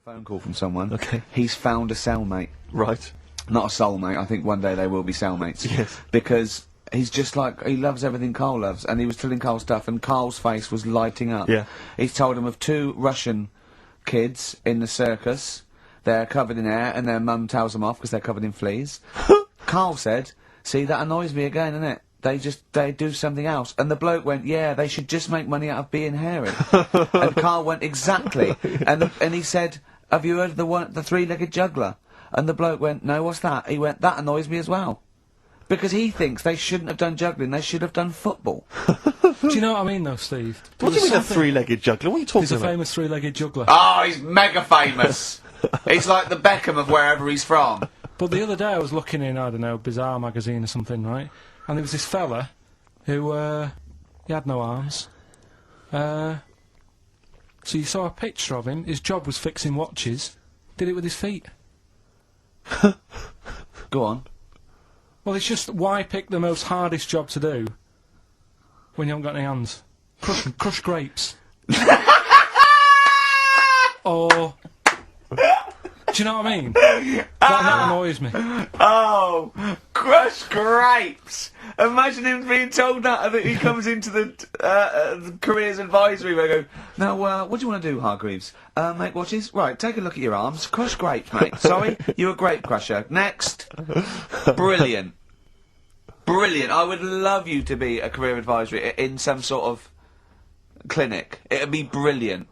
Phone call from someone. Okay. He's found a cellmate. Right. Not a soulmate. I think one day they will be cellmates. Yes. Because he's just like, he loves everything Karl loves, and he was telling Karl stuff, and Karl's face was lighting up. Yeah. He's told him of 2 Russian kids in the circus. They're covered in hair, and their mum tells them off because they're covered in fleas. Karl said, "See, that annoys me again, innit? They do something else." And the bloke went, "Yeah, they should just make money out of being hairy." And Karl went, "Exactly." And he said, "Have you heard of the 3-legged juggler?" And the bloke went, "No, what's that?" He went, "That annoys me as well." Because he thinks they shouldn't have done juggling, they should have done football. Do you know what I mean, though, Steve? What do you mean a 3-legged juggler? What are you talking He's a about? famous 3-legged juggler. Oh, he's mega famous. He's like the Beckham of wherever he's from. But the other day I was looking in, I don't know, Bizarre magazine or something, right? And there was this fella who, he had no arms. So you saw a picture of him, his job was fixing watches, did it with his feet. Go on. Well, it's just, why pick the most hardest job to do when you haven't got any hands? Crush grapes. Or... Do you know what I mean? That annoys me. Oh, crush grapes! Imagine him being told that he comes into the careers advisory where they go, "Now, what do you want to do, Hargreaves? Make watches? Right, take a look at your arms. Crush grapes, mate. Sorry, you're a grape crusher. Next." Brilliant. Brilliant. I would love you to be a career advisory in some sort of clinic. It'd be brilliant.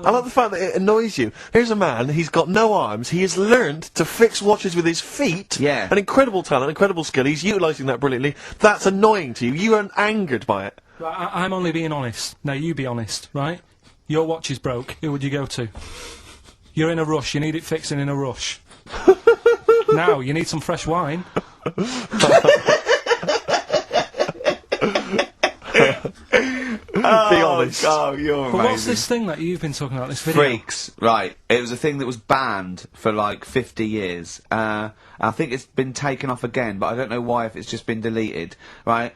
I like the fact that it annoys you. Here's a man, he's got no arms, he has learned to fix watches with his feet. Yeah. An incredible talent, incredible skill, he's utilising that brilliantly. That's annoying to you. You are angered by it. Right, I'm only being honest. Now, you be honest, right? Your watch is broke. Who would you go to? You're in a rush. You need it fixing in a rush. Now, you need some fresh wine. Be honest. Oh, you're But amazing. what's this thing that you've been talking about, this video? Freaks, right. It was a thing that was banned for like 50 years. I think it's been taken off again, but I don't know why, if it's just been deleted, right?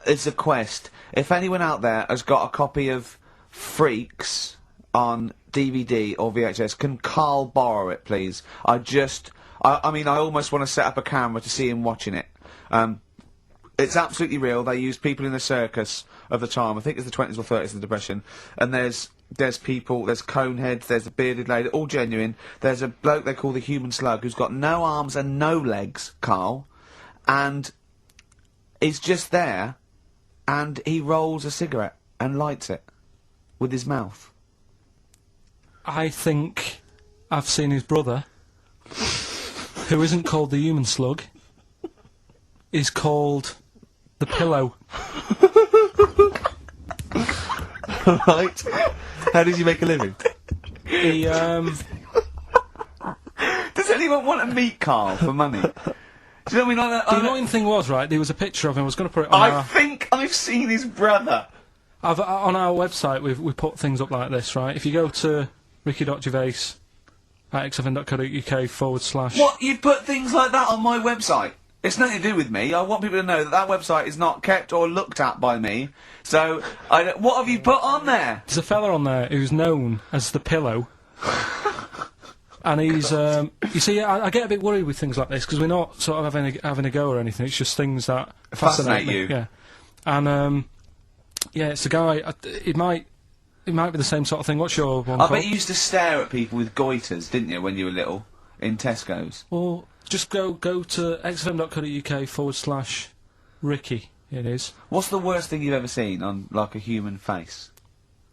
It's a quest. If anyone out there has got a copy of Freaks on DVD or VHS, can Karl borrow it, please? I mean, I almost want to set up a camera to see him watching it. It's absolutely real. They used people in the circus of the time. I think it's the 20s or 30s of the Depression. And there's people, there's coneheads, there's a bearded lady, all genuine. There's a bloke they call the human slug who's got no arms and no legs, Karl. And he's just there, and he rolls a cigarette and lights it with his mouth. I think I've seen his brother, who isn't called the human slug, is called the pillow. Right. How does he make a living? He, Does anyone want to meet Karl for money? Do you know what I mean? the annoying thing was, right, there was a picture of him, I was going to put it on I think I've seen his brother. on our website, we put things up like this, right? If you go to ricky.gervais at xfm.co.uk/... What? You put things like that on my website? It's nothing to do with me. I want people to know that that website is not kept or looked at by me. So, what have you put on there? There's a fella on there who's known as the pillow. And he's, you see, I get a bit worried with things like this, because we're not sort of having a go or anything, it's just things that Fascinate you. Yeah. And, yeah, it's a guy, it might be the same sort of thing. What's your one I called? bet you used to stare at people with goiters, didn't you, when you were little? In Tesco's. Well, just go to xfm.co.uk/Ricky, it is. What's the worst thing you've ever seen on, like, a human face?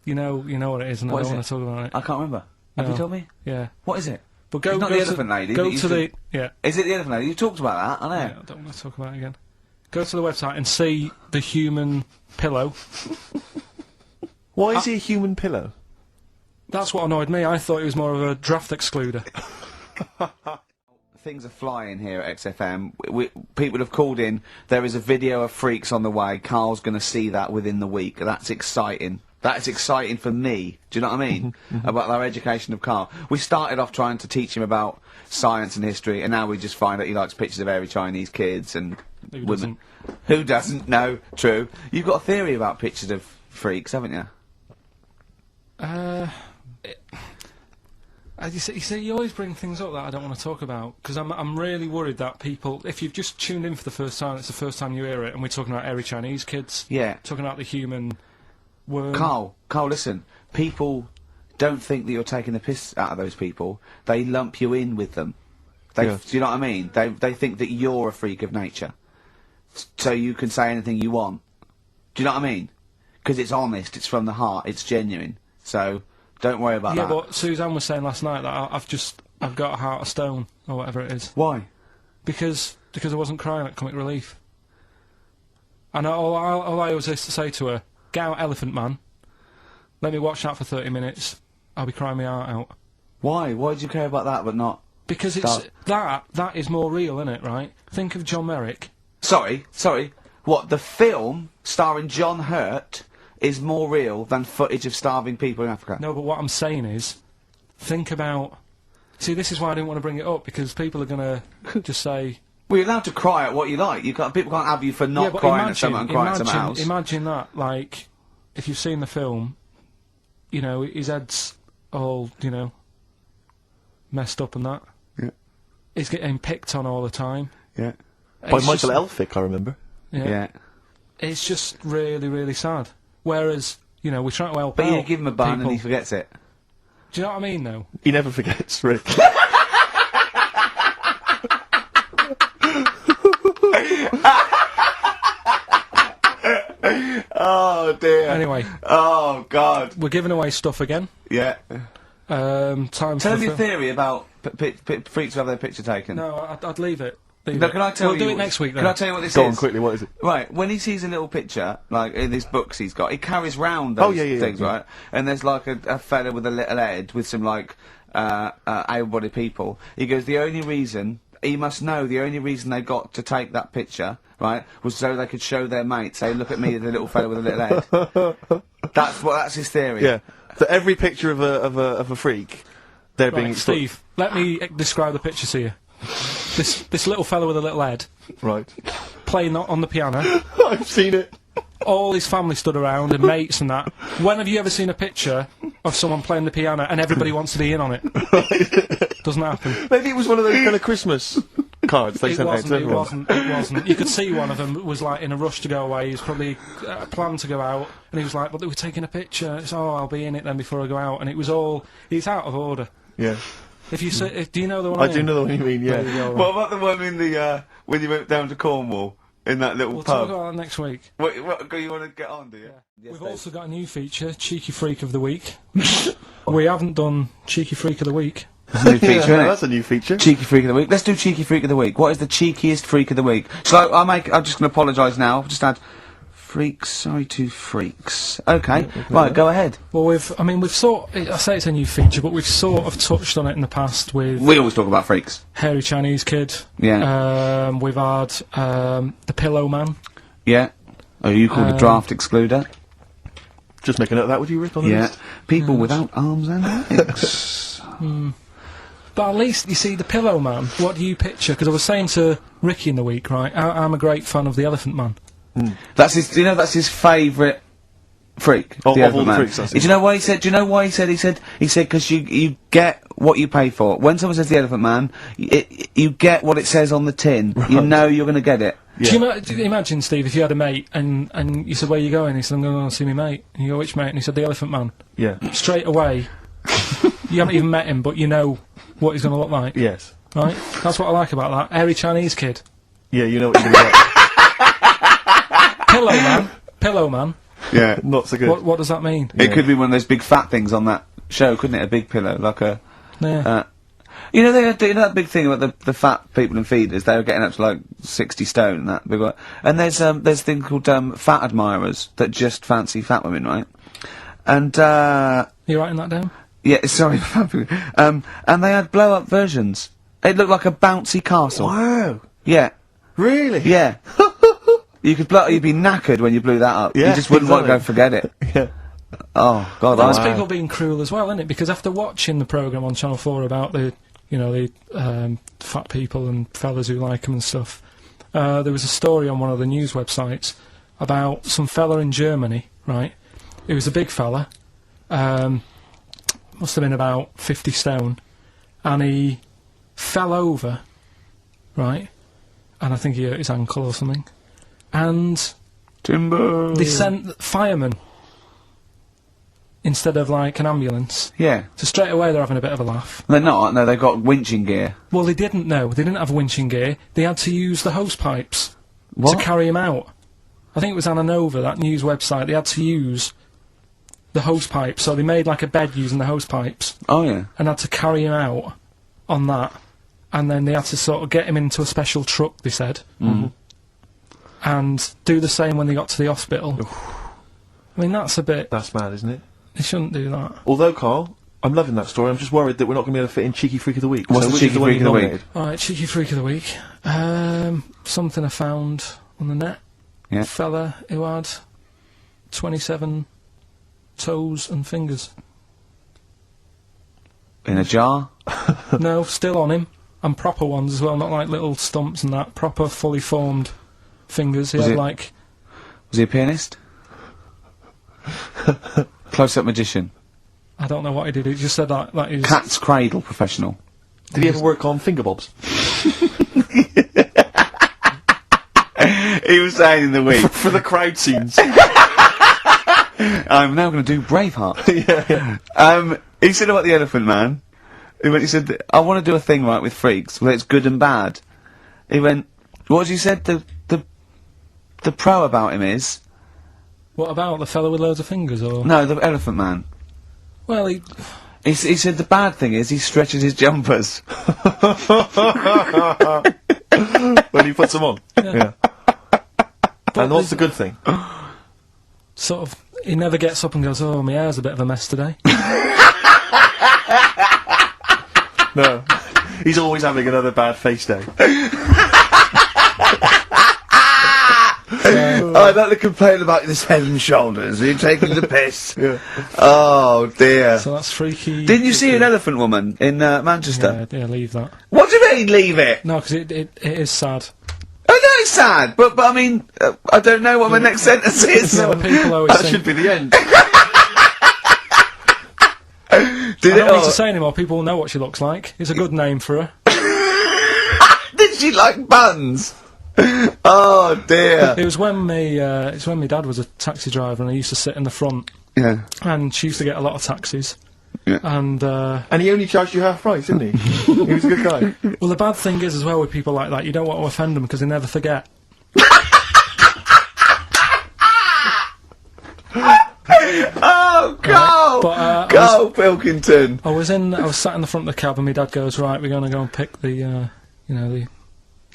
You know what it is, and What I is don't it? want to talk about it. I can't remember. Have No. you told me? Yeah. What is it? But go, It's not go the to, elephant lady Go that to used the... Yeah. Is it the elephant lady? You talked about that, I know. Yeah, I don't want to talk about it again. Go to the website and see the human pillow. Why is he a human pillow? That's what annoyed me. I thought he was more of a draft excluder. Things are flying here at XFM. People have called in. There is a video of Freaks on the way. Karl's going to see that within the week. That's exciting. That's exciting for me. Do you know what I mean? About our education of Karl. We started off trying to teach him about science and history, and now we just find that he likes pictures of hairy Chinese kids and Who women. doesn't? Who doesn't? No, true. You've got a theory about pictures of freaks, haven't you? You always bring things up that I don't want to talk about, because I'm really worried that people, if you've just tuned in for the first time, it's the first time you hear it, and we're talking about hairy Chinese kids. Yeah. Talking about the human worm. Carl, listen. People don't think that you're taking the piss out of those people. They lump you in with them. Do you know what I mean? They think that you're a freak of nature. So you can say anything you want. Do you know what I mean? Because it's honest, it's from the heart, it's genuine. So... don't worry about that. Yeah, but Suzanne was saying last night that I've got a heart of stone, or whatever it is. Why? Because I wasn't crying at Comic Relief. And all I always used to say to her, get out Elephant Man, let me watch that for 30 minutes, I'll be crying my heart out. Why? Why do you care about that but not... Because it's... That is more real, isn't it, right? Think of John Merrick. Sorry. What, the film starring John Hurt... is more real than footage of starving people in Africa? No, but what I'm saying is, think about... See, this is why I didn't want to bring it up, because people are going to just say... Well, you're allowed to cry at what you like. People can't have you for not crying at someone and crying at someone else. Imagine that, like, if you've seen the film, you know, his head's all, you know, messed up and that. Yeah. He's getting picked on all the time. Yeah. By Michael Elphick, I remember. Yeah. It's just really, really sad. Whereas, you know, we're trying to help out. But you give him a bun and he forgets it. Do you know what I mean, though? He never forgets, Rick. Oh, dear. Anyway. Oh, God. We're giving away stuff again. Yeah. Tell me your theory about freaks who have their picture taken. No, I'd leave it. No, can I tell you... We'll do it next week, then. Can I tell you what this is? Go on, quickly, what is it? Right, when he sees a little picture, like, in these books he's got, he carries round those things, right? And there's, like, a fella with a little head with some, like, able-bodied people. He goes, the only reason... He must know the only reason they got to take that picture, right, was so they could show their mates, say, look at me, the little fella with a little head. That's his theory. Yeah. So every picture of a freak, they're being... Steve, let me describe the picture to you. This little fella with a little head. Right. Playing on the piano. I've seen it. All his family stood around, and mates and that. When have you ever seen a picture of someone playing the piano and everybody wants to be in on it? Doesn't happen. Maybe it was one of those kind of Christmas cards they sent out to everyone. It wasn't. You could see one of them was, like, in a rush to go away. He was probably planned to go out, and he was like, but they were taking a picture. It's, I'll be in it then before I go out. And it was all... It's out of order. Yeah. If you say... do you know the one I mean? do know the one you mean, yeah. Go, what about the one in the, when you went down to Cornwall? In that little we'll pub. talk about that next week. What you want to get on, do you? Yeah. Yes, We've also got a new feature, Cheeky Freak of the Week. We haven't done Cheeky Freak of the Week. That's a new feature, isn't it? That's a new feature. Cheeky Freak of the Week. Let's do Cheeky Freak of the Week. What is the cheekiest freak of the week? So I'm just going to apologise now. I've just had freaks. Sorry to freaks. Okay, right, go ahead. Well, I say it's a new feature, but we've sort of touched on it in the past with... We always talk about freaks. Hairy Chinese Kid. Yeah. We've had the Pillow Man. Yeah. Oh, you called a draft excluder. Just make a note of that, would you, Rick? On the list? People without arms and legs. But at least, you see, the Pillow Man, what do you picture? Because I was saying to Ricky in the week, right, I'm a great fan of the Elephant Man. That's his. You know, that's his favourite freak. Of the all the freaks, do you know why he said? Do you know why he said? He said because you get what you pay for. When someone says the Elephant Man, you get what it says on the tin. Right. You know you're going to get it. Yeah. Do you imagine, Steve, if you had a mate and you said, where are you going? He said, I'm going to see my mate. And you go, which mate? And he said, the Elephant Man. Yeah. Straight away, you haven't even met him, but you know what he's going to look like. Yes. Right? That's what I like about that. Hairy Chinese Kid. Yeah, you know what you're going to get. Pillow Man. Yeah. Not so good. What does that mean? It could be one of those big fat things on that show, couldn't it? A big pillow, like a... Yeah. You know, you know that big thing about the fat people in feeders? They were getting up to, like, 60 stone and that big one. And there's a thing called, fat admirers that just fancy fat women, right? And, You writing that down? Yeah, sorry. And they had blow-up versions. It looked like a bouncy castle. Wow. Yeah. Really? Yeah. You'd be knackered when you blew that up. Yeah, you just wouldn't want to go forget it. Yeah. Oh, God. Well, that's people being cruel as well, isn't it? Because after watching the programme on Channel 4 about the fat people and fellas who like them and stuff, there was a story on one of the news websites about some fella in Germany, right? He was a big fella, must have been about 50 stone, and he fell over, right? And I think he hurt his ankle or something. And Timber. they sent firemen instead of, like, an ambulance. Yeah. So straight away they're having a bit of a laugh. They're not. No, they've got winching gear. Well, they didn't know. They didn't have winching gear. They had to use the hose pipes What? to carry him out. I think it was Anna Nova, that news website. They had to use the hose pipes, so they made like a bed using the hose pipes Oh yeah. and had to carry him out on that. And then they had to sort of get him into a special truck, they said. And do the same when they got to the hospital. I mean, that's a bit... That's mad, isn't it? They shouldn't do that. Although, Carl, I'm loving that story. I'm just worried that we're not going to be able to fit in Cheeky Freak of the Week. What's So the which Cheeky is one Freak you of the week? nominated? Alright, Cheeky Freak of the Week. Something I found on the net. Yeah. Fella who had 27 toes and fingers. In a jar. No, still on him. And proper ones as well, not like little stumps and that. Proper, fully formed fingers. He Was had it- like... Was he a pianist? Close-up magician. I don't know what he did. He just said that he was... Cat's cradle professional. Did he ever work on fingerbobs? He was saying in the week, For the crowd scenes. I'm now going to do Braveheart. He said about the Elephant Man. He said, I want to do a thing right with freaks where it's good and bad. He went, what you said the pro about him is? What about the fella with loads of fingers, or...? No, the Elephant Man. Well, he... He said the bad thing is he stretches his jumpers. When he puts them on. Yeah. And what's the good thing? Sort of... He never gets up and goes, oh, my hair's a bit of a mess today. No. He's always having another bad face day. I'd like to complain about this head and shoulders. Are you taking the piss? Yeah. Oh, dear. So that's freaky... Didn't you see an elephant woman in Manchester? Yeah, leave that. What do you mean, leave it? No, because it is sad. I know it's sad, but I mean, I don't know what my next sentence is. No, people always That think... should be the end. Did I don't need oh, to say anymore, people will know what she looks like. It's a good name for her. Did she like buns? Oh dear. It was when my dad was a taxi driver and I used to sit in the front, Yeah. and she used to get a lot of taxis. Yeah. And, And he only charged you half price, didn't he? He was a good guy. well, the bad thing is as well with people like that, you don't want to offend them because they never forget. Oh, go! But, Go, Pilkington! I was sat in the front of the cab and my dad goes, right, we're going to go and pick the,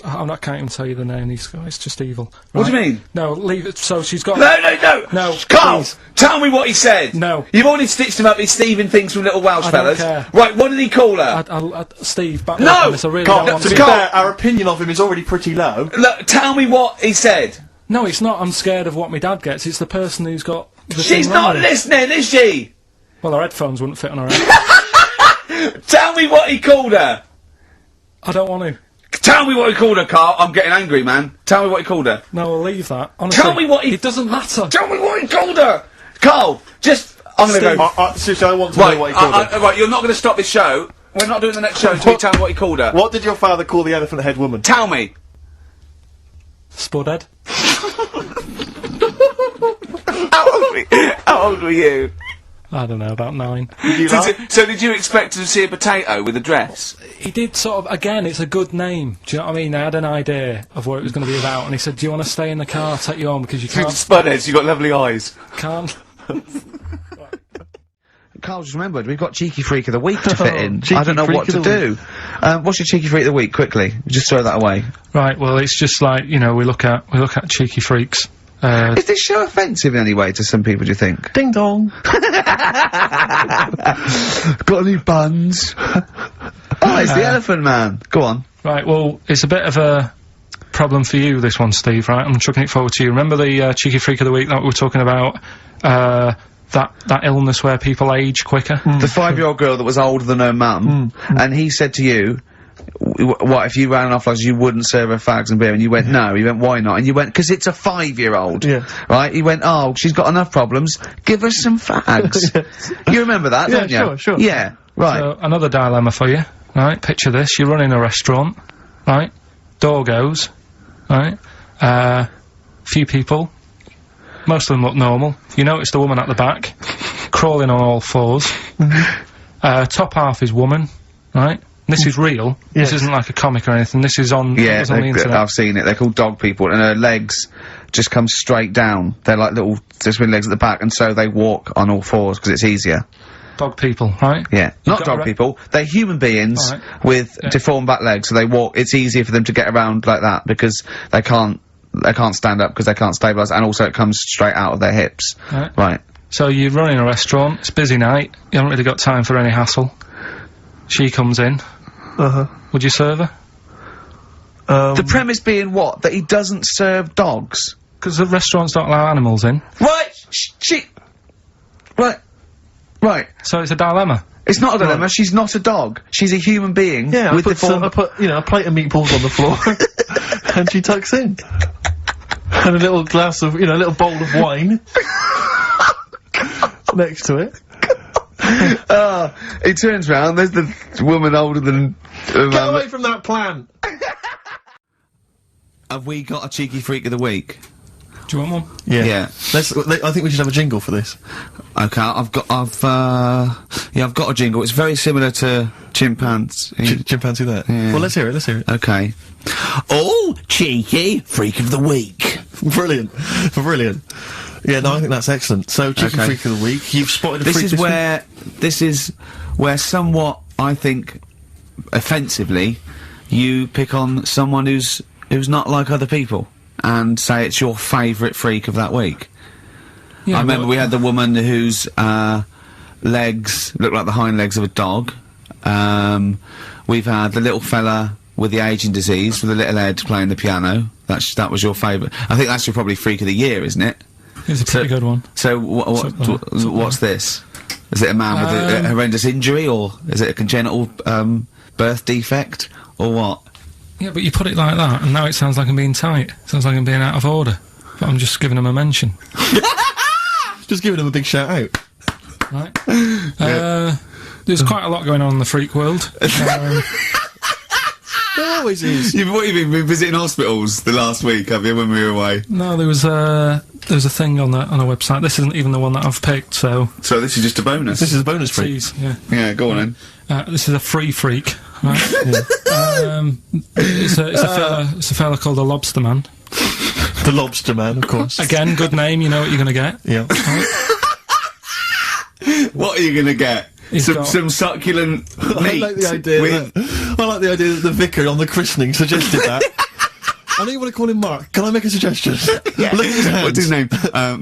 I can't even tell you the name, these guys, it's just evil. What do you Right? mean? No, leave it, so she's got... No! No, Karl! please. Tell me what he said! No. You've already stitched him up with Stephen things from Little Welsh I don't fellas. care. Right, what did he call her? Steve, back No! me up on this, I really Carl, don't want to to... be fair, our opinion of him is already pretty low. Look, tell me what he said. No, it's not, I'm scared of what my dad gets, it's the person who's got... the She's thing not wrong. listening, is she? Well, her headphones wouldn't fit on her head. Tell me what he called her. I don't want to. Tell me what he called her, Karl. I'm getting angry, man. Tell me what he called her. No, I'll leave that. Honestly, Tell me what he... It doesn't matter. Tell me what he called her! Karl, just... I'm gonna Steve. go... Seriously, I want to Right, know what he called her. right, you're not gonna stop this show. We're not doing the next show until you tell me what he called her. What did your father call the elephant head woman? Tell me. Spudhead. How old were you? I don't know, about 9. Did you laugh? So did you expect to see a potato with a dress? He did sort of, again, it's a good name. Do you know what I mean? I had an idea of what it was going to be about, and he said, do you want to stay in the car? I'll take you home because you Spudheads, you got lovely eyes. can't. Karl just remembered, we've got Cheeky Freak of the Week to fit in. Cheeky I don't know Freak what of to the do. What's your Cheeky Freak of the Week, quickly? Just throw that away. Right, well, it's just like, we look at cheeky freaks. Is this show offensive in any way to some people, do you think? Ding dong. Got any buns? Oh, it's the Elephant Man. Go on. Right, well, it's a bit of a problem for you, this one, Steve, right? I'm chucking it forward to you. Remember the Cheeky Freak of the Week that we were talking about? That illness where people age quicker? The 5-year-old girl that was older than her mum, and he said to you, what, if you ran off like you wouldn't serve her fags and beer? And you went, no. He went, why not? And you went, because it's a 5-year-old. Yeah. Right? He went, oh, she's got enough problems, give her some fags. You remember that, don't you? Sure. Yeah, right. So, another dilemma for you. right? Picture this, you're running a restaurant, right? Door goes, right? Few people, most of them look normal. You notice the woman at the back, crawling on all fours. Top half is woman, right? This is real. Yes. This isn't like a comic or anything. This is on, Yeah, it's on the internet. I've seen it. They're called dog people, and her legs just come straight down. They're like little, just with legs at the back, and so they walk on all fours because it's easier. Dog people, right? Yeah, not got a dog people. They're human beings Alright. with deformed back legs, so they walk. It's easier for them to get around like that because they can't stand up because they can't stabilise, and also it comes straight out of their hips. Right. So you're running a restaurant, it's a busy night, you haven't really got time for any hassle. She comes in. Would you serve her? The premise being what? That he doesn't serve dogs? Because the restaurants don't allow animals in. Right! Right. So it's a dilemma. It's not a dilemma, she's not a dog. She's a human being. Yeah, with I put, you know, a plate of meatballs on the floor, and she tucks in. And a little glass of, you know, a little bowl of wine next to it. He turns round, there's the woman older than... Get away from that plant! Have we got a cheeky freak of the week? Do you want one? Yeah. I think we should have a jingle for this. Okay, I've got a jingle. It's very similar to chimpanzee. Chimpanzee that? Yeah. Well, let's hear it. Okay. Oh, cheeky freak of the week. Brilliant. Yeah, no, I think that's excellent. So, cheeky freak of the week. You've spotted a freak this week? This is where somewhat, I think, offensively, you pick on someone who's not like other people and say it's your favourite freak of that week. Yeah, I remember we had the woman whose legs look like the hind legs of a dog. We've had the little fella with the aging disease with the little head playing the piano. That was your favourite. I think that's your probably freak of the year, isn't it? It's a pretty good one. So what's this? Is it a man with a horrendous injury, or is it a congenital birth defect, or what? Yeah, but you put it like that, and now it sounds like I'm being tight. Sounds like I'm being out of order. But I'm just giving him a mention. Just giving him a big shout out. Right. There's quite a lot going on in the freak world. There always is. You've been visiting hospitals the last week, have you, when we were away? No, there was a thing on a website. This isn't even the one that I've picked, so... So this is just a bonus? This is a bonus freak. Tease, yeah. Yeah, go on then. This is a free freak, right? It's a fella called the Lobster Man. The Lobster Man, of course. Again, good name, you know what you're gonna get. Yeah. What are you gonna get? Some succulent meat. I like the idea that the vicar on the christening suggested that. I know you want to call him Mark. Can I make a suggestion? Yeah. Look at his hands. What's his name?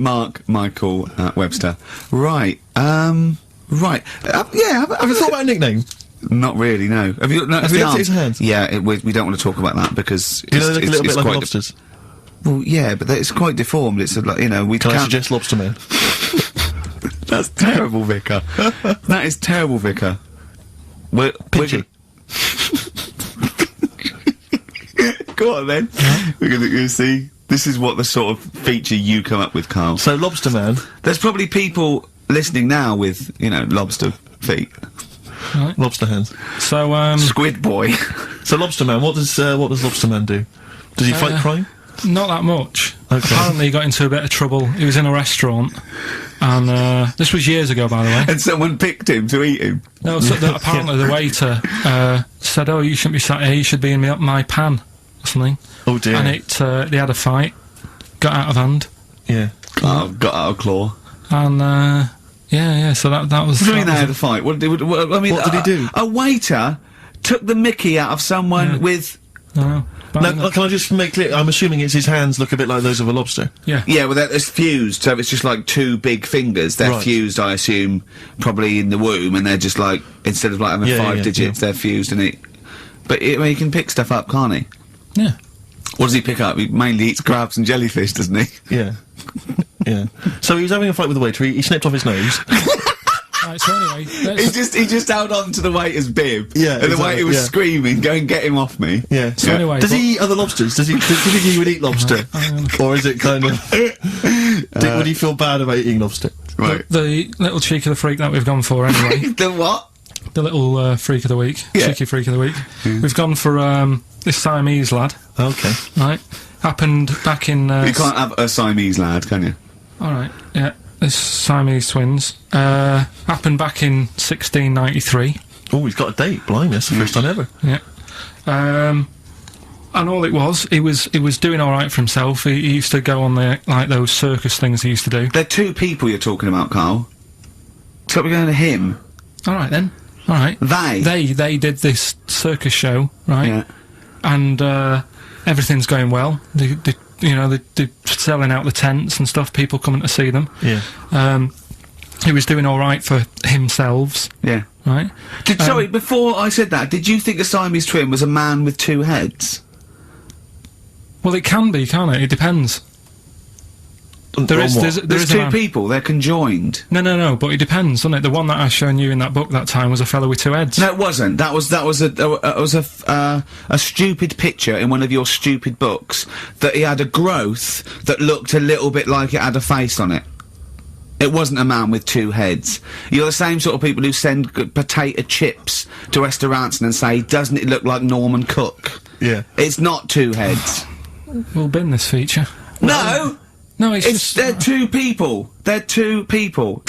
Mark Michael Webster. Right. Right. Yeah. Have you thought about a nickname? Not really. No. Have you? No, Have you looked at his hands? Yeah. We don't want to talk about that because You know, they look a little bit like lobsters. Well, yeah, but it's quite deformed. It's like, you know, we Can can't... I suggest Lobster Man? That's terrible, Vicar. That is terrible, Vicar. Pinchy. Go on then. We're gonna see. This is what the sort of feature you come up with, Karl. So, Lobster Man. There's probably people listening now with, you know, lobster feet. Right. Lobster hands. So, Squid Boy. So, Lobster Man, what does Lobster Man do? Does he fight crime? Not that much. Okay. Apparently he got into a bit of trouble. He was in a restaurant, and this was years ago, by the way. And someone picked him to eat him. No, so apparently the waiter said, "Oh, you shouldn't be sat here. You should be in my pan," or something. Oh dear. And they had a fight, got out of hand. Yeah. Oh, got out of claw. And yeah. So that was. What do you mean they had a fight? What did he do? A waiter took the mickey out of someone with. No. Now, can I just make clear? I'm assuming his hands look a bit like those of a lobster. Yeah. Yeah, well, it's fused, so it's just like two big fingers. They're fused, I assume, probably in the womb, and they're just like, instead of like having 5 digits, they're fused, and But he can pick stuff up, can't he? Yeah. What does he pick up? He mainly eats crabs and jellyfish, doesn't he? Yeah. Yeah. So he was having a fight with the waiter, he snipped off his nose. Right, so anyway, he just held on to the waiter's bib. Yeah, and the waiter was screaming, "Go and get him off me!" Yeah. So anyway, does he eat other lobsters? Does he think he would eat lobster, or is it kind of? Would he feel bad about eating lobster? Right. The little cheek of the freak that we've gone for, anyway. The what? the little freak of the week, Yeah. cheeky freak of the week. We've gone for this Siamese lad. Okay. Right, happened back in. You can't have a Siamese lad, can you? All right, yeah, this Siamese twins happened back in 1693. Oh, he's got a date. Blimey, that's the first time ever. Yeah. And all it was, he was doing all right for himself. He used to go on the those circus things he used to do. They're two people you're talking about, Karl. So we're going to him. All right then. All right. They did this circus show, right? Yeah. And everything's going well. They're selling out the tents and stuff. People coming to see them. Yeah. He was doing all right for himself, Yeah. right? Sorry, before I said that, did you think a Siamese twin was a man with two heads? Well, it can be, can't it? It depends. There's There's two people, they're conjoined. No, but it depends, doesn't it? The one that I shown you in that book that time was a fellow with two heads. No, it wasn't. That was a stupid picture in one of your stupid books that he had a growth that looked a little bit like it had a face on it. It wasn't a man with two heads. You're the same sort of people who send potato chips to restaurants and say, doesn't it look like Norman Cook? Yeah. It's not two heads. We'll bin this feature. No! No, it's just... They're two people. They're two people.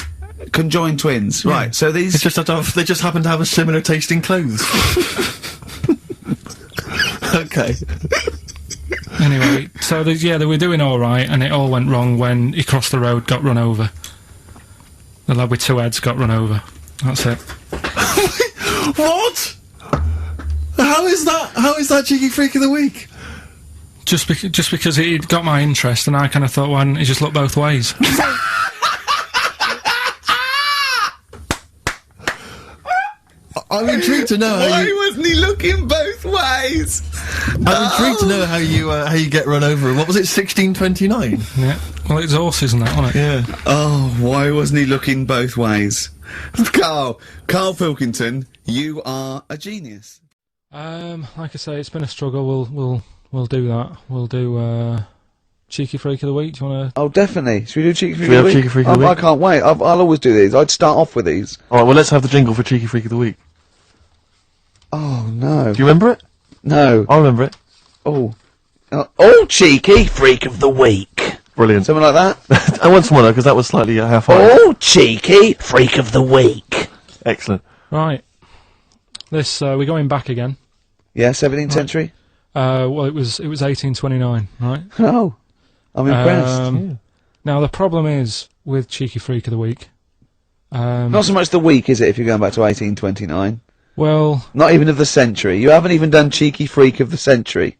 Conjoined twins. Yeah. Right, so these... It's just that they just happen to have a similar taste in clothes. Okay. Anyway, so they were doing all right, and it all went wrong when he crossed the road, got run over. The lad with two heads got run over. That's it. What? How is that cheeky freak of the week? Just because it got my interest, and I kind of thought, why didn't he just look both ways? I'm intrigued to know how you... wasn't he looking both ways? I'm intrigued to know how you get run over. What was it, 1629? Yeah. Well, it's horses and that, wasn't it? Yeah. Oh, why wasn't he looking both ways? Karl Pilkington, you are a genius. Like I say, it's been a struggle. We'll do that. We'll do cheeky freak of the week. Do you want to? Oh, definitely. Should we do cheeky freak Should we of the have week? cheeky freak of the I week? can't wait. I'll always do these. I'd start off with these. Alright, well, let's have the jingle for cheeky freak of the week. Oh no. Do you remember it? No. I remember it. Oh. Oh, cheeky freak of the week. Brilliant. Something like that. I want someone though, because that was slightly half-high. Oh, cheeky freak of the week. Excellent. Right. This we're going back again. Yeah, 17th century. Well, it was 1829, right? Oh, I'm impressed. Now the problem is with cheeky freak of the week. Not so much the week, is it? If you're going back to 1829. Well, Not even of the century. You haven't even done cheeky freak of the century.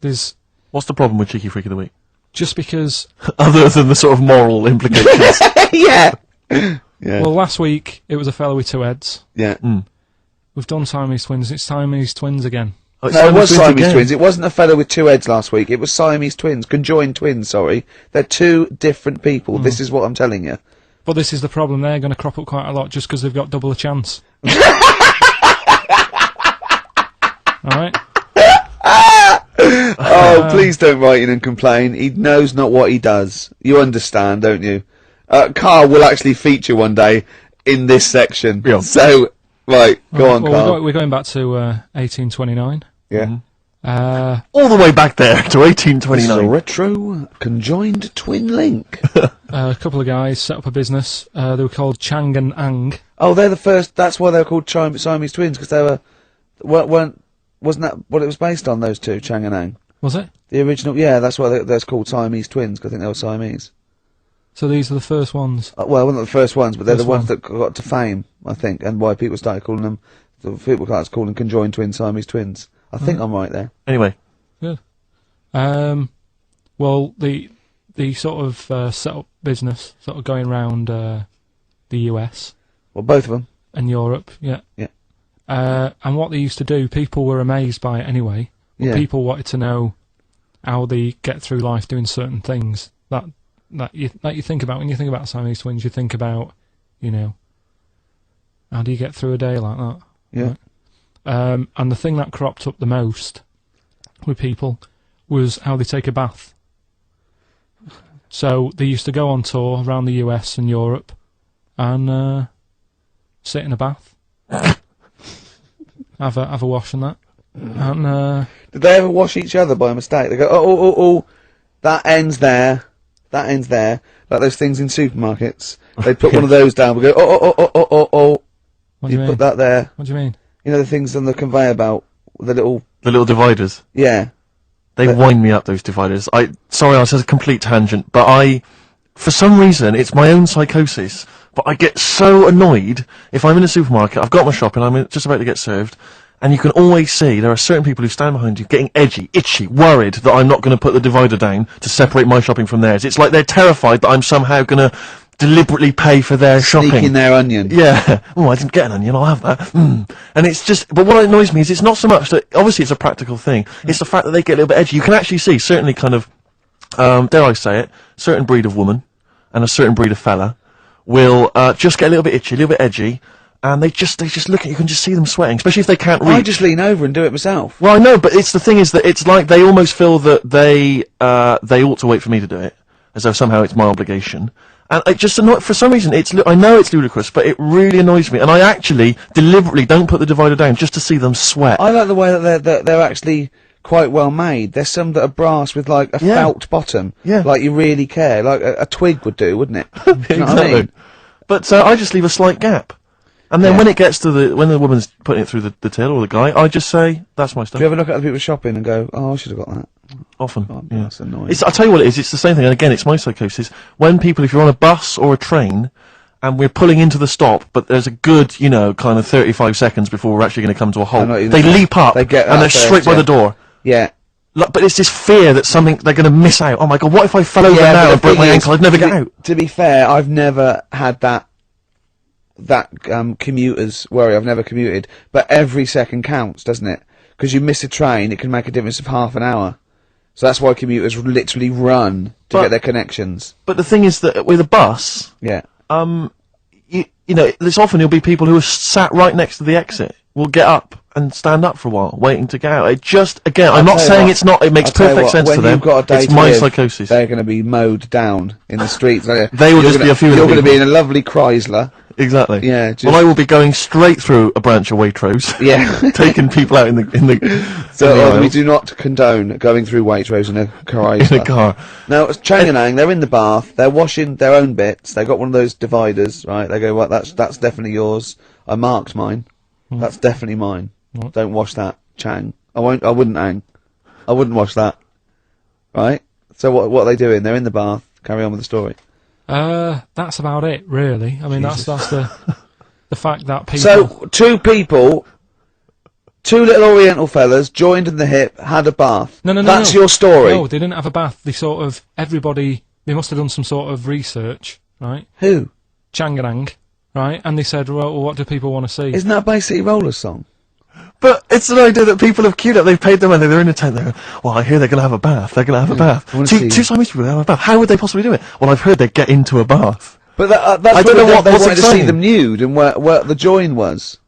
there's What's the problem with cheeky freak of the week? just because. Other than the sort of moral implications. Yeah. Yeah. Well, last week it was a fellow with two heads. Yeah. We've done Siamese twins. It's Siamese twins again. Oh, it's No, it was Siamese again. twins. It wasn't a fellow with two heads last week. It was Siamese twins. Conjoined twins, sorry. They're two different people. This is what I'm telling you. But this is the problem. They're going to crop up quite a lot just because they've got double a chance. Alright? Oh, please don't write in and complain. He knows not what he does. You understand, don't you? Karl will actually feature one day in this section. Yeah. So, right, go on, Well, Karl. we're going back to 1829. Yeah. All the way back there to This is a 1829. retro conjoined twin link. A couple of guys set up a business. They were called Chang and Ang. Oh, they're the first. That's why they're called Siamese twins, because they wasn't that what it was based on? Those two, Chang and Ang. Was it? The original, yeah. That's why they're called Siamese twins, because I think they were Siamese. So these are the first ones. Well, they're not the first ones, but they're the First ones one. that got to fame, I think, and why people started calling them. The people started calling them conjoined twins, Siamese twins. I think I'm right there. Anyway. Good. Well, the sort of set up business, sort of going round the US Well, both of them. and Europe, yeah. Yeah. And what they used to do, people were amazed by it anyway. But Yeah. people wanted to know how they get through life doing certain things that you think about when you think about Siamese twins. You think about, how do you get through a day like that? Yeah. Right? And the thing that cropped up the most with people was how they take a bath. So they used to go on tour around the US and Europe, and sit in a bath, have a wash and that, and Did they ever wash each other by mistake? They go, oh, that ends there, like those things in supermarkets. They put one of those down. We go, oh. What do you mean? Put that there. What do you mean? You know the things on the conveyor belt, the little dividers. Yeah. They wind me up, those dividers. Sorry, I said a complete tangent, but for some reason, it's my own psychosis, but I get so annoyed if I'm in a supermarket, I've got my shopping, I'm just about to get served, and you can always see there are certain people who stand behind you getting edgy, itchy, worried that I'm not going to put the divider down to separate my shopping from theirs. It's like they're terrified that I'm somehow going to deliberately pay for their shopping. Sneaking their onion. Yeah. Oh, I didn't get an onion, I'll have that. And it's just, but what annoys me is it's not so much that, obviously it's a practical thing, it's the fact that they get a little bit edgy. You can actually see, certainly kind of, dare I say it, certain breed of woman and a certain breed of fella will, just get a little bit itchy, a little bit edgy, and they just look at you can just see them sweating, especially if they can't reach. I just lean over and do it myself. Well, I know, but it's the thing is that it's like they almost feel that they ought to wait for me to do it, as though somehow it's my obligation. And it just for some reason, I know it's ludicrous, but it really annoys me. And I actually deliberately don't put the divider down just to see them sweat. I like the way that they're actually quite well made. There's some that are brass with like a felt bottom. Yeah. Like you really care. Like a twig would do, wouldn't it? Do you know Exactly. what I mean? But I just leave a slight gap. And then when it gets to when the woman's putting it through the till or the guy, I just say, that's my stuff. Do you ever look at other people shopping and go, oh, I should have got that? Often. Oh, yeah. that's annoying. I'll tell you what it is, it's the same thing, and again, it's my psychosis. When people, if you're on a bus or a train, and we're pulling into the stop, but there's a good, kind of 35 seconds before we're actually going to come to a halt, they leap up, and they're straight by the door. Yeah. But it's this fear that they're going to miss out. Oh my god, what if I fell over now and broke my ankle? I'd never get out. To be fair, I've never had that commuter's worry. I've never commuted, but every second counts, doesn't it? Because you miss a train, it can make a difference of half an hour. So that's why commuters literally run to get their connections. But the thing is that with a bus, there's often you'll be people who are sat right next to the exit will get up and stand up for a while, waiting to get out. It just, again, I'm not saying it's not, it makes perfect sense to them. It's my psychosis. They're going to be mowed down in the streets. They will just be a few of the You're going to be in a lovely Chrysler. Exactly. Yeah. Well, I will be going straight through a branch of Waitrose. Yeah. Taking people out in the So we do not condone going through Waitrose in a Chrysler. In a car. Now, Chang and Ang, they're in the bath. They're washing their own bits. They got one of those dividers, right? They go, well, that's definitely yours. I marked mine. That's definitely mine. Don't wash that, Chang. I wouldn't, Ang. I wouldn't wash that. Right? So what are they doing? They're in the bath. Carry on with the story. That's about it, really. I mean, that's the fact that people... So, two little Oriental fellas joined in the hip, had a bath. No. That's your story. No, they didn't have a bath. They they must have done some sort of research, right? Who? Changarang, right? And they said, well, what do people want to see? Isn't that basically Roller's song? But it's an idea that people have queued up, they've paid their money, they're in a tent, well, I hear they're going to have a bath, they're going to have a bath. Two Siamese people have a bath. How would they possibly do it? Well, I've heard they get into a bath. But that's I don't know what they what's wanted to see exciting. them nude and where the join was.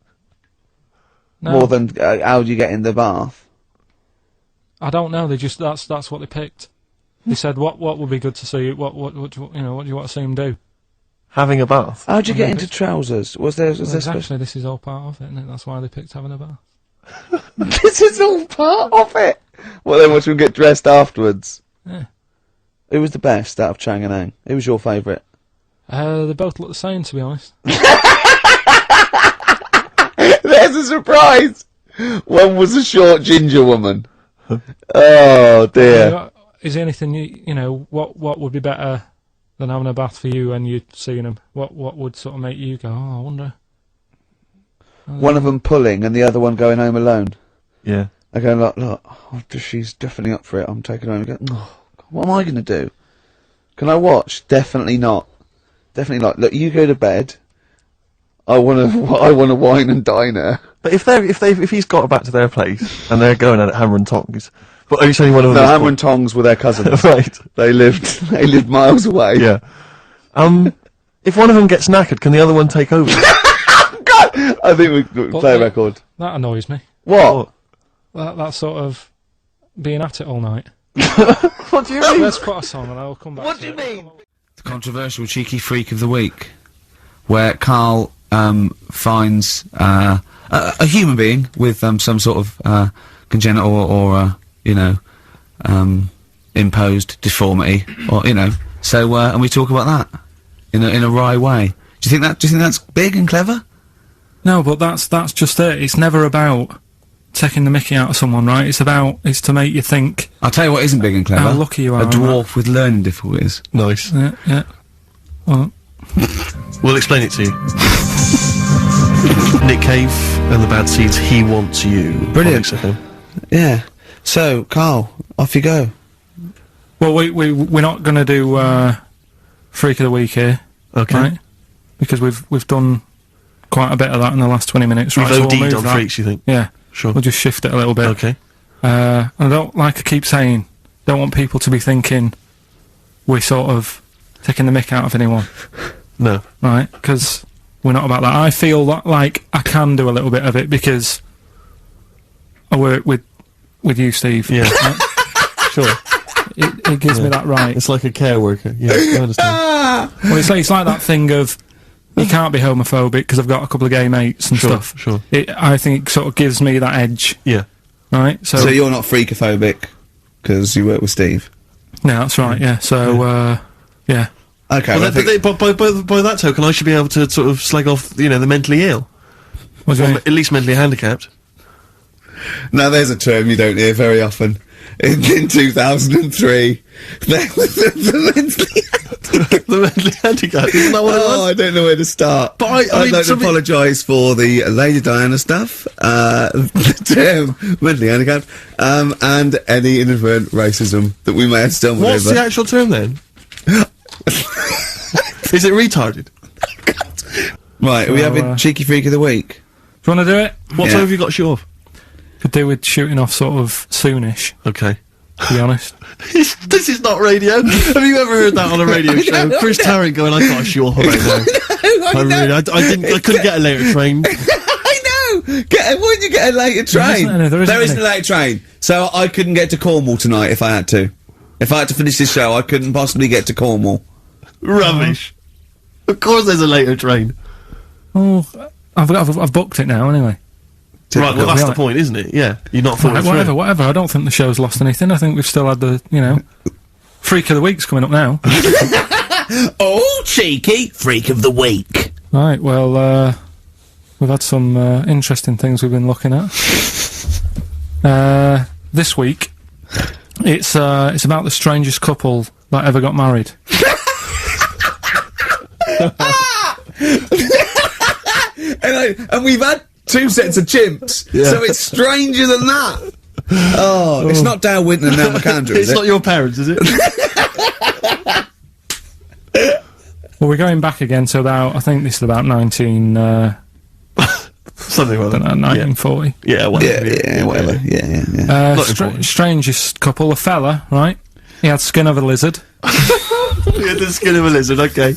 No. More than how do you get in the bath? I don't know. They just that's what they picked. They said what would be good to see. What do you want to see them do? Having a bath. How'd you get into trousers? Was there Exactly. This is all part of it, isn't it? That's why they picked having a bath. This is all part of it. Well, then watch them get dressed afterwards. Yeah. Who was the best out of Chang and Ang? Who was your favourite? They both look the same, to be honest. There's a surprise. One was a short ginger woman. Oh dear. Is there anything what would be better than having a bath for you when you're seeing them? What would sort of make you go, oh, I wonder? One of them pulling and the other one going home alone. Yeah. I go, look, she's definitely up for it. I'm taking her home and go, oh, what am I going to do? Can I watch? Definitely not. Definitely not. Look, you go to bed. I want to wine and dine her. But if he's got back to their place and they're going at hammer and tongs, but only one of them. No, hammer and tongs were their cousins. Right. They lived miles away. Yeah. If one of them gets knackered, can the other one take over? God! I think we play a record. That annoys me. What? That sort of being at it all night. What do you mean? Let's put a song and I'll come back. What do you mean? The controversial cheeky freak of the week, where Karl finds a human being with some sort of congenital or imposed deformity, or so and we talk about that in a wry way. Do you think that's big and clever? No, but that's just it. It's never about taking the mickey out of someone, right? It's to make you think. I'll tell you what isn't big and clever. How lucky you are. A dwarf with learning difficulties. Nice. Yeah. Well, we'll explain it to you. Nick Cave and the Bad Seeds. He Wants You. Brilliant. Yeah. So, Karl, off you go. Well, we're not going to do Freak of the Week here, okay? Right? Because we've done quite a bit of that in the last 20 minutes. We've right? OD'd on freaks, you think? Yeah. Sure. We'll just shift it a little bit. Okay. And I don't, like I keep saying, don't want people to be thinking we're sort of taking the mick out of anyone. No. Right? Because we're not about that. I feel like I can do a little bit of it because I work with you, Steve. Yeah. Right? Sure. It gives me that right. It's like a care worker. Yeah, I understand. Well, it's like that thing of you can't be homophobic because I've got a couple of gay mates and stuff. Sure. I think it sort of gives me that edge. Yeah. Right? So you're not freakophobic because you work with Steve? No, that's right, yeah. So, yeah. Okay, well, by that token, I should be able to sort of slag off, the mentally ill. What do you mean? At least mentally handicapped. Now, there's a term you don't hear very often. In 2003, there was the mentally handicapped. Isn't that what it was? I don't know where to start. But I'd like to apologise for the Lady Diana stuff, the term mentally handicapped, and any inadvertent racism that we may have stumbled over. What's the actual term then? Is it retarded? Right, are we having Cheeky Freak of the Week? Do you want to do it? What time have you got to show off? Could do with shooting off sort of soonish. Okay. To be honest. This is not radio. Have you ever heard that on a radio show? Chris Tarrant going, I got a show off right now. I couldn't get a later train. I know! Why did you get a later train? There isn't a later train. So I couldn't get to Cornwall tonight if I had to. If I had to finish this show, I couldn't possibly get to Cornwall. Rubbish. Of course there's a later train. Oh, I've booked it now anyway. Right, well that's the point, isn't it? Yeah, you're not falling through. Whatever. I don't think the show's lost anything. I think we've still had the, Freak of the Week's coming up now. Oh, cheeky Freak of the Week. Right, well, we've had some interesting things we've been looking at. This week, it's about the strangest couple that ever got married. and we've had 2 sets of chimps, so it's stranger than that. Oh, it's not Dale Winton and Nell McAndrew, is it? It's not your parents, is it? Well, we're going back again to about, I think this is about 19... something like that. 1940. Yeah, whatever. Yeah, whatever. Yeah. Strangest couple, a fella, right? He had skin of a lizard. He had the skin of a lizard, okay.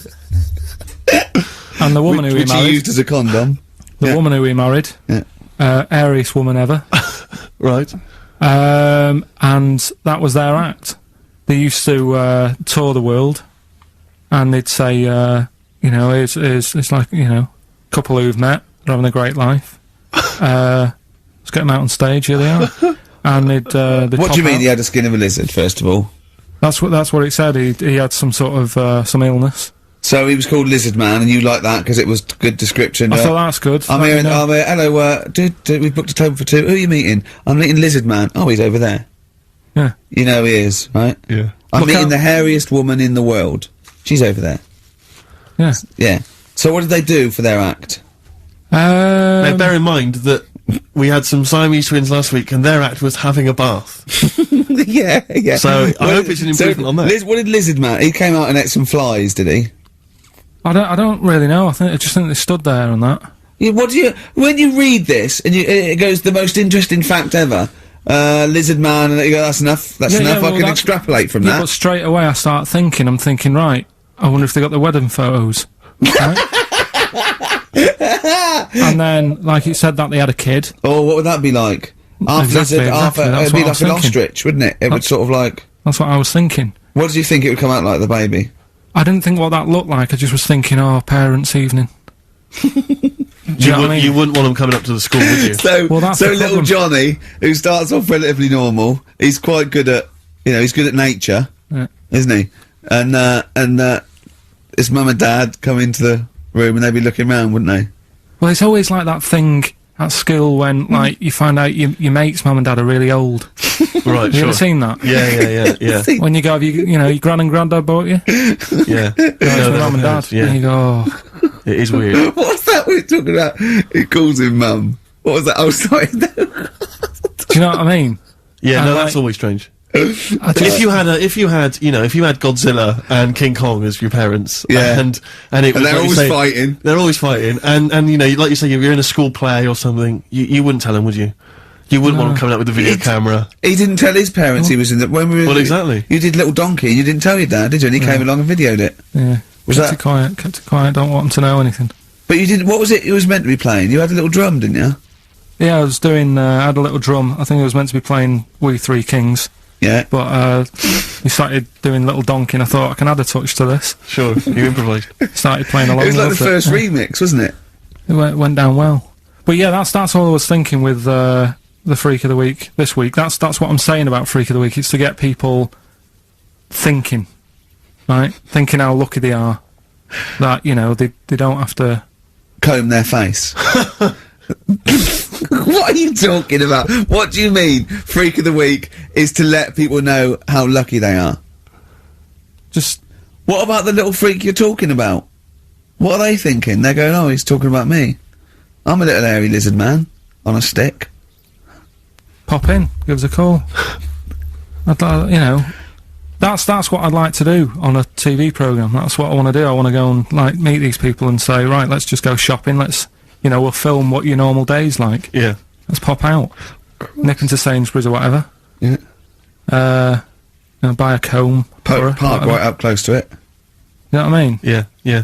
And the woman who he married... Which he used as a condom. The woman who he married, airiest woman ever. Right. And that was their act. They used to tour the world, and they'd say, it's like, a couple who've met, they're having a great life. Let's get them out on stage, here they are. And they'd what do you mean he had a skin of a lizard, first of all? That's what it said. He had some sort of, some illness. So he was called Lizard Man, and you like that because it was good description. I thought that's good. I'm here. Hello. We've booked a table for 2. Who are you meeting? I'm meeting Lizard Man. Oh, he's over there. Yeah. You know he is, right? Yeah. I'm meeting the hairiest woman in the world. She's over there. Yeah. Yeah. So what did they do for their act? Now bear in mind that we had some Siamese twins last week, and their act was having a bath. yeah. So I hope it's an improvement on that. What did Lizard Man? He came out and ate some flies, did he? I don't really know. I just think they stood there and that. Yeah, when you read this and it goes the most interesting fact ever, Lizard Man, and you go, that's enough. That's enough. I can extrapolate from that. But straight away I start thinking. I'm thinking, right. I wonder if they got the wedding photos. Right? And then, like it said that they had a kid. Oh, what would that be like? Half exactly, lizard, half it'd be like an ostrich, wouldn't it? It would sort of like. That's what I was thinking. What did you think it would come out like, the baby? I didn't think what that looked like. I just was thinking, parents' evening. Do you know what I mean? You wouldn't want them coming up to the school, would you? So, Well, that's so the little problem. Johnny, who starts off relatively normal, he's quite good at, he's good at nature, Yeah. isn't he? And his mum and dad come into the room and they'd be looking round, wouldn't they? Well, it's always like that thing at school when, like, you find out your mate's mum and dad are really old. Right, Have you sure. ever seen that? Yeah. When you go, have your gran and granddad bought you? Yeah. It's my mum and dad. Yeah. And you go, oh. It is weird. What's that we're talking about? He calls him mum. What was that? Oh, sorry. Do you know what I mean? Yeah, And, no, like, that's always strange. I just, If you had Godzilla and King Kong as your parents, Yeah. and it was And they're like you always say, fighting. they're always fighting, and like you say, you're in a school play or something, you wouldn't tell them, would you? You wouldn't want them coming up with a video camera. He didn't tell his parents he was in the... When we were, Well, exactly. You did Little Donkey and you didn't tell your dad, did you? And he came along and videoed it. yeah. Was kept that- it quiet, don't want them to know anything. But you didn't... What was it you was meant to be playing? You had a little drum, didn't you? Yeah, I was doing, I had a little drum. I think I was meant to be playing We Three Kings, Yeah. but, he started doing Little Donkey and I thought, I can add a touch to this. Sure, you improvised. Started playing along It was like the with first yeah. remix, wasn't it? It went down well. But yeah, that's all I was thinking with, the Freak of the Week this week. That's what I'm saying about Freak of the Week. It's to get people thinking, right? Thinking how lucky they are. That, they don't have to... Comb their face. What are you talking about? What do you mean? Freak of the Week is to let people know how lucky they are. Just... What about the little freak you're talking about? What are they thinking? They're going, oh, he's talking about me. I'm a little hairy lizard man on a stick. pop in, give us a call. That's what I'd like to do on a TV programme. That's what I want to do. I want to go and, like, meet these people and say, right, let's just go shopping, we'll film what your normal day's like. Yeah. Let's pop out. Nip into Sainsbury's or whatever. Yeah. Buy a comb. Park right up close to it. You know what I mean? Yeah.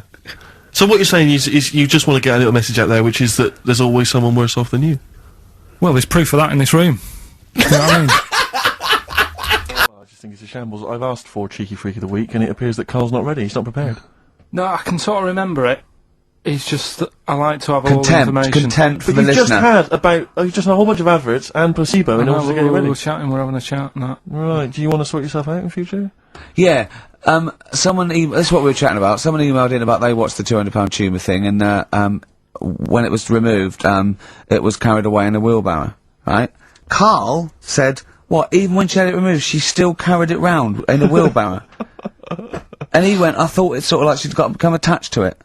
So what you're saying is you just want to get a little message out there, which is that there's always someone worse off than you. Well, there's proof of that in this room. You know what I mean? I just think it's a shambles. I've asked for Cheeky Freak of the Week, and it appears that Karl's not ready. He's not prepared. No, I can sort of remember it. It's just that I like to have all the information. Contempt for But the you've just listener. had a whole bunch of adverts and placebo in order to get it ready. We're chatting, we're having a chat and that. Right, do you want to sort yourself out in future? Yeah, that's what we were chatting about. Someone emailed in about they watched the £200 tumour thing, and when it was removed, it was carried away in a wheelbarrow, right? Karl said, what, even when she had it removed, she still carried it round in a wheelbarrow? And he went, I thought it's sort of like she's got to become attached to it.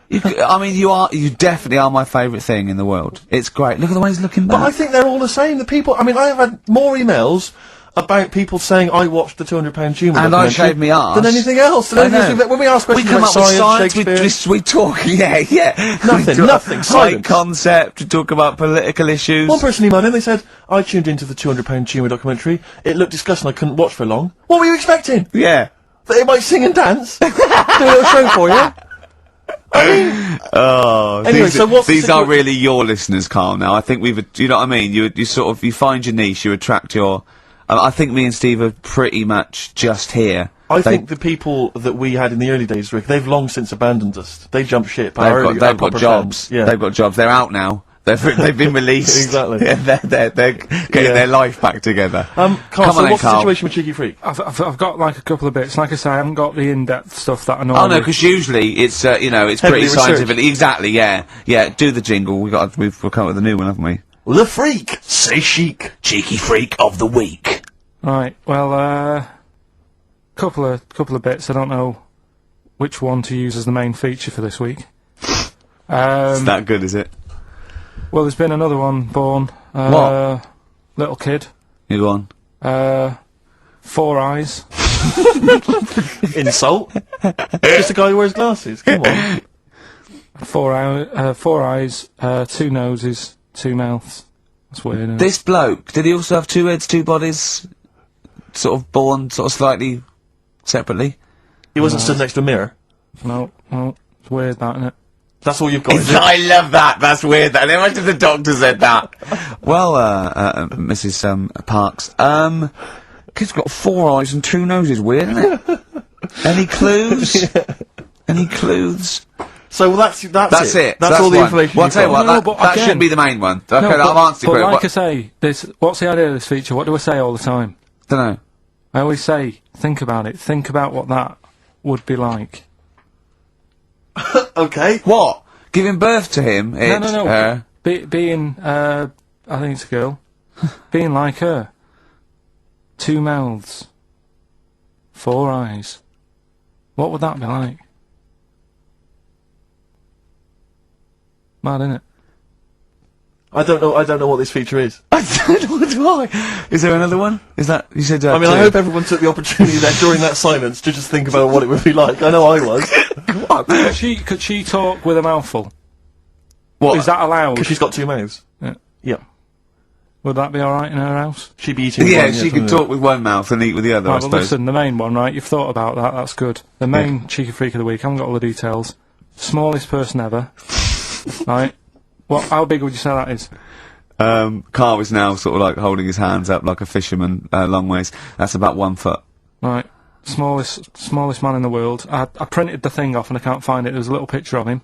You definitely are my favourite thing in the world. It's great. Look at the way he's looking back. But I think they're all the same. The people, I have had more emails about people saying I watched the £200 tumour and I documentary shaved me arse than anything else. I know. When we ask questions we come about up with science, science, we talk, yeah. Nothing, nothing, High silence. concept, we talk about political issues. One person emailed in, they said, I tuned into the £200 tumour documentary, it looked disgusting, I couldn't watch for long. What were you expecting? Yeah. That it might sing and dance? Do a little show for you? Oh, Anyway, so what's the these are situa- really your listeners, Karl, now. I think you know what I mean? You find your niche, you attract your... I think me and Steve are pretty much just here. I think the people that we had in the early days, Rick, they've long since abandoned us. They jumped ship. They've got jobs. Yeah. They've got jobs. They're out now. They've been released. Exactly. Yeah, they're getting their life back together. Karl, Come so on then, what's the Karl. situation with Cheeky Freak? I've got like a couple of bits. Like I say, I haven't got the in-depth stuff that I know. Oh no, because usually it's it's Heavily pretty researched. scientific. Exactly, yeah. Do the jingle. We've come up with a new one, haven't we? The Freak! Say chic! Cheeky Freak of the Week. Right. Well, couple of bits. I don't know which one to use as the main feature for this week. It's that good, is it? Well, there's been another one born. What? Little kid. You go on. 4 eyes. Insult? Just a guy who wears glasses, come on. 4 eyes, 2 noses, 2 mouths. That's weird, isn't it? This bloke, did he also have 2 heads, 2 bodies? Sort of born sort of slightly separately? He wasn't stood next to a mirror. No, it's weird, that, isn't it? That's all you've got, is it? I love that. That's weird. And imagine the doctor said that. Well, Mrs. Parks, kid's got 4 eyes and 2 noses. Weird, isn't it? Any clues? Any clues? So well, that's it. That's all the one. information. Well, I'll tell you what, No, that, but that again- should be the main one. Okay, No, I've answered but it. like I say, what's the idea of this feature? What do I say all the time? Don't know. I always say, think about it. Think about what that would be like. Okay. What? Giving birth to him? No. Being, I think it's a girl. Being like her. 2 mouths. 4 eyes. What would that be like? Mad, innit? I don't know what this feature is. I don't know why. Is there another one? Is that you said? I mean, I hope everyone took the opportunity there during that silence to just think about what it would be like. I know I was. Could she talk with a mouthful? What? Is that allowed? Because she's got 2 mouths. Yeah. Yeah. Would that be alright in her house? She'd be eating. Yeah, one, she could talk with one mouth and eat with the other. I Right, but suppose. listen, the main one, right? You've thought about that. That's good. The main cheeky freak of the week. I haven't got all the details. Smallest person ever. Right. What? How big would you say that is? Karl is now sort of like holding his hands up like a fisherman, long ways. That's about 1 foot. Right. Smallest man in the world. I printed the thing off and I can't find it. There's a little picture of him.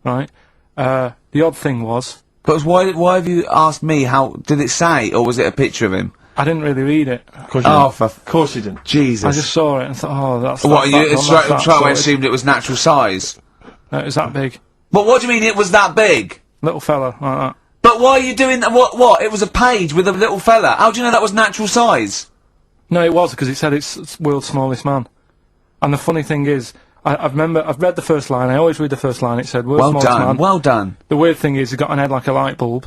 Right. The odd thing was, But why have you asked me? How did it say, or was it a picture of him? I didn't really read it. Of course you Oh, didn't. for Of course you didn't. Jesus! I just saw it and thought, oh, that's What? that, You straight away sorted. assumed it was natural size. No, it was that big. But what do you mean it was that big? Little fella like that. But why are you doing that? What? It was a page with a little fella. How do you know that was natural size? No, it was because it said it's world's smallest man. And the funny thing is, I've read the first line. I always read the first line. It said world's Well smallest done. man. Well done. The weird thing is, he's got an head like a light bulb.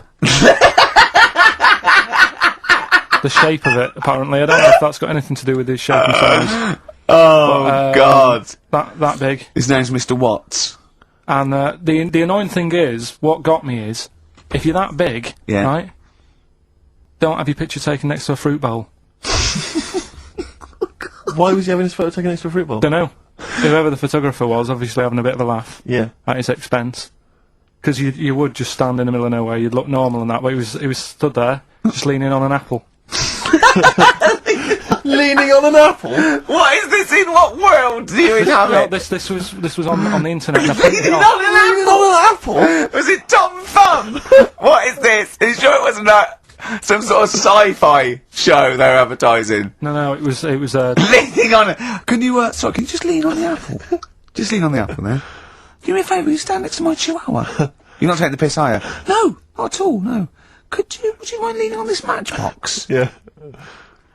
The shape of it, apparently. I don't know if that's got anything to do with his shape and size. Oh God! That big. His name's Mr. Watts. And the annoying thing is, what got me is, if you're that big, Yeah. right, don't have your picture taken next to a fruit bowl. Why was he having his photo taken next to a fruit bowl? Don't know. Whoever the photographer was, obviously having a bit of a laugh Yeah. at his expense. Because you would just stand in the middle of nowhere, you'd look normal and that, but he was stood there, just leaning on an apple. Leaning on an apple. What is this? In what world do you No, inhabit? this was on the internet. And I printed it Leaning off. on an apple. Was it Tom Thumb? What is this? Are you sure it wasn't that some sort of sci-fi show they're advertising? No, it was Leaning on it. Can you? Sorry, can you just lean on the apple? Just lean on the apple there. Do me a favour. Will you stand next to my chihuahua? You're not taking the piss, are you? No, not at all. No. Would you mind leaning on this matchbox? Yeah.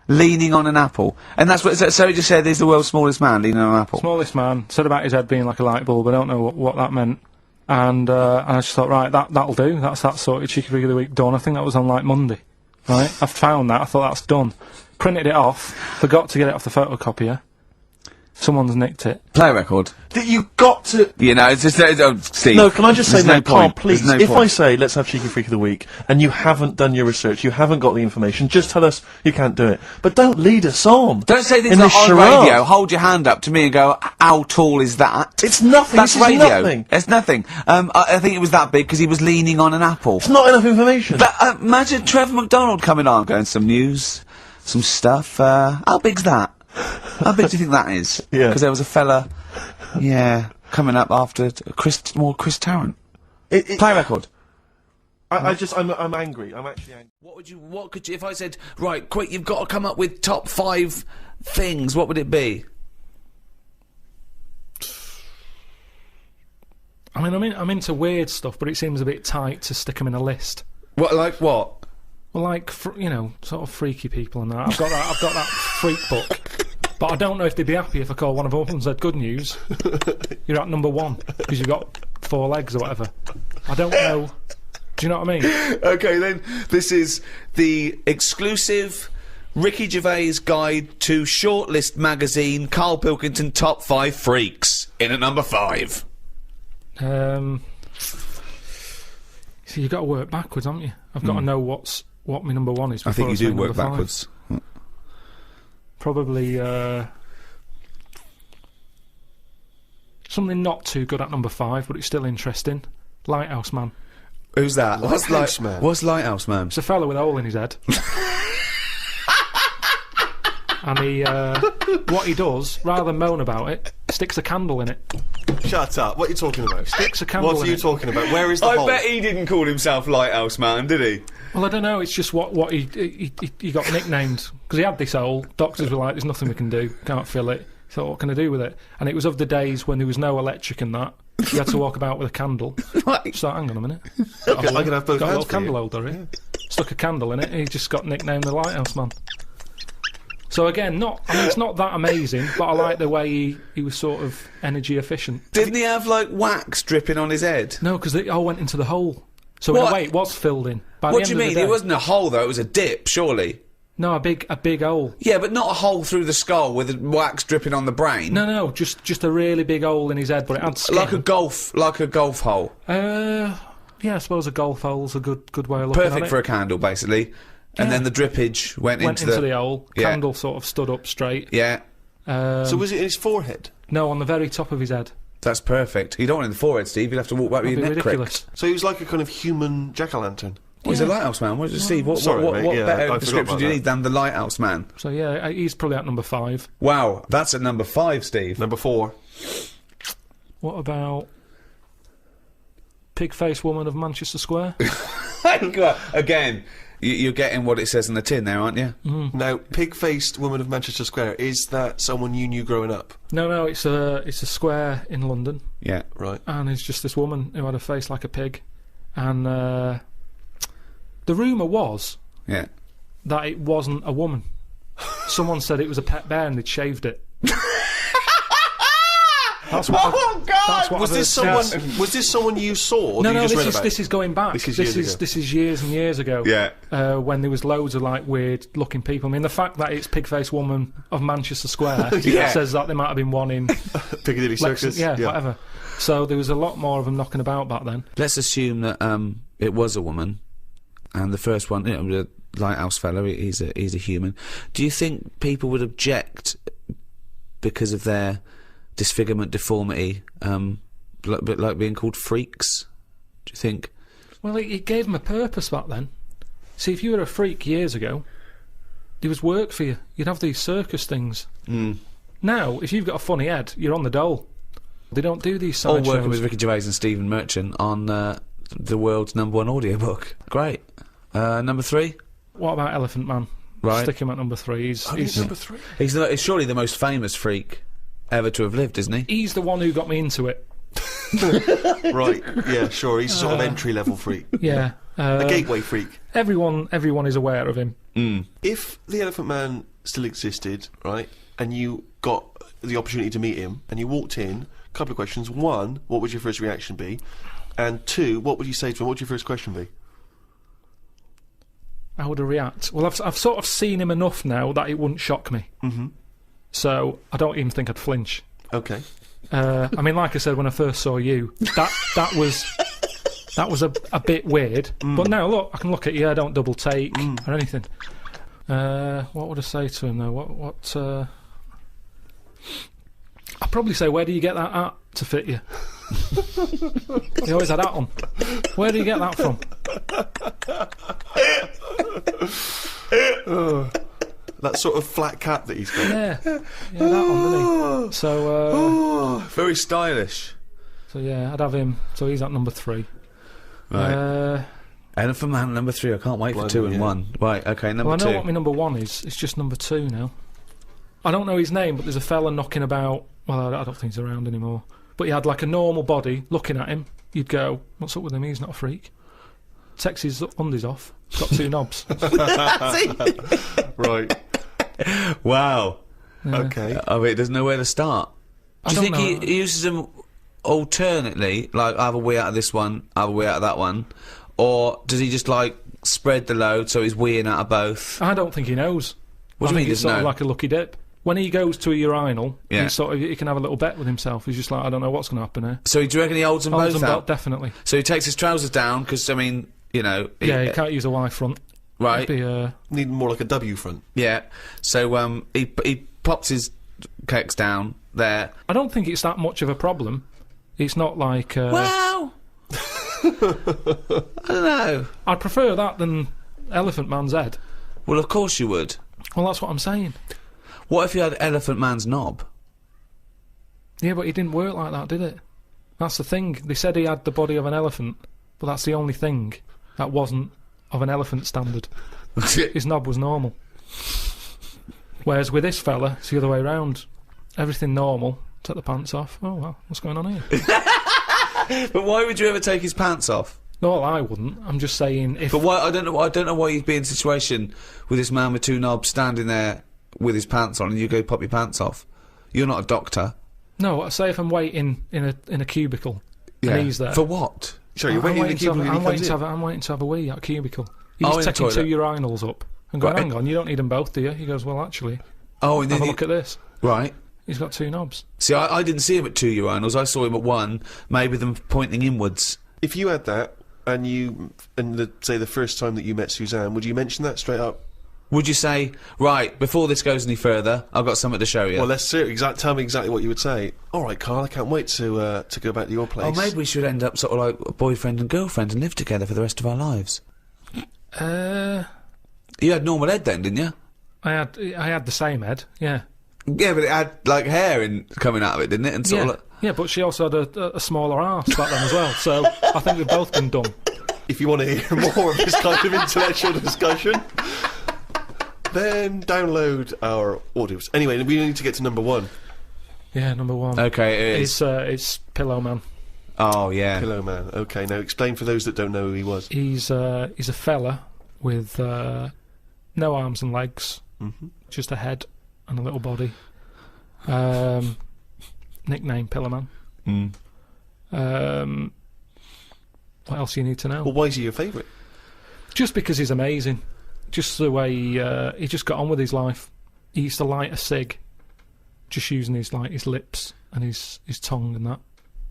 Leaning on an apple. And that's what, so he just said he's the world's smallest man leaning on an apple. smallest man, said about his head being like a light bulb. I don't know what that meant. And I just thought, right, that'll do. That's that sorted. Cheeky Freak of the Week done. I think that was on like Monday. Right? I found that. I thought that's done. Printed it off. Forgot to get it off the photocopier. Someone's nicked it. Play a record. That you got to. You know, it's just, Steve. No, can I just say, there's no no, Karl, point. please, There's no if I point. say, let's have Cheeky Freak of the Week, and you haven't done your research, you haven't got the information, just tell us you can't do it. But don't lead us on. Don't say things in like this on charade. radio, hold your hand up to me and go, how tall is that? It's nothing. That's This is radio. nothing. It's nothing. I think it was that big because he was leaning on an apple. It's not enough information. But imagine Trevor McDonald coming on, going, some news, some stuff, how big's that? How big do you think that is? Yeah. Because there was a fella, coming up after Chris Tarrant. Play a record. I'm angry. I'm actually angry. What could you, if I said, right, quick, you've got to come up with top 5 things, what would it be? I mean, I'm into weird stuff, but it seems a bit tight to stick them in a list. What, like what? Well, like, sort of freaky people and that. I've got that freak book. But I don't know if they'd be happy if I called one of them up and said, good news, you're at number 1, because you've got 4 legs or whatever. I don't know. Do you know what I mean? Okay, then, this is the exclusive Ricky Gervais guide to Shortlist magazine, Karl Pilkington Top 5 Freaks, in at number 5. So you've got to work backwards, haven't you? I've got to know what my number 1 is. I think you say do work number 5. backwards. Probably something not too good at number 5, but it's still interesting. Lighthouse Man. Who's that? Lighthouse Man. What's Lighthouse Man? It's a fella with a hole in his head. And he, what he does, rather than moan about it, sticks a candle in it. Shut up. What are you talking about? Sticks a candle What are in you it. talking about? Where is the hole? I bet he didn't call himself Lighthouse Man, did he? Well, I don't know. It's just what he got nicknamed because he had this hole. Doctors were like, "There's nothing we can do. Can't fill it." So what can I do with it? And it was of the days when there was no electric and that. You had to walk about with a candle. Right. So hang on a minute. I can have both Got a hands little for candle you. holder here. Stuck a candle in it. And he just got nicknamed the Lighthouse Man. So again, it's not that amazing, but I like the way he was sort of energy efficient. Didn't he have, like, wax dripping on his head? No, because it all went into the hole. So in What? a way, it was filled in. By What the do you end of mean? the It day- wasn't a hole, though. It was a dip, surely. No, a big hole. Yeah, but not a hole through the skull with the wax dripping on the brain. No, just a really big hole in his head, but it had skin. Like a golf hole. Yeah, I suppose a golf hole's a good way of looking at Perfect it. for a candle, basically. And Yeah. then the drippage went Went into the hole. Yeah. Candle sort of stood up straight. Yeah, So was it in his forehead? No, on the very top of his head. that's perfect. You don't want it in the forehead, Steve. You'll have to walk back with That'd your be neck ridiculous. cricked. So he was like a kind of human jack-o'-lantern. He's a lighthouse man. What, Steve, what Sorry, mate. Yeah, I better forgot description about do you that. need than the lighthouse man? So yeah, he's probably at number 5. Wow, that's at number 5, Steve. Number 4. What about pig-faced woman of Manchester Square? Again, you're getting what it says in the tin there, aren't you? Now, pig-faced woman of Manchester Square, is that someone you knew growing up? No, it's a square in London, Yeah. Right. and it's just this woman who had a face like a pig, and the rumour was Yeah. that it wasn't a woman. Someone said it was a pet bear and they'd shaved it. That's what Oh, God! That's what Was I've this heard. someone? Was this someone you saw? Or No, that you just read this about? is going back. This is years ago. This is years and years ago. Yeah. When there was loads of like weird looking people. I mean, the fact that it's pig-faced woman of Manchester Square Yeah. says that there might have been one in Piccadilly Circus. yeah, whatever. So there was a lot more of them knocking about back then. Let's assume that it was a woman, and the first one, the lighthouse fellow, he's a human. Do you think people would object because of their disfigurement, deformity, like being called freaks? Do you think? Well, it gave them a purpose back then. See, if you were a freak years ago, there was work for you. You'd have these circus things. Now, if you've got a funny head, you're on the dole. They don't do these All side working shows. with Ricky Gervais and Stephen Merchant on the world's #1 audiobook. Great. Number 3? What about Elephant Man? Right. Stick him at number 3. He's number 3. He's surely the most famous freak ever to have lived, isn't he? he's the one who got me into it. Right. Yeah. Sure. He's a sort of entry-level freak, Yeah. a gateway freak. Everyone is aware of him. If the Elephant Man still existed, right, and you got the opportunity to meet him, and you walked in, a couple of questions. 1, what would your first reaction be? And 2, what would you say to him? What would your first question be? How would I react? Well, I've sort of seen him enough now that it wouldn't shock me. So I don't even think I'd flinch. Okay. I mean, like I said when I first saw you, that was a bit weird. But now look, I can look at you. I don't double take or anything. What would I say to him though? What? I'd probably say, where do you get that at to fit you? He always had that on. Where do you get that from? That sort of flat cap that he's got. Yeah, that on, didn't he? So, Very stylish. so yeah, I'd have him. So he's at number 3. Right. Elephant Man number 3. I can't wait for Blimey, 2 and yeah. 1. Right. Okay. Number Well, I know 2. what my number 1 is. It's just number 2 now. I don't know his name, but there's a fella knocking about. Well, I don't think he's around anymore. But he had like a normal body. Looking at him, you'd go, "What's up with him? He's not a freak." Takes his undies off. Got 2 knobs. Right. Wow. Okay. I mean, there's nowhere to start. I Do you don't think know. he uses them alternately, like either wee out of this one, either wee out of that one, or does he just like spread the load so he's weeing out of both? I don't think he knows. What do you I mean think it's he doesn't sort of know? like a lucky dip. When he goes to a urinal, Yeah. he can have a little bet with himself. He's just like, I don't know what's going to happen here. So do you reckon he holds them Holds both them out? definitely. So he takes his trousers down because I mean, you know, Yeah, you can't use a Y front. right? It'd be, Need more like a W front. Yeah. So he pops his cakes down there. I don't think it's that much of a problem. It's not like. Well, I don't know. I'd prefer that than Elephant Man's head. Well, of course you would. Well, that's what I'm saying. What if you had Elephant Man's knob? Yeah, but it didn't work like that, did it? That's the thing. They said he had the body of an elephant, but that's the only thing that wasn't of an elephant standard. His knob was normal. Whereas with this fella, it's the other way round. Everything normal, take the pants off. Oh, well, what's going on here? But why would you ever take his pants off? No, well, I wouldn't. I'm just saying if... But why? I don't know why you'd be in a situation with this man with two knobs standing there with his pants on and you go pop your pants off. You're not a doctor. No, say if I'm waiting in a cubicle and he's there. For what? Sorry, you're waiting in the cubicle and he comes in? I'm waiting to have a wee at a cubicle. Oh, He's in the taking two toilet. urinals up and going, Right. hang on, you don't need them both, do you? He goes, well, actually, Oh, and then have a look at this. Right. He's got two knobs. See, I didn't see him at two urinals. I saw him at one, maybe them pointing inwards. If you had that, and say the first time that you met Suzanne, would you mention that straight up? Would you say, right, before this goes any further, I've got something to show you? Well, let's see. Tell me exactly what you would say. All right, Karl, I can't wait to go back to your place. Oh, maybe we should end up sort of like a boyfriend and girlfriend and live together for the rest of our lives. You had normal head then, didn't you? I had the same head, yeah. Yeah, but it had, like, hair coming out of it, didn't it? And sort Yeah, of like... yeah, but she also had a smaller arse back then as well, so I think we've both been dumb. If you want to hear more of this kind of intellectual discussion, then download our audios. Anyway, we need to get to number one. Yeah, number one. Okay, it is. It's Pillow Man. Oh, yeah. Pillow Man. Okay, now explain for those that don't know who he was. He's a fella with no arms and legs, just a head and a little body. Nickname Pillow Man. What else do you need to know? Well, why is he your favourite? Just because he's amazing. Just the way he just got on with his life. He used to light a cig, just using his lips and his tongue and that.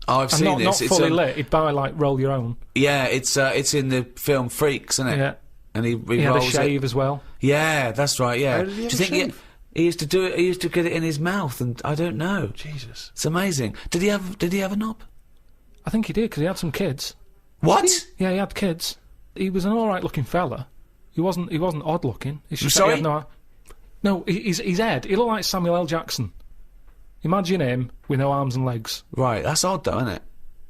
Oh, I've And seen not this. fully lit. He'd buy like Roll Your Own. Yeah, it's in the film Freaks, isn't it? Yeah. And he He had a rolls shave it. as well. Yeah, that's right. Yeah. How did he have Do you a think shave? he used to do it? He used to get it in his mouth, and I don't know. Jesus. It's amazing. Did he have a knob? I think he did because he had some kids. What? Yeah, he had kids. He was an all right looking fella. He wasn't odd looking. It's just Sorry? that he had no, his head. He looked like Samuel L. Jackson. Imagine him with no arms and legs. Right. That's odd, though, isn't it?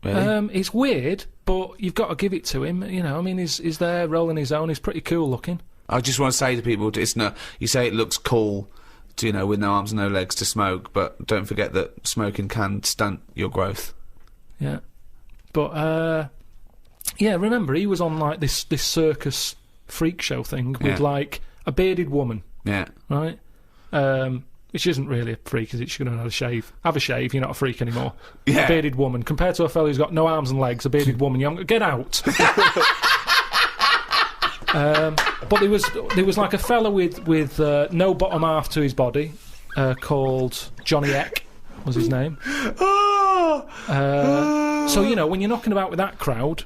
Really? It's weird, but you've got to give it to him. You know, I mean, he's there rolling his own. He's pretty cool looking. I just want to say to people, it's no. You say it looks cool, to, with no arms and no legs to smoke, but don't forget that smoking can stunt your growth. Yeah, but yeah. Remember, he was on like this circus freak show thing with like a bearded woman, Yeah. right? Which isn't really a freak, is it? She's going to have a shave. Have a shave, you're not a freak anymore. Yeah. A bearded woman. Compared to a fella who's got no arms and legs, a bearded woman, get out! But there was like a fella with no bottom half to his body, called Johnny Eck, was his name. So, when you're knocking about with that crowd,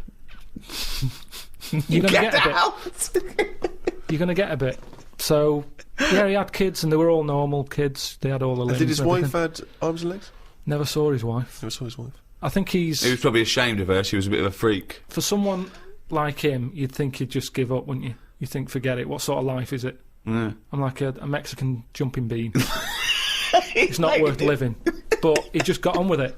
you're going to get a bit. You're going to get a bit. So... Yeah, he had kids, and they were all normal kids. They had all the limbs. Did his and wife everything. had arms and legs? Never saw his wife. Never saw his wife. I think He was probably ashamed of her. She was a bit of a freak. for someone like him, you'd think he'd just give up, wouldn't you? You think, forget it. What sort of life is it? Yeah. I'm like a Mexican jumping bean. It's not worth living. But he just got on with it.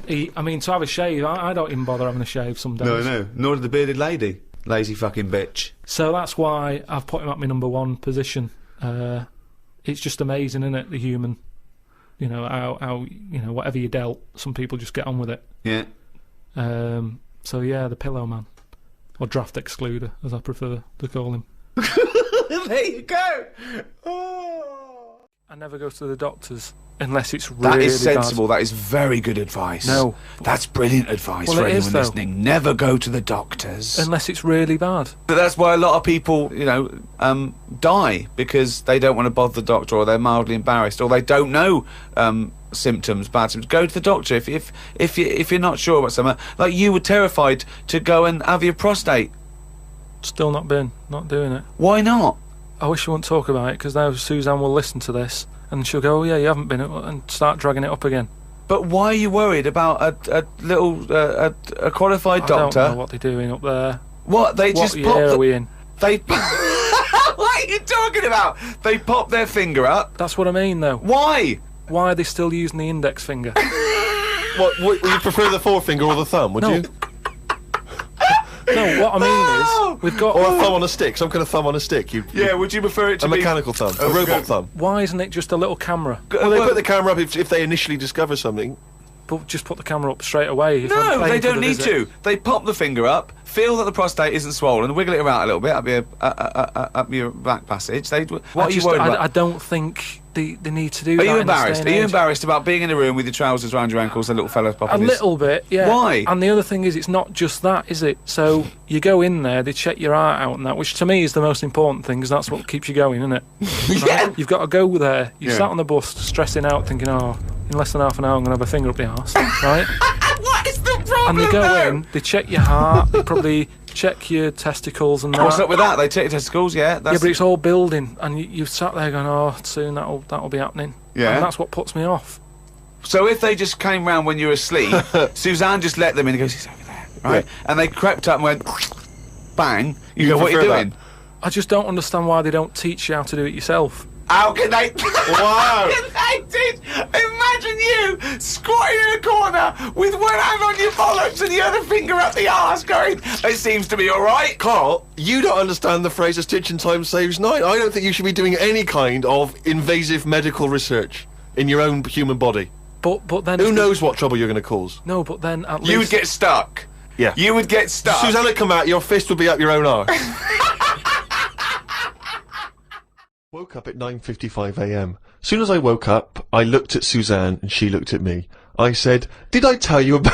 To have a shave, I don't even bother having a shave some days. No. Nor did the bearded lady. Lazy fucking bitch. So that's why I've put him at my number one position. It's just amazing, isn't it? The human, how whatever you dealt, some people just get on with it. Yeah. So yeah, the Pillow Man, or Draft Excluder, as I prefer to call him. There you go. I never go to the doctors unless it's really That is sensible. bad. That is very good advice. No. That's brilliant advice Well, for it is, anyone though. listening. Never go to the doctors. Unless it's really bad. But that's why a lot of people, die because they don't want to bother the doctor, or they're mildly embarrassed, or they don't know symptoms, bad symptoms. Go to the doctor if you're not sure about something. Like you were terrified to go and have your prostate. Still not doing it. Why not? I wish you wouldn't talk about it, because now Suzanne will listen to this and she'll go, oh yeah, you haven't been, and start dragging it up again. But why are you worried about a qualified I doctor? don't know what they're doing up there. What they What just year are we in? They. What are you talking about? They pop their finger up. That's what I mean, though. Why? Why are they still using the index finger? What, would you prefer the forefinger or the thumb, would No. you? No, what I mean is, we've got... Or a thumb on a stick, some kind of thumb on a stick. Yeah, would you prefer it to A be... mechanical thumb, a robot thumb. Why isn't it just a little camera? Well, they put the camera up if they initially discover something. But just put the camera up straight away. If I'm No, paying they for don't the need visit. to. They pop the finger up, feel that the prostate isn't swollen, wiggle it around a little bit up your back passage. What are you worried about? I don't think they need to do that. Are you in this day embarrassed? and Are you age. embarrassed about being in a room with your trousers around your ankles, the little fella popping A his... little bit, yeah. Why? And the other thing is, it's not just that, is it? So you go in there, they check your heart out and that, which to me is the most important thing, because that's what keeps you going, isn't it? Yeah. You've got to go there. You Yeah. sat on the bus, stressing out, thinking, oh, in less than half an hour I'm going to have a finger up the arse, right? What is the problem? And they go though? in, they check your heart, they probably check your testicles and that. What's up with that? They check your testicles, yeah? That's... Yeah, but it's all building, and you've sat there going, oh, soon that'll be happening. Yeah. And that's what puts me off. So if they just came round when you were asleep, Suzanne just let them in and goes, he's over there, right? Yeah. And they crept up and went, bang, you go, what are you prefer doing? that? I just don't understand why they don't teach you how to do it yourself. How can they... Wow. How can they teach... Imagine you squatting in a corner with one hand on your bollocks and the other finger up the arse going, it seems to be alright. Carl, you don't understand the phrase "a stitch in time saves nine." I don't think you should be doing any kind of invasive medical research in your own human body. But then... Who knows what trouble you're going to cause? No, but then at least... You would get stuck. Yeah. You would get stuck. Suzanne would come out, your fist would be up your own arse. Woke up at 9:55 a.m. Soon as I woke up, I looked at Suzanne and she looked at me. I said, "Did I tell you about..."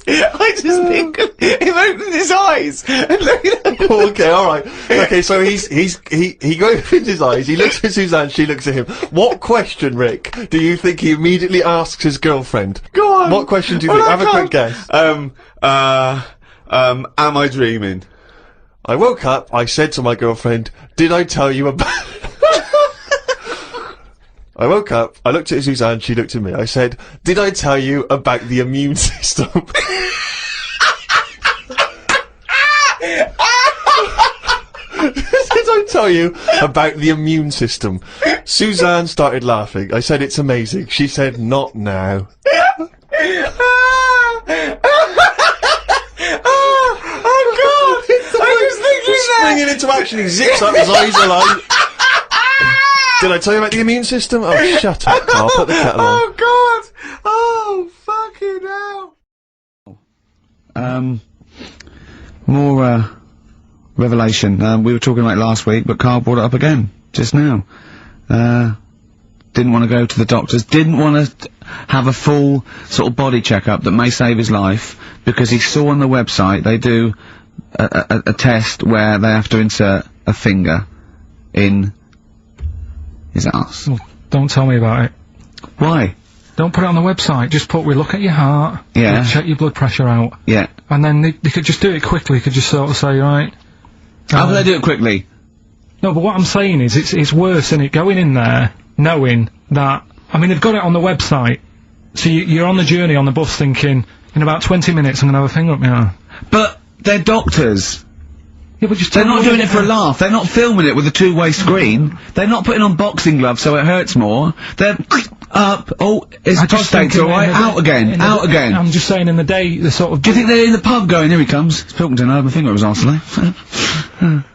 I just think of him opening his eyes and looking at him. Okay, alright. Okay, so he opens his eyes, he looks at Suzanne, she looks at him. What question, Rick, do you think he immediately asks his girlfriend? Go on. What question do you think? Have a quick guess. Am I dreaming? I woke up, I said to my girlfriend, "Did I tell you about..." I woke up, I looked at Suzanne, she looked at me. I said, "Did I tell you about the immune system?" Did I tell you about the immune system? Suzanne started laughing. I said, "It's amazing." She said, "Not now." Springing into action, he zips up, his eyes are like... Did I tell you about the immune system? Oh, shut up, Carl. Put the kettle on. Oh, God! Oh, fucking hell! More, revelation. We were talking about it last week, but Karl brought it up again, just now. Didn't want to go to the doctors, didn't want to have a full sort of body checkup that may save his life, because he saw on the website they do a test where they have to insert a finger in his ass. Well, don't tell me about it. Why? Don't put it on the website. Just put, we look at your heart. Yeah. We check your blood pressure out. Yeah. And then they could just do it quickly. Could just sort of say, right. How do they do it quickly? No, but what I'm saying is, it's worse, isn't it? Going in there, knowing that, I mean, they've got it on the website. So you're on the journey on the bus thinking, in about 20 minutes I'm going to have a finger up my arm. But they're doctors. Yeah, but just They're not doing it for a laugh. They're not filming it with a two-way screen. They're not putting on boxing gloves so it hurts more. They're up. Oh, his prostate's alright. Out again. Out again. I'm just saying, in the day, the sort of... Do you think they're in the pub going, here he comes? It's Pilkington, I had my finger up his arse today.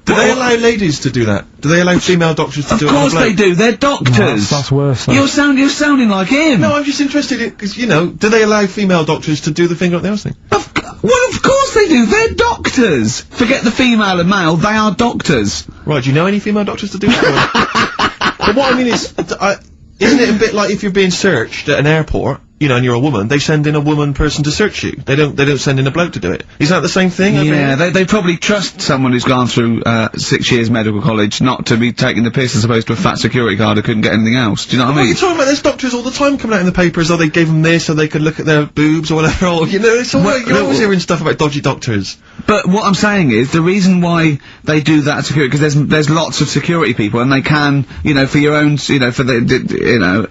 Do they allow ladies to do that? Do they allow female doctors to do it? Of course they do. They're doctors. That's worse. You're sounding like him. No, I'm just interested in, because, you know, do they allow female doctors to do the finger up the arse thing? Well, of course they do. They're doctors. Forget the female and male. They are doctors. Right, do you know any female doctors to do that? But what I mean is, isn't it a bit like if you're being searched at an airport, you know, and you're a woman, they send in a woman person to search you. They don't send in a bloke to do it. Is that the same thing? Yeah, they probably trust someone who's gone through 6 years medical college not to be taking the piss as opposed to a fat security guard who couldn't get anything else. Do you know what I mean? You're talking about there's doctors all the time coming out in the papers, oh, they gave them this so they could look at their boobs or whatever, or, you know, it's all Well, you're always hearing stuff about dodgy doctors. But what I'm saying is, the reason why they do that security, because there's lots of security people, and they can, you know, for your own, you know, for the, you know,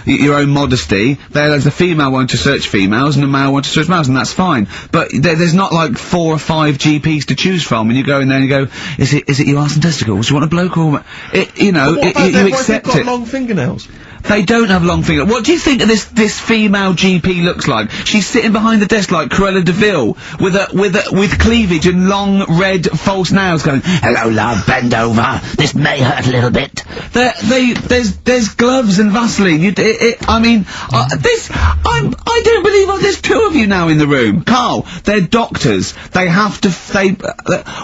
your own modesty, they there's a female one to search females and a male one to search males, and that's fine. But there's not like 4 or 5 GPs to choose from, and you go in there and you go, is it your arse and testicles? Do you want a bloke or you know, What about you them? What if accept they've got it. long fingernails? They don't have long fingers. What do you think of this female GP looks like? She's sitting behind the desk like Cruella de Vil with cleavage and long red false nails going, "Hello love, bend over. This may hurt a little bit." There's gloves and Vaseline. I don't believe there's 2 of you now in the room. Karl, they're doctors. They have to,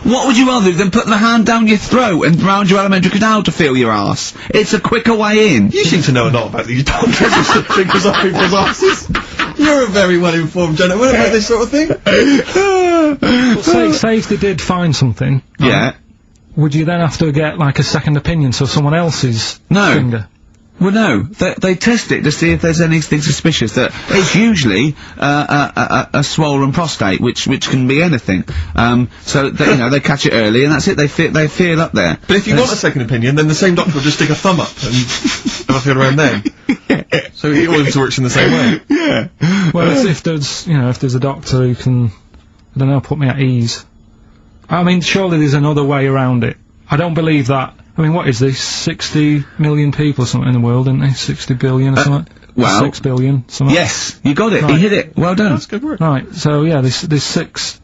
what would you rather do than put the hand down your throat and round your alimentary canal to feel your ass? It's a quicker way in. You seem to know a lot about these doctors who stick fingers up people's asses. You're a very well-informed gentleman about this sort of thing. Well, say if they did find something. Yeah. Would you then have to get, like, a second opinion, so someone else's finger? Well, no. They test it to see if there's anything suspicious. That it's usually a swollen prostate, which can be anything. So you know, they catch it early, and that's it. They feel up there. But if you want a second opinion, then the same doctor will just stick a thumb up and have a feel around then. Yeah. So it always works in the same way. Yeah. Well, if there's a doctor who can, I don't know, put me at ease. I mean, surely there's another way around it. I don't believe that. I mean, what is this? 60 million people or something in the world, isn't there? 60 billion or something? Well, 6 billion, something. Yes, you got it. Right. You hit it. Well done. That's good work. Right, so yeah, there's 6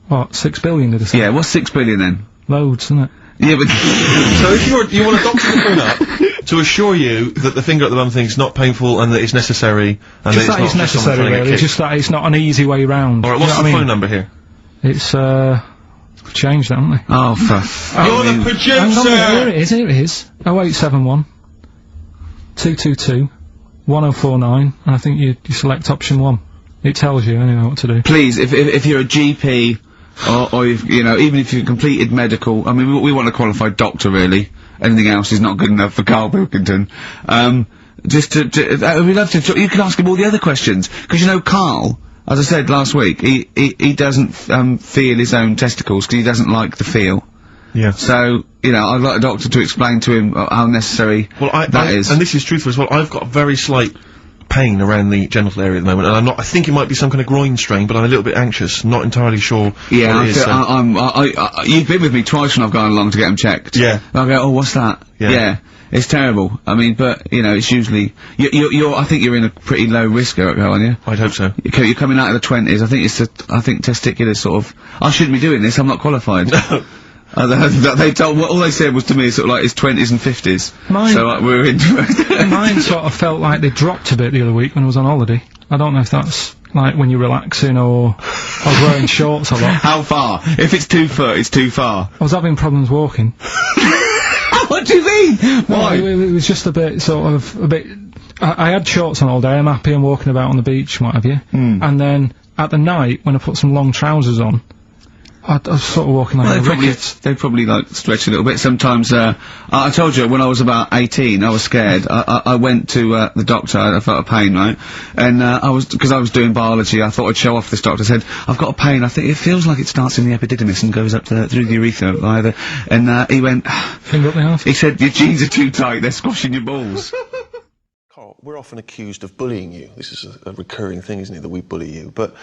billion, did I say? Yeah, what's 6 billion then? Loads, isn't it? Yeah, but So if you want a doctor to phone up to assure you that the finger at the bum thing's not painful and that it's necessary, and Just that that it's it's not just someone necessary, trying to get really. kicked. Just that it's not an easy way round. Alright, what's the phone number here? It's, we've changed that, haven't we? oh, for You're the Hang on, producer! here it is. 0871 222 1049, and I think you select option 1. It tells you anyway what to do. please, if you're a GP, or you know, even if you've completed medical, I mean, we want a qualified doctor, really. Anything else is not good enough for Karl Pilkington. Just we'd love to, you can ask him all the other questions, because you know, Karl, as I said last week, he doesn't, feel his own testicles, because he doesn't like the feel. Yeah. So, you know, I'd like a doctor to explain to him how necessary that is. And this is truthful as well, I've got a very slight pain around the genital area at the moment, and I think it might be some kind of groin strain, but I'm a little bit anxious, not entirely sure Yeah, what it is. you've been with me twice when I've gone along to get them checked. Yeah. I go, oh, what's that? Yeah. It's terrible. I mean, but, you know, it's usually, I think you're in a pretty low risk, aren't you? I'd hope so. You're coming out of the 20s. I think testicular sort of, I shouldn't be doing this, I'm not qualified. All they said was to me sort of like his 20s and 50s. Mine- So we're into it. Mine sort of felt like they dropped a bit the other week when I was on holiday. I don't know if that's like when you're relaxing or I was wearing shorts a lot. How far? If it's 2 foot, it's too far. I was having problems walking. What do you mean? Why? No, it was just a bit, I had shorts on all day, I'm happy, I'm walking about on the beach and what have you. And then, at the night, when I put some long trousers on, I was sort of walking like a rickets. They probably like stretch a little bit. Sometimes, I told you when I was about 18, I was scared. I went to the doctor. I felt a pain, right? And because I was doing biology, I thought I'd show off this doctor. I said, I've got a pain. I think it feels like it starts in the epididymis and goes up through the urethra either. And he went, Finger up the arse. he said, your jeans are too tight. They're squashing your balls. Karl, we're often accused of bullying you. This is a recurring thing, isn't it, that we bully you? But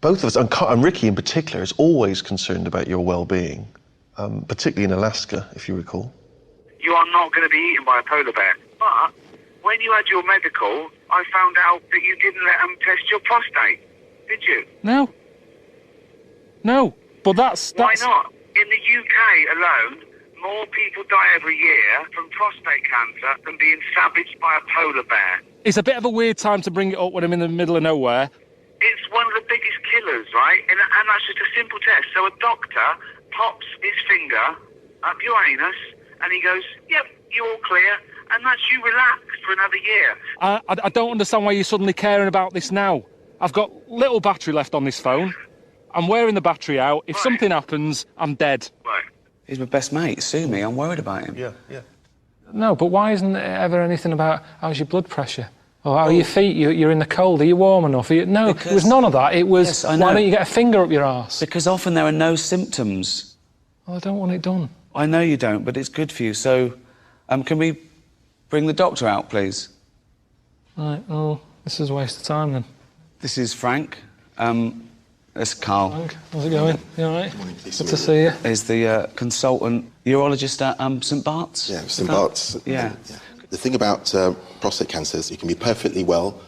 both of us, and Ricky in particular, is always concerned about your well-being, particularly in Alaska, if you recall. You are not going to be eaten by a polar bear. But when you had your medical, I found out that you didn't let them test your prostate. Did you? No, but that's... Why not? In the UK alone, more people die every year from prostate cancer than being savaged by a polar bear. It's a bit of a weird time to bring it up when I'm in the middle of nowhere. It's one of the biggest killers, right? And that's just a simple test. So a doctor pops his finger up your anus and he goes, yep, you're all clear. And that's you relaxed for another year. I don't understand why you're suddenly caring about this now. I've got little battery left on this phone. I'm wearing the battery out. If something happens, I'm dead. Right. He's my best mate. Sue me. I'm worried about him. Yeah. No, but why isn't there ever anything about how's your blood pressure? Or how are your feet? You're in the cold. Are you warm enough? No, it was none of that. It was, Yes, I know. why don't you get a finger up your arse? Because often there are no symptoms. Well, I don't want it done. I know you don't, but it's good for you. So, can we bring the doctor out, please? Right, well, This is a waste of time then. This is Frank. That's Karl. Frank, how's it going? You alright? Good to see you. Is the consultant urologist at St Bart's? Yeah, St Bart's. Yeah. The thing about prostate cancer is you can be perfectly well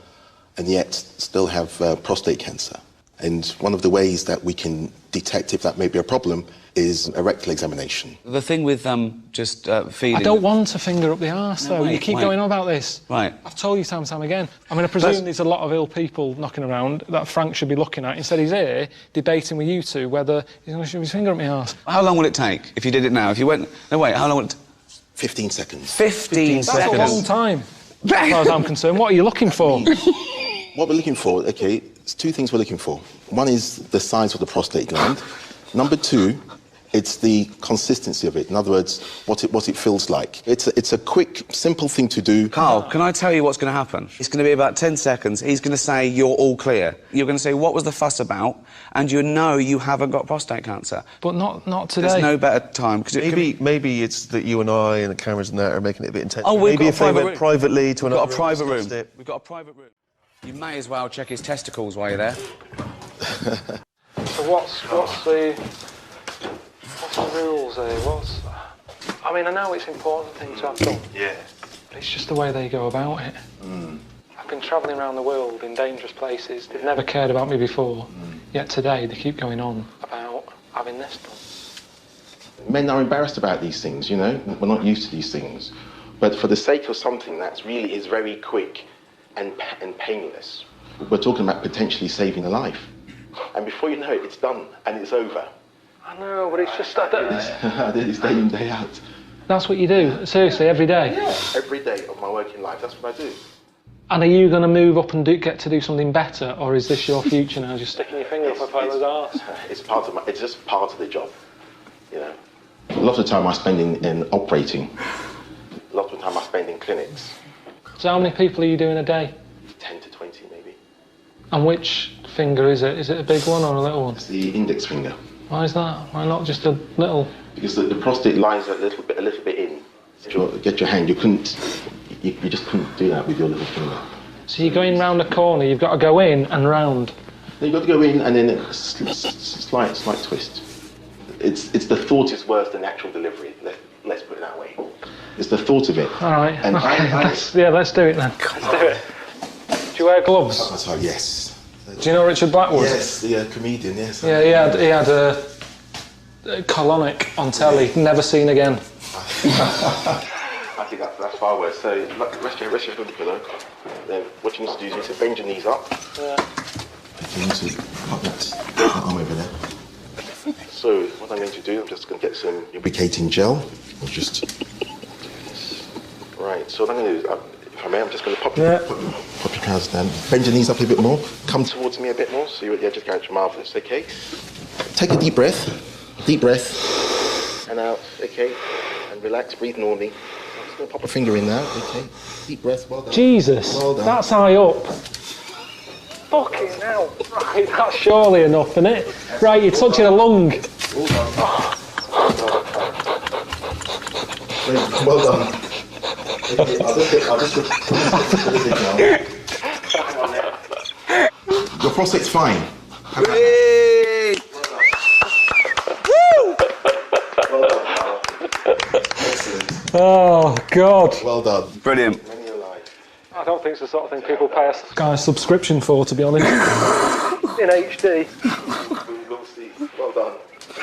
and yet still have prostate cancer. And one of the ways that we can detect if that may be a problem is a rectal examination. The thing with just feeding... I don't want to finger up the arse, though. wait, you keep wait. going on about this. Right. I've told you time and time again. I mean, I presume there's a lot of ill people knocking around that Frank should be looking at. Instead, he's here debating with you two whether he's going to shove his finger up my arse. How long will it take if you did it now? If you went... No, wait, how long will it... 15 seconds. 15 That's seconds. a long time, as far as I'm concerned. What are you looking for? What we're looking for, okay, it's two things we're looking for. One is the size of the prostate gland. Number two, it's the consistency of it. In other words, what it feels like. It's a quick, simple thing to do. Karl, can I tell you what's going to happen? It's going to be about 10 seconds. He's going to say, you're all clear. You're going to say, what was the fuss about? And you know you haven't got prostate cancer. But not today. There's no better time. Maybe it's that you and I and the cameras and that are making it a bit intense. Oh, we've maybe got if a they private went room. privately to We've another got a private room. discussed it. We've got a private room. You may as well check his testicles while you're there. So what's the rules here? I mean, I know it's an important thing to have done. Yeah. But it's just the way they go about it. I've been travelling around the world in dangerous places. They've never cared about me before. Yet today they keep going on about having this done. Men are embarrassed about these things, you know. We're not used to these things. But for the sake of something that's really is very quick and painless, we're talking about potentially saving a life. And before you know it, it's done and it's over. I know, but it's just... I do this day in, day out. That's what you do? Seriously, every day? Yeah, every day of my working life, that's what I do. And are you going to move up and get to do something better, or is this your future now, just sticking your finger up a fella's arse? It's just part of the job, you know. A lot of the time I spend in operating. A lot of the time I spend in clinics. So how many people are you doing a day? 10 to 20 maybe. And which finger is it? Is it a big one or a little one? It's the index finger. Why is that? Why not just a little? Because the prostate lies a little bit in. If you get your hand, you just couldn't do that with your little finger. So you're going round a corner, you've got to go in and round. Then you've got to go in and then a slight twist. It's the thought is worse than the actual delivery. Let's put it that way. It's the thought of it. All right. And okay, let's do it then. Let's do it. Do you wear gloves? Oh, yes. Do you know Richard Blackwood? Yes, the comedian. Yes. Yeah, he had a colonic on telly. Never seen again. I think that's far worse. So rest your head on the pillow. Then what you need to do is you need to bend your knees up. Yeah. You need to pop that arm over there. So what I'm going to do, I'm just going to get some lubricating gel. Or just right. So what I'm going to do is, if I may, I'm just going to pop your trousers down. Bend your knees up a bit more. Come towards me a bit more. So you're just going to marvellous. Okay. Take a deep breath. Deep breath. And out. Okay. And relax. Breathe normally. I'm just going to pop a finger in now. Okay. Deep breath. Well done. Jesus. Well done. That's high up. Fucking hell. Right, that's surely enough, isn't it? Right, you're touching a lung. Well done. Well done. Okay, I'll just your prostate's fine. Hey! Well done, Karl. Excellent. Oh, God. Well done. Brilliant. Many alive. I don't think it's the sort of thing people pay a subscription for, to be honest. In HD. We'll see. Well done.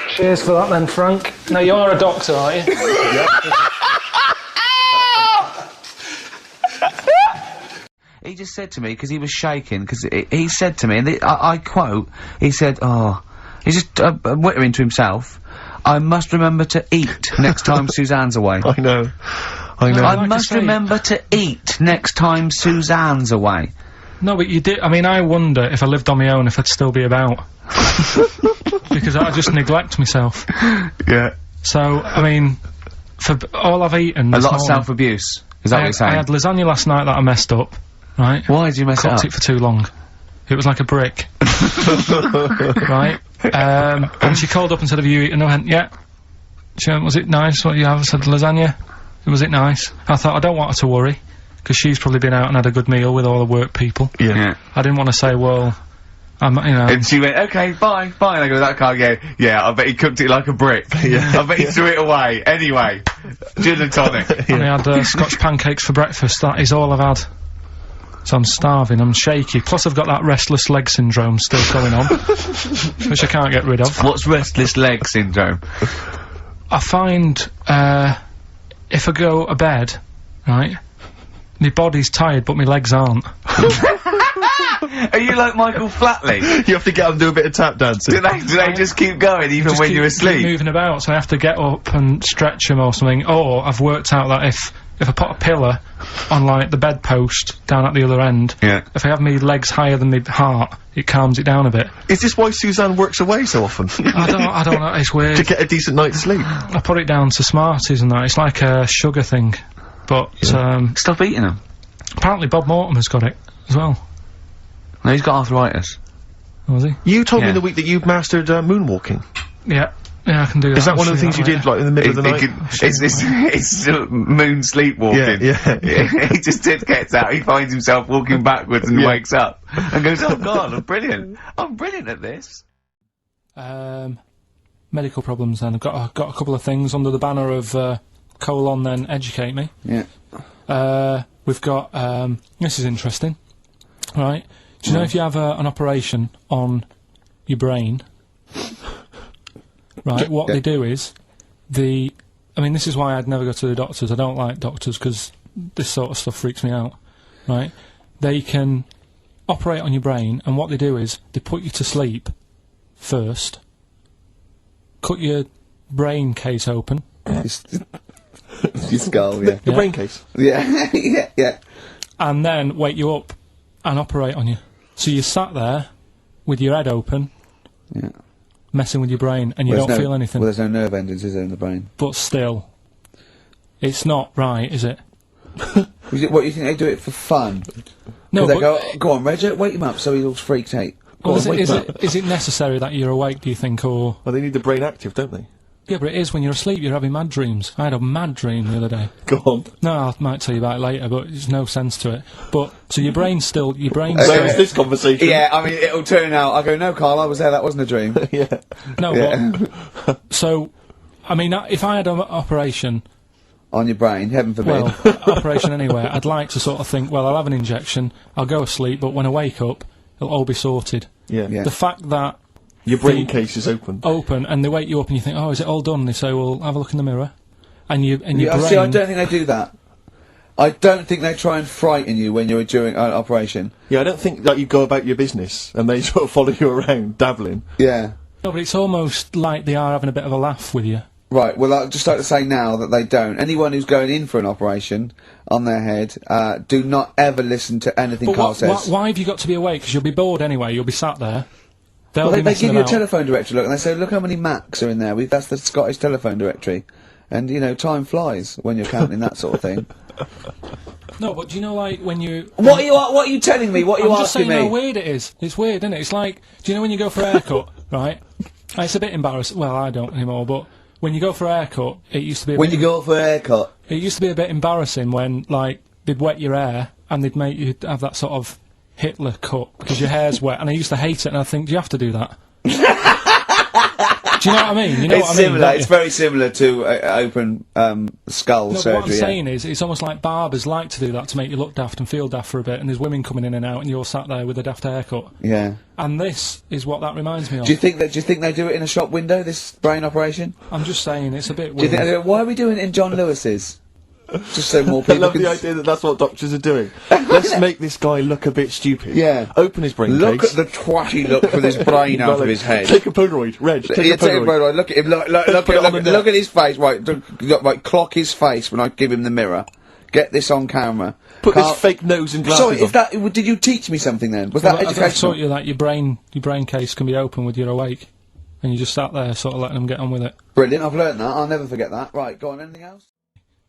Cheers for that then, Frank. Now, you are a doctor, aren't you? Yeah. He just said to me, because he was shaking, because he said to me, and I quote, he said, he's just whittering to himself, I must remember to eat next time Suzanne's away. I know. I must remember to eat next time Suzanne's away. No, but you did. I mean, I wonder if I lived on my own if I'd still be about. Because I just neglect myself. Yeah. So, I mean, for all I've eaten A this lot of morning, self-abuse. Is that what you're saying? I had lasagna last night that I messed up, right? Why did you mess Cooked it up? it for too long. It was like a brick. Right? And she called up and said, have you eaten? I went, yeah. She went, was it nice what you have? I said, lasagna. Was it nice? I thought, I don't want her to worry, because she's probably been out and had a good meal with all the work people. Yeah. I didn't want to say, well, And she went, okay, bye. And I go, that Karl, yeah, I bet he cooked it like a brick. I bet he threw it away. Anyway, gin and tonic. And I had Scotch pancakes for breakfast. That is all I've had. So I'm starving, I'm shaky. Plus I've got that restless leg syndrome still going on, which I can't get rid of. What's restless leg syndrome? I find, if I go to bed, right, my body's tired but my legs aren't. Are you like Michael Flatley? You have to get up and do a bit of tap dancing. Do they just keep going even when you're asleep? Keep moving about, so I have to get up and stretch them or something. Or I've worked out that if I put a pillar on, like, the bedpost down at the other end, if I have my legs higher than my heart, it calms it down a bit. Is this why Suzanne works away so often? I don't know, it's weird. To get a decent night's sleep? I put it down to Smarties and that, it's like a sugar thing. But, stop eating them. Apparently Bob Mortimer's got it, as well. No, he's got arthritis. Oh, has he? You told me in the week that you've mastered, moonwalking. Yeah, I can do that. Is that one of the things you did, like, in the middle of the night? It's moon sleepwalking. Yeah. He just gets out, he finds himself walking backwards and wakes up. And goes, oh God, I'm brilliant. I'm brilliant at this. Medical problems then. I've got a couple of things under the banner of, colon then educate me. Yeah. We've got, this is interesting. Right. Do you know if you have an operation on your brain, right, what they do is, I mean, this is why I'd never go to the doctors. I don't like doctors because this sort of stuff freaks me out, right? They can operate on your brain, and what they do is, they put you to sleep first, cut your brain case open. Your skull, yeah. The brain case? Yeah, yeah. And then wake you up and operate on you. So you're sat there with your head open, messing with your brain, and you don't feel anything. Well, there's no nerve endings, is there, in the brain? But still, it's not right, is it? What, you think they do it for fun? No, they go on, Reg, wake him up so he's all freaked out. Is it necessary that you're awake, do you think, or...? Well, they need the brain active, don't they? Yeah, but it is when you're asleep, you're having mad dreams. I had a mad dream the other day. Go on. No, I might tell you about it later, but there's no sense to it. But, so your brain's still... So is this conversation. Yeah, I mean, it'll turn out, I go, no, Karl, I was there, that wasn't a dream. Yeah. No, but... So, I mean, if I had an operation... On your brain, heaven forbid. Well, operation anywhere, I'd like to sort of think, well, I'll have an injection, I'll go asleep, but when I wake up, it'll all be sorted. Yeah. The fact that... Your brain case is open. And they wake you up and you think, oh, is it all done? And they say, well, have a look in the mirror. And your brain... See, I don't think they do that. I don't think they try and frighten you when you're during an operation. Yeah, I don't think that you go about your business and they sort of follow you around, dabbling. Yeah. No, but it's almost like they are having a bit of a laugh with you. Right, well, I'd just like to say now that they don't. Anyone who's going in for an operation on their head, do not ever listen to anything Karl says. Why have you got to be awake? Because you'll be bored anyway, you'll be sat there. Well, they give you a telephone directory, look, and they say, look how many Macs are in there. That's the Scottish telephone directory. And, you know, time flies when you're counting that sort of thing. No, but do you know, like, when you... What are you telling me? What are you asking me? I'm just saying how weird it is. It's weird, isn't it? It's like, do you know when you go for a haircut, right? It's a bit embarrassing. Well, I don't anymore, but when you go for a haircut, it used to be When you go for a haircut? It used to be a bit embarrassing when, like, they'd wet your hair and they'd make you have that sort of Hitler cut because your hair's wet, and I used to hate it, and I think, do you have to do that? Do you know what I mean? You know it's what I mean, similar. It's very similar to open skull surgery. What I'm saying is, it's almost like barbers like to do that to make you look daft and feel daft for a bit, and there's women coming in and out, and you're sat there with a daft haircut. Yeah. And this is what that reminds me of. Do you think they do it in a shop window? This brain operation? I'm just saying, it's a bit weird. Do you think why are we doing it in John Lewis's? Just so more people I love the idea that that's what doctors are doing. Let's make this guy look a bit stupid. Yeah. Open his brain Look case. at the twatty look with his brain out of his head. Take a Polaroid, Reg. Take a Polaroid. Look at him. Look at his face. Right, clock his face when I give him the mirror. Get this on camera. Put this fake nose and glasses Sorry, did you teach me something then? Was that educational? I taught you that your brain case can be open with your awake, and you just sat there sort of letting them get on with it. Brilliant, I've learnt that. I'll never forget that. Right, go on, anything else?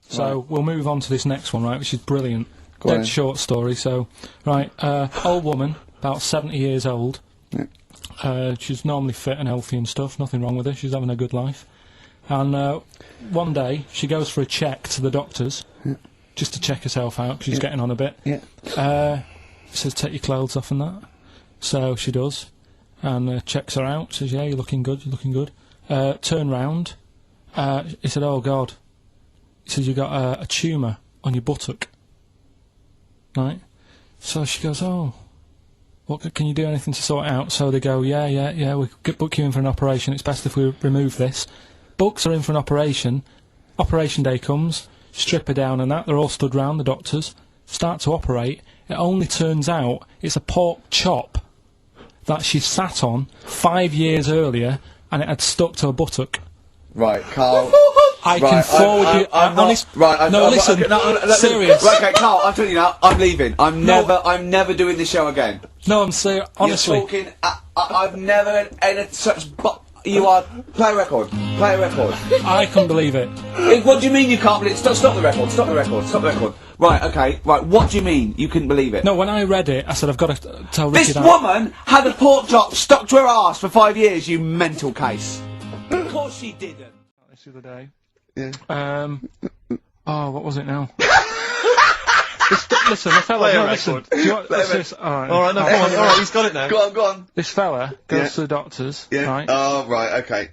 So, we'll move on to this next one, right, which is brilliant. Go on. Dead short story, so... Right, old woman, about 70 years old. Yeah. She's normally fit and healthy and stuff, nothing wrong with her, she's having a good life. And, one day, she goes for a check to the doctors. Yeah. just to check herself out, 'cause she's getting on a bit. Yeah. Says, take your clothes off and that. So she does, and checks her out, says, yeah, you're looking good, you're looking good. Turn round. He said, oh, God. He says, you got a tumour on your buttock. Right? So she goes, oh, can you do anything to sort it out? So they go, yeah, we could book you in for an operation. It's best if we remove this. Books are in for an operation. Operation day comes, strip her down and that. They're all stood round, the doctors. Start to operate. It only turns out it's a pork chop that she sat on 5 years earlier, and it had stuck to her buttock. Right, Karl. I can forward you. Honest. Right. No, listen. Serious. Right, okay, Karl. I'm telling you now. I'm leaving. I'm never doing this show again. No, I'm serious. Honestly. You're talking. I've never had any such. You are. Play a record. Play a record. I couldn't believe it. What do you mean you can't believe it? Stop the record. Stop the record. Stop the record. Right. Okay. Right. What do you mean you couldn't believe it? No, when I read it, I said I've got to tell Ricky This woman had a pork chop stuck to her arse for 5 years. You mental case. Of course she didn't. This other day. Yeah. Oh, what was it now? Listen, the fella. No, listen. Do you want this? All right, he's got it now. Go on. This fella goes to the doctors. Yeah. Right. Oh, right. Okay.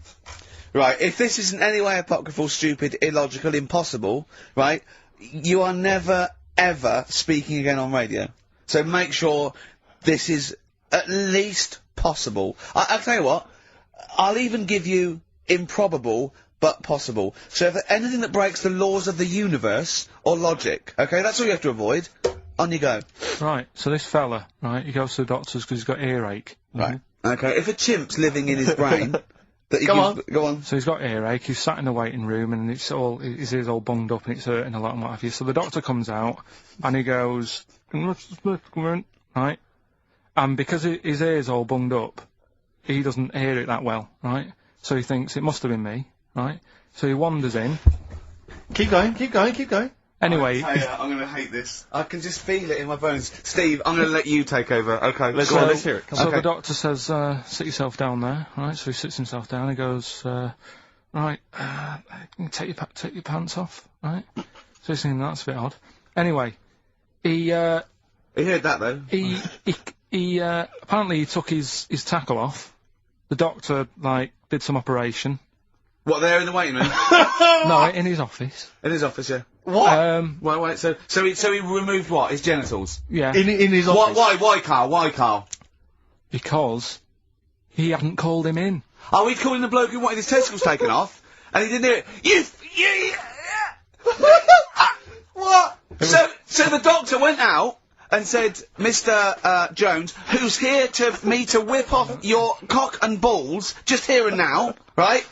Right. If this isn't any way apocryphal, stupid, illogical, impossible, right? You are never ever speaking again on radio. So make sure this is at least possible. I'll tell you what. I'll even give you improbable but possible. So if anything that breaks the laws of the universe or logic, okay, that's all you have to avoid. On you go. Right, so this fella, right, he goes to the doctors because he's got earache. Right. Okay, if a chimp's living in his brain... Go on. So he's got earache, he's sat in the waiting room and his ear's all bunged up and it's hurting a lot and what have you. So the doctor comes out and he goes, right, and because his ear's all bunged up, he doesn't hear it that well, right? So he thinks it must have been me, right? So he wanders in. Keep going. Anyway, I'm going to hate this. I can just feel it in my bones. Steve, I'm going to let you take over. Okay, let's hear it. So the doctor says, sit yourself down there, right? So he sits himself down. He goes, right, take your pants off, right? So he's thinking that's a bit odd. Anyway, he heard that though. He apparently he took his tackle off. The doctor did some operation. What, there in the waiting room? No, in his office. In his office, yeah. What? Wait, so he removed what? His genitals? Yeah. In his office? Why, Karl? Because he hadn't called him in. Oh, he calling the bloke who wanted his testicles taken off, and he didn't hear it. What? So the doctor went out and said, Mr. Jones, who's here to whip off your cock and balls, just here and now, right?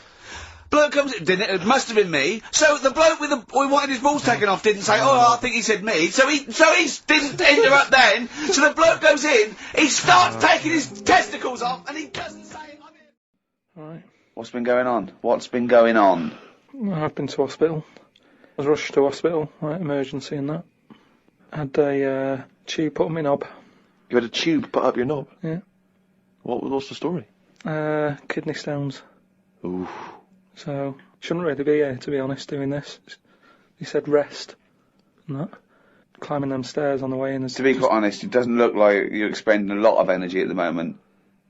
Bloke comes in, it must have been me. So the bloke we wanted his balls taken off didn't say, oh, I think he said me. So he didn't interrupt then. So the bloke goes in, he starts taking his testicles off, and he doesn't say it. Right. What's been going on? I've been to hospital. I was rushed to hospital, emergency and that. Had a tube put on my knob. You had a tube put up your knob? Yeah. What's the story? Kidney stones. Ooh. So, shouldn't really be here, to be honest, doing this. He said rest. And that. Climbing them stairs on the way in. To be quite honest, it doesn't look like you're expending a lot of energy at the moment.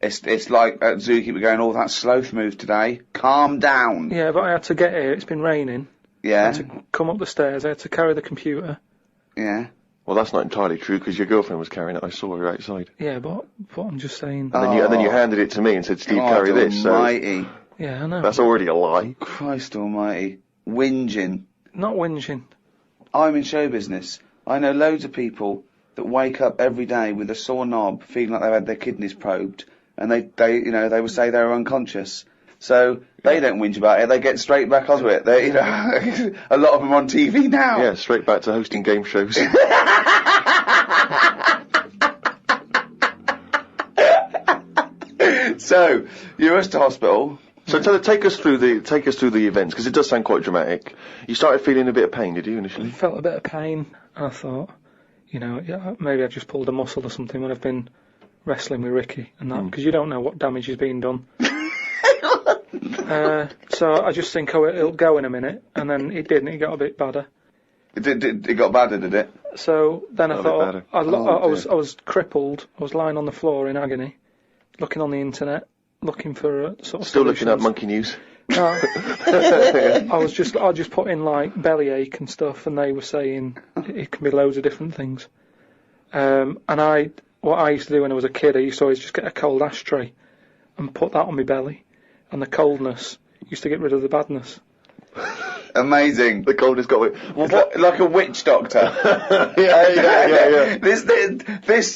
It's like at Zookeeper going, oh, that sloth move today. Calm down. Yeah, but I had to get here. It's been raining. Yeah. I had to come up the stairs. I had to carry the computer. Yeah. Well, that's not entirely true, because your girlfriend was carrying it. I saw her outside. Yeah, but I'm just saying... And then you handed it to me and said, Steve, carry this. Almighty. Yeah, I know. That's already a lie. Christ almighty. Whinging. Not whinging. I'm in show business. I know loads of people that wake up every day with a sore knob, feeling like they've had their kidneys probed, and they would say they're unconscious. So they don't whinge about it. They get straight back onto it. They, a lot of them on TV now. Yeah, straight back to hosting game shows. So you're rushed to hospital. So take us through the events, because it does sound quite dramatic. You started feeling a bit of pain, did you, initially? I felt a bit of pain, and I thought, maybe I just pulled a muscle or something when I've been wrestling with Ricky and that, because you don't know what damage is being done. So I just think, it'll go in a minute, and then it did, and it got a bit badder. It got badder, did it? So then I Got a bit thought, better. I was crippled. I was lying on the floor in agony, looking on the internet, looking for sort of Still looking up solutions. monkey news. No. I just put in like bellyache and stuff, and they were saying it can be loads of different things. And what I used to do when I was a kid, I used to always just get a cold ashtray and put that on my belly, and the coldness used to get rid of the badness. Amazing. The cold has got it. What, like a witch doctor. yeah. This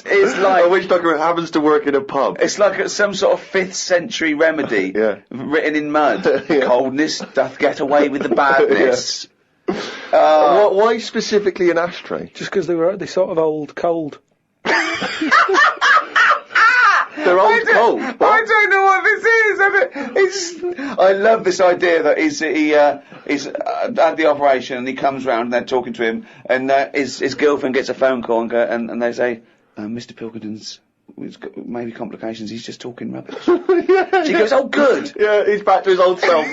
is like A witch doctor happens to work in a pub. it's like some sort of 5th century remedy Yeah. written in mud. Yeah. Coldness doth get away with the badness. Why specifically an ashtray? Just because they sort of old cold. They're old cold. I don't know what this is. I love this idea that he's had the operation and he comes round and they're talking to him and his girlfriend gets a phone call and they say, Mr. Pilkington's got maybe complications. He's just talking rubbish. She goes, oh, good. Yeah, he's back to his old self.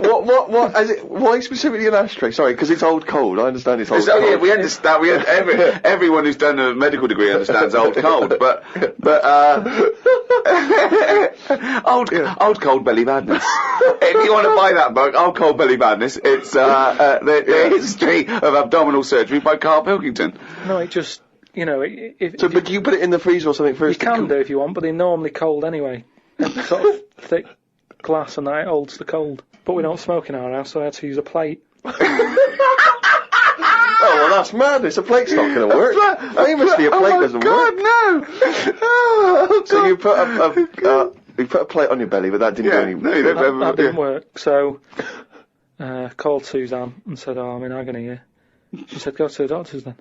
What is it? Why specifically an ashtray? Sorry, because it's old cold. I understand it's old cold. Yeah, we understand. Everyone who's done a medical degree understands old cold, but old cold belly madness. If you want to buy that book, Old Cold Belly Madness, it's the history of abdominal surgery by Karl Pilkington. No, it just, But you put it in the freezer or something you first? can do if you want, but they're normally cold anyway. It's sort of thick glass and that holds the cold. But we don't smoke in our house, so I had to use a plate. Oh, well, that's madness. A plate's not going to work. Famously, a plate doesn't work. No! Oh, So you put a plate on your belly, but that didn't do any. That didn't work, so called Suzanne and said, oh, I'm in agony here. She said, go to the doctors then.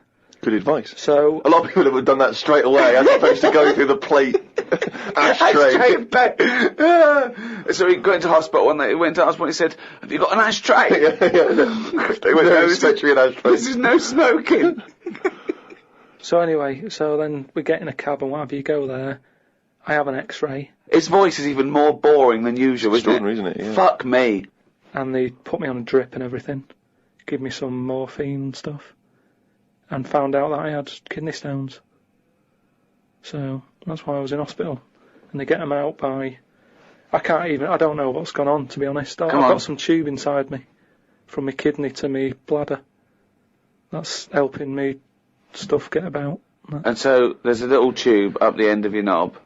Good advice. So A lot of people would have done that straight away, as opposed to going through the plate ashtray. So he got into hospital and he went to hospital and he said, have you got an ashtray? They went, no, essentially an ashtray. This is no smoking. So anyway, so then we get in a cab and whatever, you go there. I have an X-ray, His voice is even more boring than usual, Extraordinary, isn't it? Yeah. Fuck me. and they put me on a drip and everything, give me some morphine and stuff, and found out that I had kidney stones. So that's why I was in hospital. And they get them out by... I don't know what's gone on, to be honest. I've got some tube inside me, from my kidney to my bladder. That's helping me stuff get about. And so there's a little tube up the end of your knob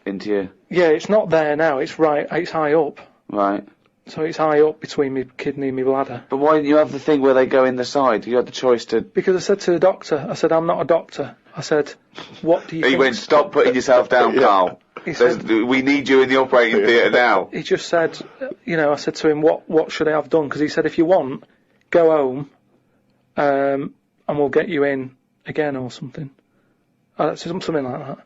into your... Yeah, it's not there now, it's high up. Right. So it's high up between my kidney and my bladder. But why didn't you have the thing where they go in the side? You had the choice to... Because I said to the doctor, I'm not a doctor. I said, what do you think? He went, stop putting yourself down, Karl. He said, we need you in the operating theatre now. he just said, I said to him, what should I have done? Because he said, if you want, go home, and we'll get you in again or something. Something like that.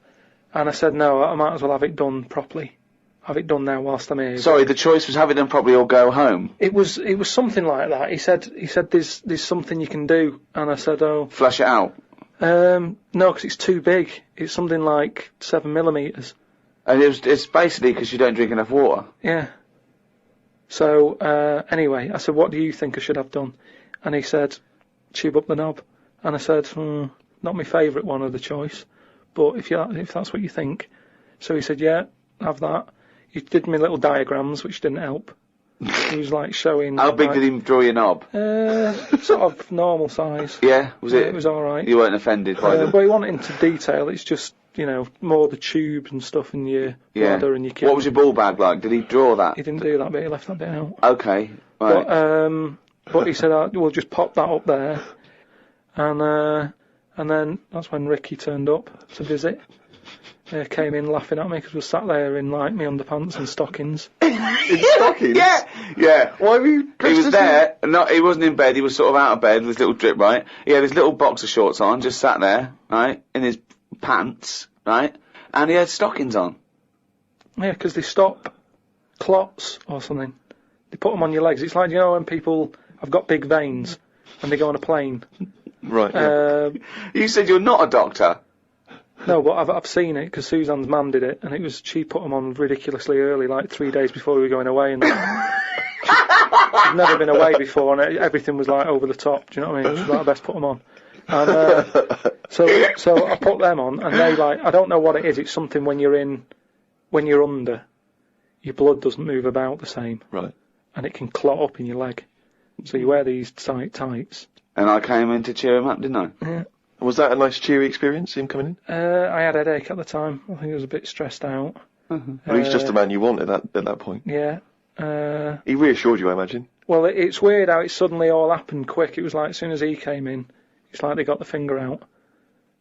And I said, no, I might as well have it done properly. Have it done now whilst I'm here. Sorry, the choice was have it done properly or go home. It was something like that. He said there's something you can do, and I said, oh. Flush it out. No, because it's too big. It's something like 7mm. And it's basically because you don't drink enough water. Yeah. So, anyway, I said, what do you think I should have done? And he said, tube up the knob. And I said, not my favourite one of the choice, but if that's what you think. So he said, yeah, have that. He did me little diagrams, which didn't help. He was like showing... How big did he draw your knob? Sort of normal size. Yeah? Was it? It was alright. You weren't offended by them? But he went into detail. It's just, more the tube and stuff in your bladder and your kidney. What was your ball bag like? Did he draw that? He didn't do that bit. He left that bit out. Okay. Right. But he said, we'll just pop that up there. And then that's when Ricky turned up to visit. Came in laughing at me because we sat there in like my underpants and stockings. In stockings? Yeah. Why were you dressed He was as there. No, he wasn't in bed. He was sort of out of bed with his little drip, right? He had his little boxer shorts on, just sat there, right, in his pants, right, and he had stockings on. Yeah, because they stop clots or something. They put them on your legs. It's like, when people have got big veins and they go on a plane. Right. Yeah. You said you're not a doctor. No, but I've seen it because Suzanne's mum did it, and she put them on ridiculously early, like 3 days before we were going away. And I'd never been away before, and everything was like over the top. Do you know what I mean? She's like, I best put them on. And so I put them on, and they like, I don't know what it is. It's something when you're under, your blood doesn't move about the same, Right. and it can clot up in your leg. So you wear these tight tights. And I came in to cheer him up, didn't I? Yeah. Was that a nice cheery experience, him coming in? I had a headache at the time. I think I was a bit stressed out. Well, he's just the man you want at that point. Yeah. He reassured you, I imagine. Well, it's weird how it suddenly all happened quick. It was like as soon as he came in, it's like they got the finger out.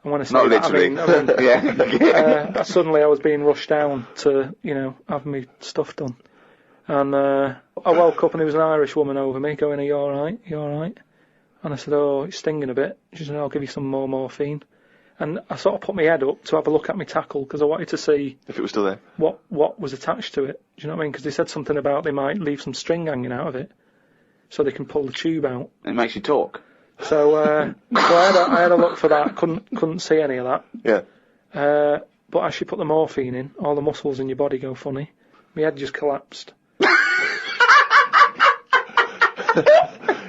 And when I say Not that, literally. I mean, Yeah. suddenly I was being rushed down to, have my stuff done. And I woke up and there was an Irish woman over me going, "Are you alright? You alright?" And I said, "Oh, it's stinging a bit." She said, "I'll give you some more morphine." And I sort of put my head up to have a look at my tackle because I wanted to see If it was still there. what was attached to it. Do you know what I mean? Because they said something about they might leave some string hanging out of it so they can pull the tube out. It makes you talk. So I had a look for that. Couldn't see any of that. Yeah. But as she put the morphine in, all the muscles in your body go funny. My head just collapsed.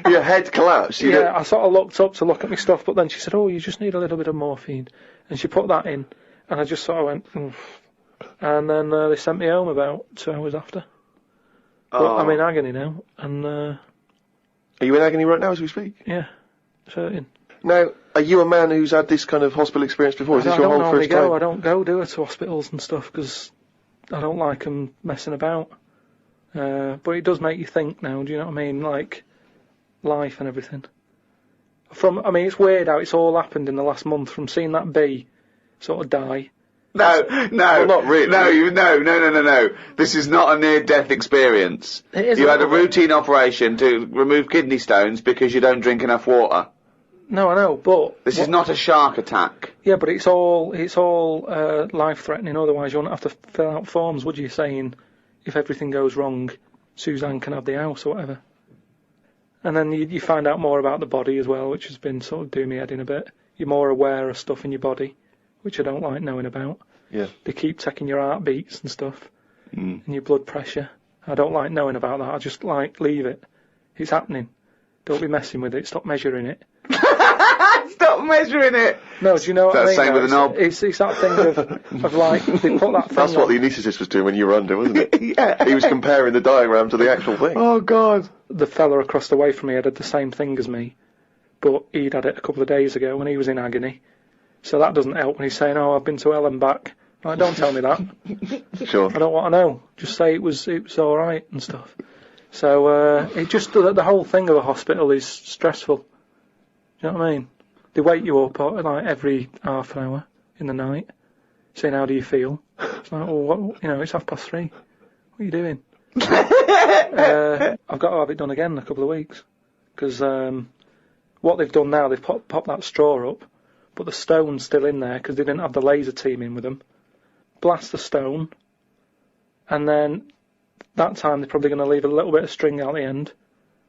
Your head collapsed. I sort of looked up to look at my stuff, but then she said, "Oh, you just need a little bit of morphine," and she put that in, and I just sort of went, "Oof." And then they sent me home about 2 hours after. But I'm in agony now, and Are you in agony right now as we speak? yeah, it's hurting. Now, are you a man who's had this kind of hospital experience before? Is this I your don't whole normally first time? I don't go do it to hospitals and stuff because I don't like them messing about. But it does make you think now. Do you know what I mean? Like life and everything. It's weird how it's all happened in the last month. From seeing that bee sort of die. No. Well, not really. No. This is not a near-death experience. It is You a had a little bit. routine operation to remove kidney stones because you don't drink enough water. No, I know, but This is not a shark attack. yeah, but it's all life-threatening. Otherwise, you wouldn't have to fill out forms, would you? Saying if everything goes wrong, Suzanne can have the house or whatever. And then you find out more about the body as well, which has been sort of doing me head in a bit. You're more aware of stuff in your body, which I don't like knowing about. Yeah. They keep checking your heartbeats and stuff, and your blood pressure. I don't like knowing about that. I just leave it. It's happening. Don't be messing with it. Stop measuring it. Stop measuring it! No, do you know what I mean? Same with though? the knob. It's that thing of like, they put that thing That's what on. the anaesthetist was doing when you were under, wasn't it? Yeah. He was comparing the diagram to the actual thing. Oh, God. The fella across the way from me had the same thing as me, but he'd had it a couple of days ago when he was in agony. So that doesn't help when he's saying, "Oh, I've been to hell and back." Like, don't tell me that. Sure. I don't want to know. Just say it was all right and stuff. So it just the whole thing of a hospital is stressful. Do you know what I mean? They wake you up like every half an hour in the night, saying, "How do you feel?" It's like, "Oh, it's 3:30. What are you doing?" I've got to have it done again in a couple of weeks because what they've done now, they've popped that straw up, but the stone's still in there because they didn't have the laser team in with them. Blast the stone, and then that time they're probably going to leave a little bit of string out the end.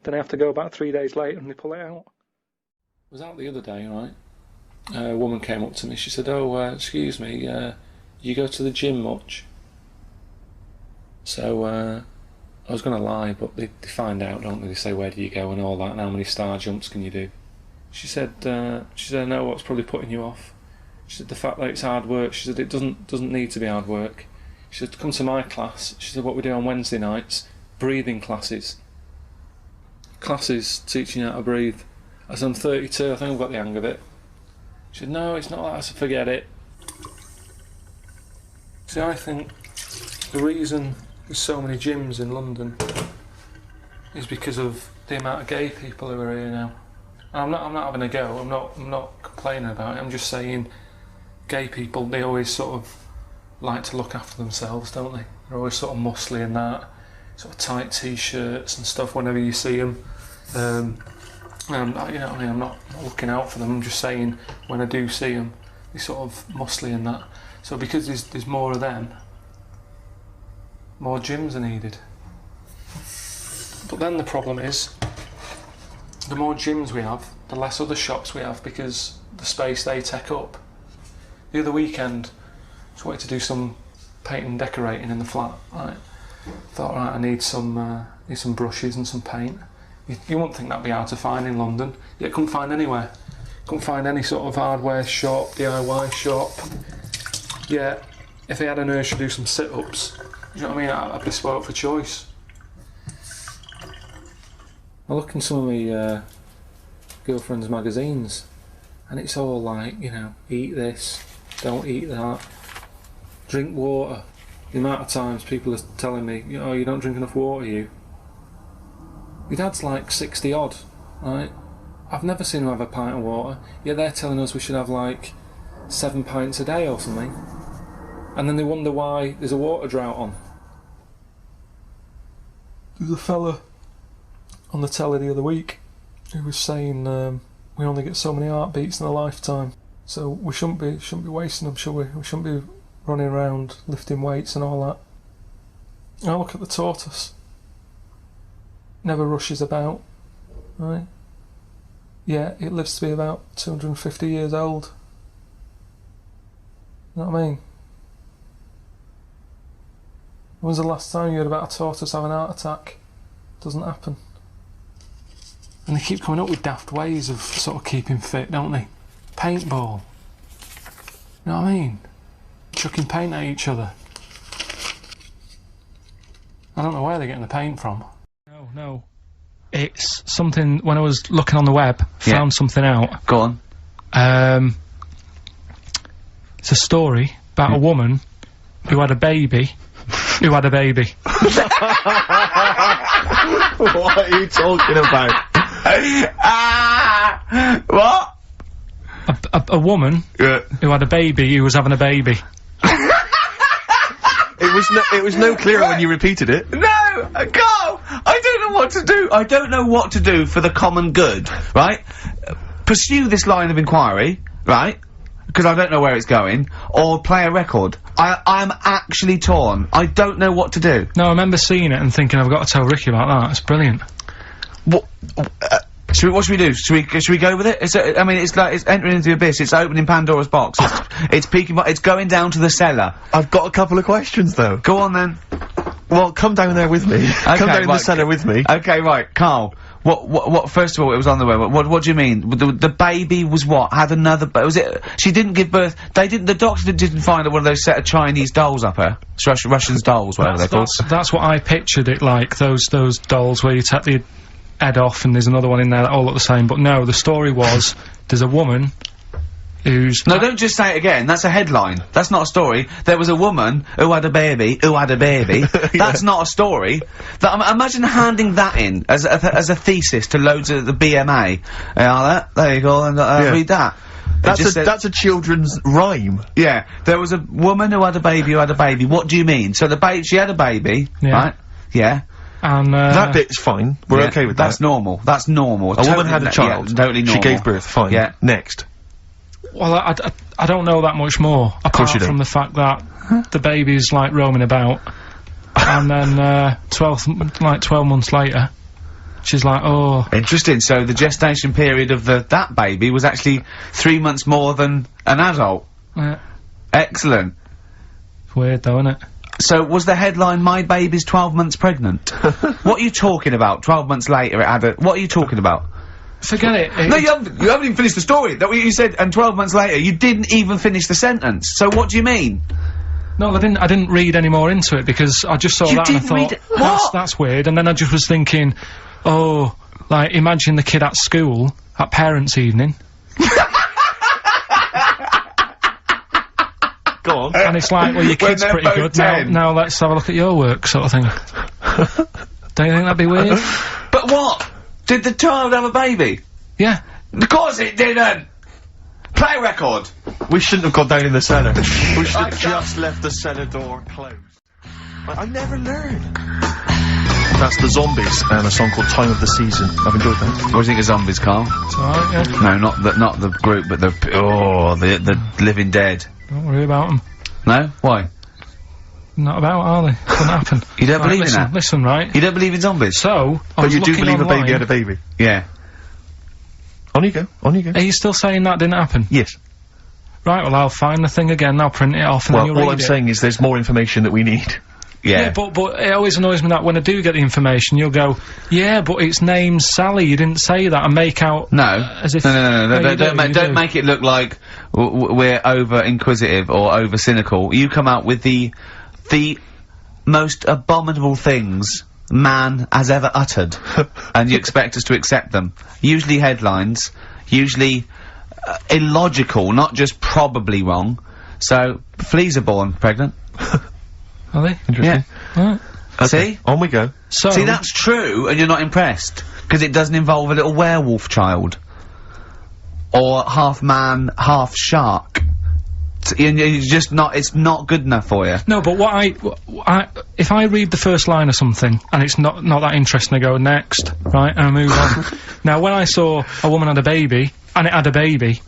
Then I have to go about 3 days later and they pull it out. I was out the other day, right? A woman came up to me. She said, "Oh, excuse me, you go to the gym much?" So I was going to lie, but they find out, don't they? They say, "Where do you go?" and all that, and how many star jumps can you do? She said, "I know what's probably putting you off." She said, "The fact that it's hard work." She said, "It doesn't need to be hard work." She said, "Come to my class." She said, "What we do on Wednesday nights, breathing classes. Classes teaching you how to breathe." I said, "I'm 32, I think I've got the hang of it." She said, "No, it's not that." I said, "Forget it." See, I think the reason there's so many gyms in London is because of the amount of gay people who are here now. And I'm not having a go. I'm not complaining about it. I'm just saying, gay people, they always sort of like to look after themselves, don't they? They're always sort of muscly and that, sort of tight t-shirts and stuff whenever you see them. And I'm not looking out for them. I'm just saying, when I do see them, they're sort of muscly and that. So because there's more of them, more gyms are needed. But then the problem is, the more gyms we have, the less other shops we have because the space they take up. The other weekend, I just wanted to do some painting and decorating in the flat. Right? Thought, right, I need some need some brushes and some paint. You wouldn't think that'd be hard to find in London. Yet couldn't find anywhere. Couldn't find any sort of hardware shop, DIY shop. Yeah, if I had an urge to do some sit-ups, you know what I mean, I'd be spoilt for choice. I look in some of my girlfriend's magazines, and it's all like, you know, eat this, don't eat that, drink water. The amount of times people are telling me, oh, you don't drink enough water, you. My dad's like 60 odd, right? I've never seen him have a pint of water, yet they're telling us we should have like 7 pints a day or something. And then they wonder why there's a water drought on. There was a fella on the telly the other week who was saying we only get so many heartbeats in a lifetime, so we shouldn't be wasting them, should we? We shouldn't be running around lifting weights and all that. And I look at the tortoise. Never rushes about, right? Yeah, it lives to be about 250 years old. You know what I mean? When's the last time you heard about a tortoise having a heart attack? Doesn't happen. And they keep coming up with daft ways of sort of keeping fit, don't they? Paintball. You know what I mean? Chucking paint at each other. I don't know where they're getting the paint from. No. It's something, when I was looking on the web, found something out. Go on. It's a story about a woman who had a baby. What are you talking about? What? A woman who had a baby who was having a baby. It was no clearer when you repeated it. No! Carl! I don't know what to do. I don't know what to do for the common good, right? Pursue this line of inquiry, right? Because I don't know where it's going, or play a record. I'm actually torn. I don't know what to do. No, I remember seeing it and thinking, I've got to tell Ricky about that. It's brilliant. What should we do? Should we go with it? I mean, it's like, it's entering into the abyss. It's opening Pandora's box. It's peeking. It's going down to the cellar. I've got a couple of questions though. Go on then. Well, come down there with me. Okay, come down in the cellar with me. Okay, right, Karl. What? First of all, it was on the web. What do you mean? The baby was what? Had another? Was it? She didn't give birth. They didn't. The doctor didn't find one of those set of Chinese dolls up her. Russian dolls, whatever they're called. That's what I pictured it like. Those dolls where you take the head off and there's another one in there that all look the same. But no, the story was there's a woman who's... No, don't just say it again. That's a headline. That's not a story. There was a woman who had a baby, That's not a story. Imagine handing that in as a thesis to loads of the BMA. There you go, and read that. That's a children's rhyme. Yeah, there was a woman who had a baby What do you mean? So she had a baby, right? Yeah. And that bit's fine. We're okay with that. That's normal. That's normal. A woman had a child. Yeah, totally normal. She gave birth. Fine. Yeah. Next. Well, I don't know that much more, apart from the fact that the baby's like roaming about, and then 12 months later, she's like, oh. Interesting. So the gestation period of that baby was actually 3 months more than an adult. Yeah. Excellent. It's weird though, isn't it? So was the headline "My baby's 12 months pregnant"? What are you talking about? 12 months later, it had a. What are you talking about? Forget it. No, you haven't even finished the story. That what you said, and 12 months later, you didn't even finish the sentence. So what do you mean? No, I didn't read any more into it because I just saw that and I thought, that's weird. And then I just was thinking, oh, like imagine the kid at school at parents' evening. Go on. And it's like, well, your kid's pretty good. Now let's have a look at your work, sort of thing. Don't you think that'd be weird? But what? Did the child have a baby? Yeah. Of course it didn't! Play a record! We shouldn't have gone down in the cellar. We should have just left the cellar door closed. I never learned. That's the Zombies and a song called Time of the Season. I've enjoyed that. What do you think of Zombies, Karl? It's alright, yeah. No, not the group, but the Living Dead. Don't worry about them. No? Why? Not about, are they? Couldn't happen. You don't believe in that? Listen, right? You don't believe in zombies? So, but you do believe online, a baby had a baby? Yeah. On you go, on you go. Are you still saying that didn't happen? Yes. Right, well I'll find the thing again, I'll print it off and then you'll read it. All I'm saying is there's more information that we need. Yeah. But it always annoys me that when I do get the information, you'll go, yeah, but its name's Sally, you didn't say that, and make out... No. As if... No, you don't make it look like we're over-inquisitive or over-cynical. You come out with the most abominable things man has ever uttered, and you expect us to accept them. Usually headlines, usually illogical, not just probably wrong. So, fleas are born pregnant. Are they? Interesting. Yeah. Right. Okay. See? On we go. So... See, that's true, and you're not impressed, because it doesn't involve a little werewolf child. Or half man, half shark. And you're just not, it's not good enough for you. No, but if I read the first line of something, and it's not that interesting, I go, next, right, and I move on. Now, when I saw a woman had a baby, and it had a baby,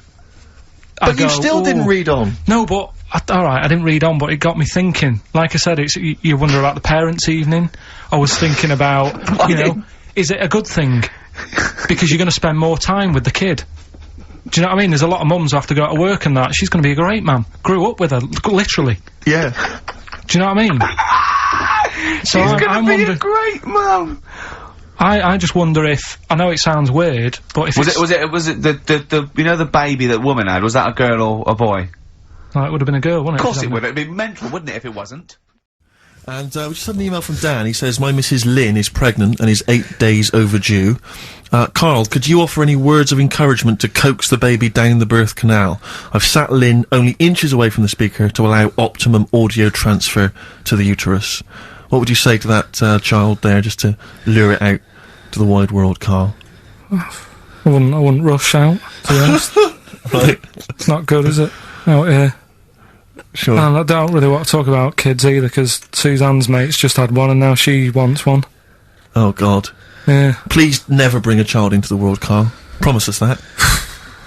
But you still didn't read on. No, but, alright, I didn't read on, but it got me thinking. Like I said, you wonder about the parents' evening. I was thinking about, you know, is it a good thing? Because you're gonna spend more time with the kid. Do you know what I mean? There's a lot of mums who have to go to work and that. She's gonna be a great mum. Grew up with her, literally. Yeah. Do you know what I mean? So She's gonna I'm be wondering, a great mum! I just wonder if, I know it sounds weird, but if Was it the you know the baby that woman had, was that a girl or a boy? Oh, it would have been a girl, wouldn't it? Of course it would, it'd be mental, wouldn't it, if it wasn't? And we just had an email from Dan. He says, my Mrs. Lynn is pregnant and is 8 days overdue. Karl, could you offer any words of encouragement to coax the baby down the birth canal? I've sat Lynn only inches away from the speaker to allow optimum audio transfer to the uterus. What would you say to that child there, just to lure it out to the wide world, Karl? I wouldn't rush out, to be honest. Right. It's not good, is it? Out here. Sure. And I don't really want to talk about kids either, because Suzanne's mate's just had one and now she wants one. Oh, God. Yeah. Please never bring a child into the world, Karl. Promise us that.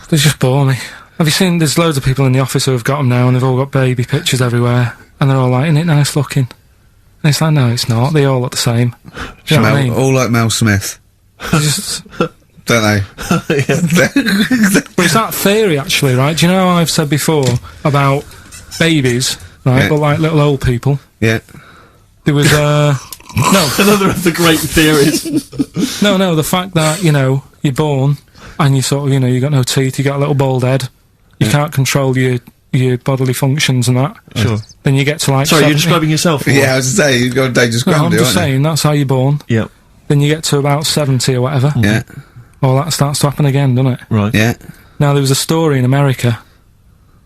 They just bore me. Have you seen, there's loads of people in the office who have got them now and they've all got baby pictures everywhere. And they're all like, isn't it nice looking? And it's like, no, it's not. They all look the same. Do you know what I mean? All like Mel Smith. Just, Don't they? but it's that theory, actually, right? Do you know how I've said before about babies, right, Yeah. but like little old people? Yeah. There was, no. Another of the great theories. No, the fact that, you know, you're born, and you sort of, you know, you got no teeth, you got a little bald head, you can't control your bodily functions and that. Sure. Then you get to like Sorry, 70. you're describing yourself? or Yeah, I was to say, you've got a dangerous No, ground, I'm aren't just you? saying, that's how you're born. what? Yep. Then you get to about 70 or whatever. Yeah. Well, that starts to happen again, doesn't it? Right. Yeah. Now, there was a story in America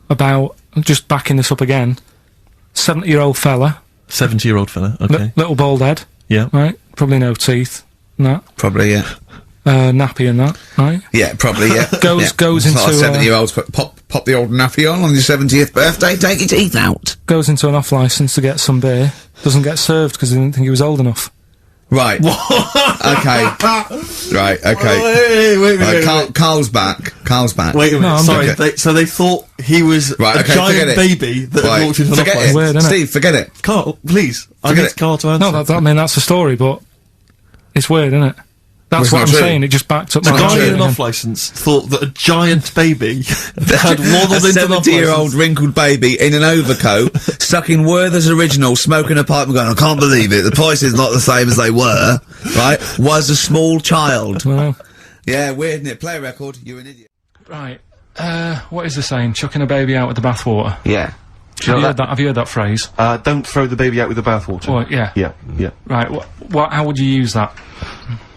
about, just backing this up again, 70-year-old fella, 70-year-old fella, okay. little bald head, Yeah. right? Probably no teeth, and that. Probably, yeah. Nappy and that, right? Yeah, probably, yeah. Goes It's like into, 70-year-olds pop the old nappy on your 70th birthday, take your teeth out. Goes into an off-licence to get some beer, doesn't get served because he didn't think he was old enough. Right. Okay. Right, okay. Wait a Right, minute. Karl's back. Karl's back. Wait a minute, No, I'm sorry. okay. So they thought he was Right, a okay, forget giant it. baby that Right. had walked into an Forget office. it. Weird, innit? Steve, forget it. Karl, please. I Forget need it. Karl to answer. No, I mean, that's the story, but it's weird, isn't it? That's It's what not I'm true. saying, it just backed up The my guy answer in an again. off-licence thought that a giant baby had A waddled into an 70-year-old off-licence. wrinkled baby in an overcoat, sucking Werther's Original, smoking a pipe and going, I can't believe it, the price is not the same as they were, right, was a small child. Well, Yeah, weird, isn't it? Play a record, you're an idiot. right, what is the saying? Chucking a baby out with the bathwater. Yeah. Have you heard that phrase? Don't throw the baby out with the bathwater. Oh, yeah. Yeah. Right, how would you use that?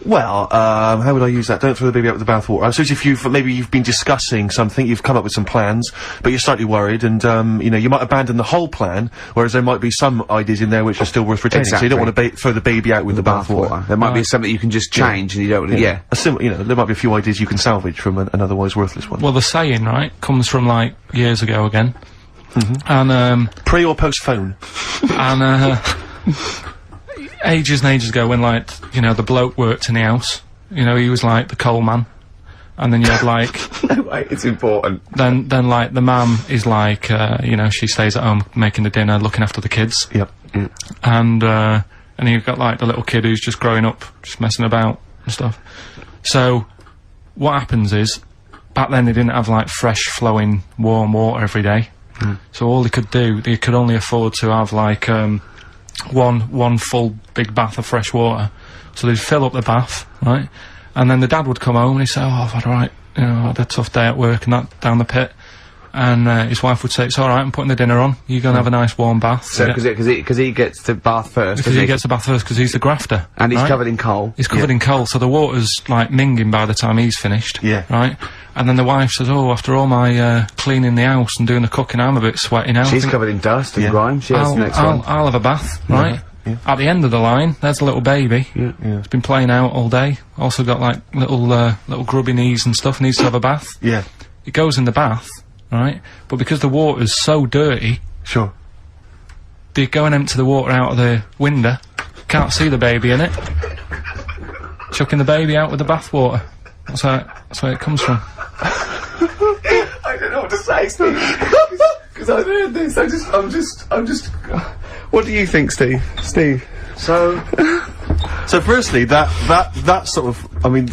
Well, how would I use that? Don't throw the baby out with the bathwater. I suppose if you've been discussing something, you've come up with some plans, but you're slightly worried, and you know, you might abandon the whole plan, whereas there might be some ideas in there which are still worth retaining. So you don't want to throw the baby out with the bathwater. There might be something you can just change and you don't, yeah. You know, there might be a few ideas you can salvage from an otherwise worthless one. Well, the saying, right, comes from, like, years ago again. And, Pre or post phone? and, ages and ages ago when, like, you know, the bloke worked in the house, you know, he was like the coal man, and then you had like No way, it's important. then like the mum is like you know, she stays at home making the dinner, looking after the kids. Yep. And you've got like the little kid who's just growing up, just messing about and stuff. So what happens is, back then they didn't have like fresh flowing warm water every day. So all they could only afford to have like one full big bath of fresh water. So they'd fill up the bath, right? And then the dad would come home and he'd say, "Oh, I've had I had a tough day at work and that down the pit." And his wife would say, "It's all right, I'm putting the dinner on. You're gonna have a nice warm bath." So, because he gets the bath first. Because he gets the bath first, because he's the grafter. And he's right? covered in coal. He's covered in coal, so the water's, like, minging by the time he's finished. Yeah. Right? And then the wife says, "Oh, after all my, cleaning the house and doing the cooking, I'm a bit sweaty now." She's covered in dust and grime. She has the next one. I'll have a bath, right? Yeah. At the end of the line, there's a little baby. Yeah. It's been playing out all day. Also got, like, little grubby knees and stuff, needs to have a bath. Yeah. It goes in the bath, right? But because the water's so dirty, Sure. they go and empty the water out of the window. Can't see the baby in it. Chucking the baby out with the bath water. That's where it comes from. I don't know what to say, Steve. Because I heard this. I'm just. What do you think, Steve? So firstly, that sort of, I mean,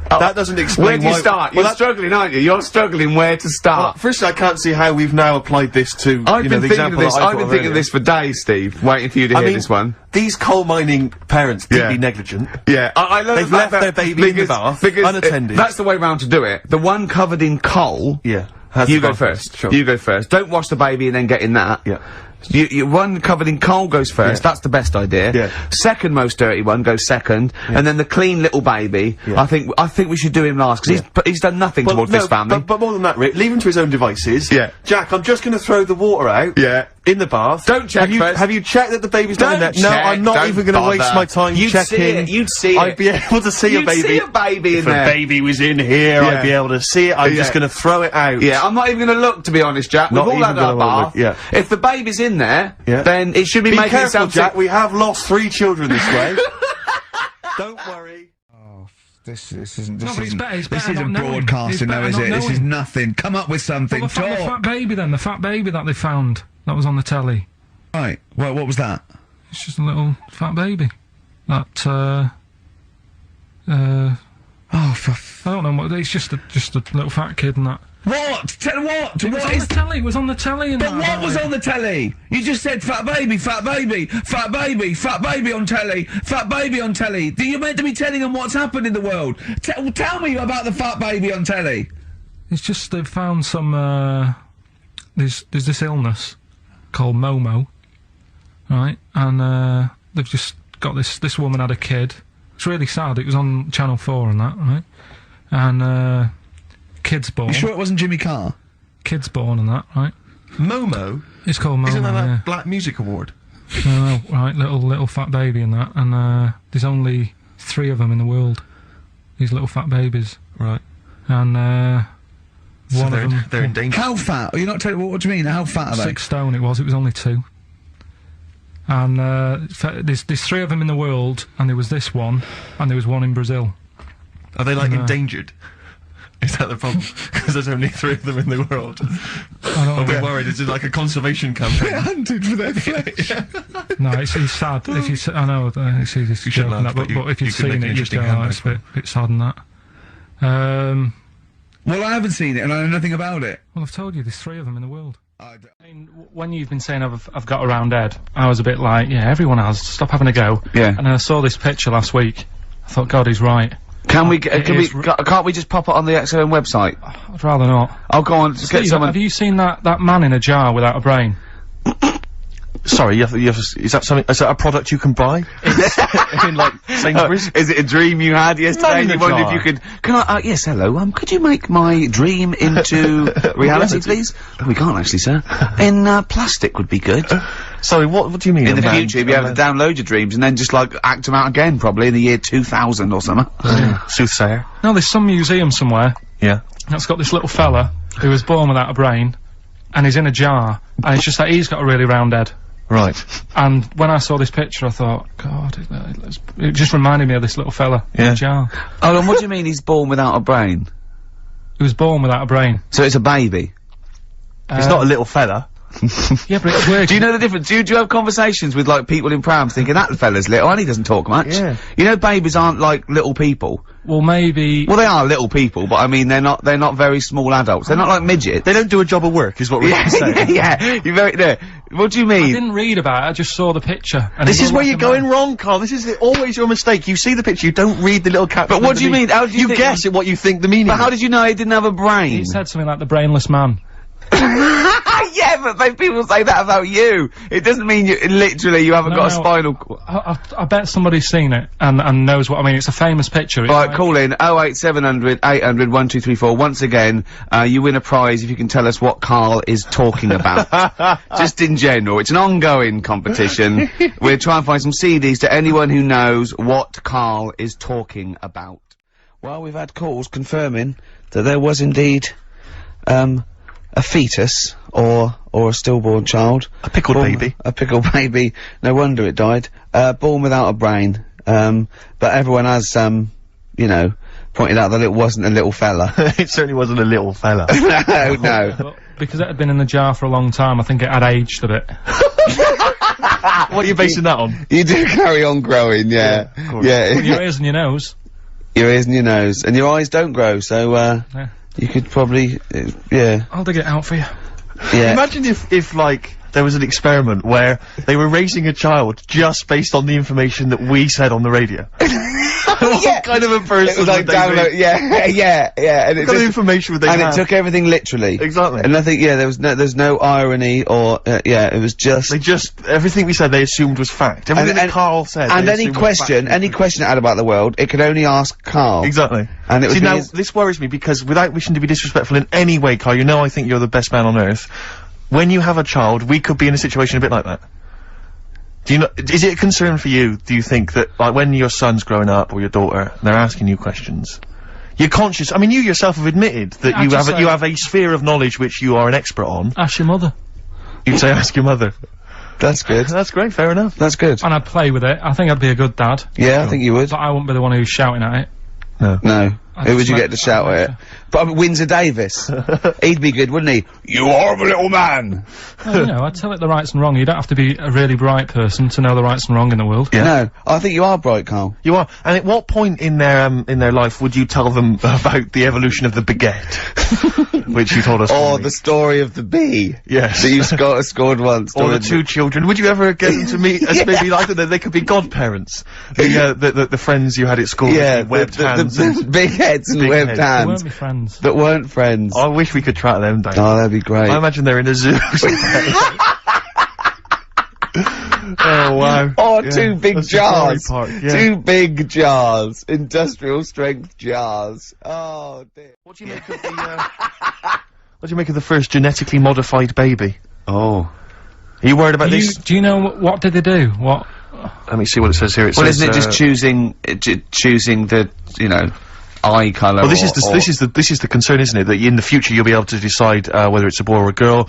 that doesn't explain Where do you why- start? well, You're struggling, aren't you? You're struggling where to Well, start. firstly, I can't see how we've now applied this to, I've been the thinking of example this. that I I've been thought thinking of earlier. this for days, Steve. Waiting for you to I hear mean, this one. these coal mining parents, deeply Yeah. negligent. Yeah, I love They've the fact left their that- baby in the bath, unattended. That's the way round to do it. The one covered in coal. Yeah. You go first. Sure. You go first. Don't wash the baby and then get in that. Yeah. You one covered in coal goes first. Yeah. That's the best idea. Yeah. Second most dirty one goes second, and then the clean little baby. Yeah. I think we should do him last because he's done nothing Well, towards no, this family. But more than that, Rick, leave him to his own devices. Yeah. Jack, I'm just going to throw the water out. Yeah. In the bath. Don't check have you, first. Have you checked that the baby's not in there? Don't No, check, I'm not don't even going to waste bother. my time You'd checking. see it, you'd see I'd it. be able to see You'd a baby. see a baby in if there. a baby was in here, Yeah. I'd be able to see it. I'm just Yeah. going to throw it out. Yeah, I'm not even going to look, to be honest, Jack. Not We've all even had our gonna bath. look, yeah. If the baby's in there, Yeah. then it should be Be making careful, itself Jack. We have lost 3 children this way. Don't worry. This isn't. No, This but it's isn't. better- it's This better isn't not knowing. broadcasting, It's though, better is not it? This is knowing. nothing. Come up with something. Well, the Talk. fat baby then, the fat baby that they found, that was on the telly. Right. Well, what was that? It's just a little fat baby. That, Oh, for I don't know what, it's just a little fat kid and that. what? Tell what? It was on the telly, it was on the telly and But that. what was on the telly? You just said fat baby, fat baby, fat baby, fat baby on telly, fat baby on telly. You're meant to be telling them what's happened in the world. Tell me about the fat baby on telly. It's just they've found some, there's this illness called Momo, right? And, they've just got this woman had a kid. It's really sad, it was on Channel 4 and that, right? And, kid's born. You sure it wasn't Jimmy Carr? Kid's born and that, right? Momo? It's called Momo, Isn't that yeah. a Black Music Award? No, right, little fat baby and that, and there's only 3 of them in the world. These little fat babies, Right. and So one of them, they're in danger. How fat? You're not telling what do you mean? How fat are they? 6 stone. It was only 2. And there's 3 of them in the world, and there was this one, and there was one in Brazil. Are they, like, No. endangered? Is that the problem? Because there's only 3 of them in the world. I don't Are we know. worried? Is it like a conservation campaign? Hunted for their flesh. No, it's sad. If you, I know, it's easy to You should joke and laugh, that, but but if you you've could make seen an it, you'd interesting go, oh, it's a bit sad and that. Well, I haven't seen it, and I know nothing about it. Well, I've told you, there's 3 of them in the world. I mean, when you've been saying I've got a round head, I was a bit like, yeah, everyone has. Stop having a go. Yeah. And then I saw this picture last week. I thought, God, he's right. Can't we just pop it on the XFM website? I'd rather not. I'll go on. Just get Steve, someone. have you seen that man in a jar without a brain? Sorry, you have to, is that something, is that a product you can buy? In, like, Sainsbury's? Is it a dream you had yesterday? Man in And you a wondered if jar. you could. Can I? Yes, hello. Could you make my dream into reality, please? Oh, we can't actually, sir. In plastic would be good. Sorry, what do you mean? In the a man? future, you'll be able to download your dreams and then just like act them out again, probably in the year 2000 or something. Soothsayer. No, there's some museum somewhere Yeah. that's got this little fella who was born without a brain, and he's in a jar, and it's just that he's got a really round head. Right. And when I saw this picture, I thought, God, it just reminded me of this little fella in Yeah. a jar. Hold on, what do you mean he's born without a brain? He was born without a brain. So it's a baby. He's not a little fella. Yeah, but it's working. Do you know the difference? Do you have conversations with like people in prams thinking that fella's little and he doesn't talk much? Yeah. You know babies aren't like little people. well, maybe... Well, they are little people, but I mean, they're not very small adults. They're not like midgets. They don't do a job of work, is what we're saying. Yeah, you're very, no. What do you mean? I didn't read about it, I just saw the picture. And This is where you're going wrong, Karl. This is always your mistake. You see the picture, you don't read the little caption. But what do you mean? How do you think- guess at what you think the meaning But is. how did you know he didn't have a brain? He said something like the brainless man. Yeah, but people say that about you. It doesn't mean literally you haven't got a spinal cord. I bet somebody's seen it and knows what I mean. It's a famous picture. It's Right, like- call in 08700 800 1234. Once again, you win a prize if you can tell us what Karl is talking about. Just in general. It's an ongoing competition. We're trying to find some CDs to anyone who knows what Karl is talking about. Well, we've had calls confirming that there was indeed, a fetus, or a stillborn child. A pickled baby. A pickled baby. No wonder it died. Born without a brain. But everyone has, you know, pointed out that it wasn't a little fella. It certainly wasn't a little fella. No. But because it had been in the jar for a long time, I think it had aged a bit. What are you basing that on? You do carry on growing, yeah. Yeah. Well, your ears and your nose. Your ears and your nose. And your eyes don't grow, so, Yeah. you could probably, yeah. I'll dig it out for you. Yeah. Imagine if, like, there was an experiment where they were raising a child just based on the information that we said on the radio. What kind of a person It was like would they download, be? yeah, and it What kind of just, information would they and have? it took everything literally. Exactly. And I think, yeah, there's no irony or, yeah, it was just. They just, everything we said they assumed was fact. Everything that Karl said And they any assumed was question fact. it had about the world, it could only ask Karl. Exactly. And it was See, now, his- this worries me because without wishing to be disrespectful in any way, Karl, you know I think you're the best man on earth. When you have a child, we could be in a situation a bit like that. Do you know, is it a concern for you, do you think, that, like, when your son's growing up, or your daughter, and they're asking you questions, you're conscious, I mean, you yourself have admitted that I'd you just say- have a sphere of knowledge which you are an expert on. Ask your mother. You'd say ask your mother. That's good. That's great, fair enough. That's good. And I'd play with it. I think I'd be a good dad. Yeah, I think you would. But I wouldn't be the one who's shouting at it. No. Who would you like- get to shout I'd at like it? Probably Windsor Davis. He'd be good, wouldn't he? You horrible little man! Well, you know, I'd tell it the rights and wrong. You don't have to be a really bright person to know the rights and wrong in the world. No, I think you are bright, Karl. You are. And at what point in their life would you tell them about the evolution of the baguette? Which you told us. Or for the story of the bee. Yes. That you scored once. Or the didn't two you? children. Would you ever get them to meet as maybe like that? They could be godparents. The friends you had at school. Yeah, with webbed hands. the big heads and Big webbed heads. They hands. weren't my friends. That weren't friends. I wish we could track them down. Oh, that'd be great. I imagine they're in a zoo. Oh wow. Oh, Yeah. two big That's Safari jars. Park, yeah. Two big jars. Industrial strength jars. Oh, dear. What do you make of the what do you make of the first genetically modified baby? Oh. Are you worried about this? Do you know what did they do? What? Let me see what it says here. It Well, says, isn't it just choosing the, you know, eye colour? well, this is the concern, isn't it? That in the future you'll be able to decide whether it's a boy or a girl,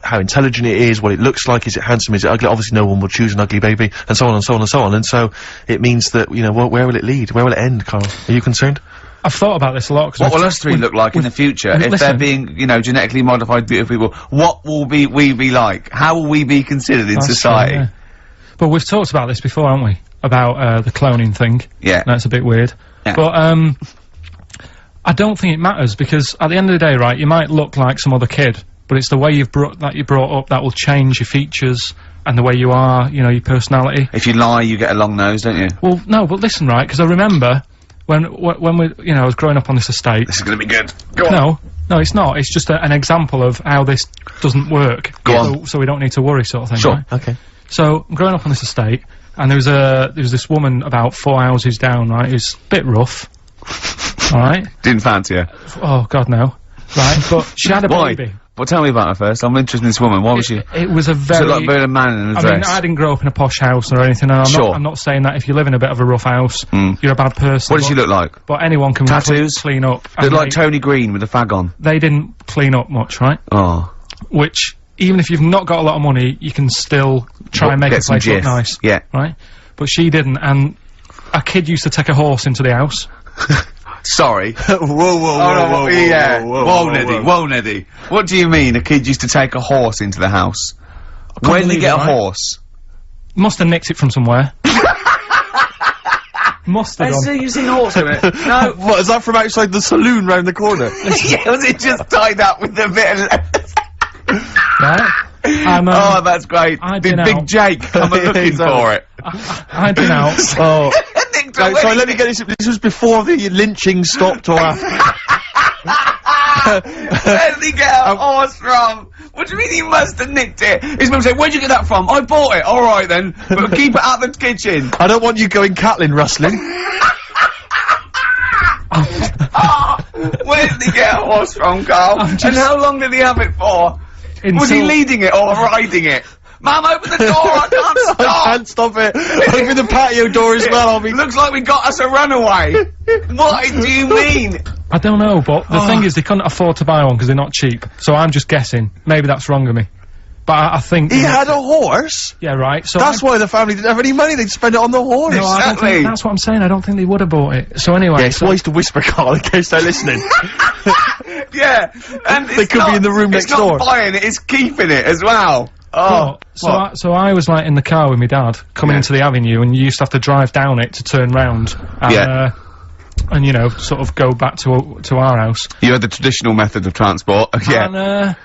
how intelligent it is, what it looks like, is it handsome, is it ugly? Obviously, no one will choose an ugly baby, and so on and so on and so on. And so it means that, you know, where will it lead? Where will it end, Karl? Are you concerned? I've thought about this a lot. What will us three look like in the future if they're listen. being, you know, genetically modified beautiful people? What will we be like? How will we be considered in That's society? true, yeah. But we've talked about this before, haven't we? About the cloning thing. Yeah. That's a bit weird. Yeah. But I don't think it matters because at the end of the day, right, you might look like some other kid, but it's the way you're brought up that will change your features and the way you are, you know, your personality. If you lie, you get a long nose, don't you? Well, no, but listen, right, because I remember when we, you know, I was growing up on this estate. This is gonna be good. Go on. No, it's not. It's just an example of how this doesn't work. Go on. So we don't need to worry, sort of thing. Sure. Right? Okay. So I'm growing up on this estate, and there was this woman about 4 houses down, right? Who's a bit rough. All right. Didn't fancy her. Oh God, no. Right, but she had a Why? baby. Well, tell me about her first. I'm interested in this woman. Why was she? It was a She very. looked like a man in a I dress. mean, I didn't grow up in a posh house or anything, and Sure. I'm not saying that if you live in a bit of a rough house, you're a bad person. What did she look like? But anyone can Tattoos? clean up. Looked and like Tony Green with a fag on. they didn't clean up much, right? Oh. Which, even if you've not got a lot of money, you can still try and make a Get some place look jiff. nice. Yeah. Right? But she didn't, and a kid used to take a horse into the house. Sorry. Whoa, whoa, Oh, no, yeah. Whoa, Neddy, whoa, Neddy. What do you mean a kid used to take a horse into the house? When did they believe get it, a right? horse? Must have nicked it from somewhere. Mustard on. You've seen horse in it? No. What, is that from outside the saloon round the corner? Yeah, was it just tied up with a bit of lettuce? Right? Oh, that's great. I'd Did been Big out. Jake come looking Exactly. for it? I'd been out. Oh. Nick, Right, sorry, let me get this was before the lynching stopped or after? Where did he get a horse from? What do you mean he must have nicked it? His mum said, where'd you get that from? I bought it. All right then, but keep it out the kitchen. I don't want you going cattling rustling. Where did he get a horse from, Karl? And how long did he have it for? Was he leading it or riding it? Mum, open the door, I can't stop! I can't stop it. Open the patio door as well, I'll be... Looks like we got us a runaway. What do you mean? I don't know, but the thing is they couldn't afford to buy one because they're not cheap. So I'm just guessing. Maybe that's wrong of me. But I think... He had a horse? Yeah, right. So That's why the family didn't have any money, they'd spend it on the horse. No, I don't think, that's what I'm saying. I don't think they would have bought it. So anyway... Yeah, it's wise to whisper, Karl, in case they're listening. Yeah, and They could be in the room next door. It's not buying it, it's keeping it as well. Oh, so I was like in the car with my dad coming into the avenue, and you used to have to drive down it to turn round. And, and you know, sort of go back to our house. You had the traditional method of transport. Yeah. And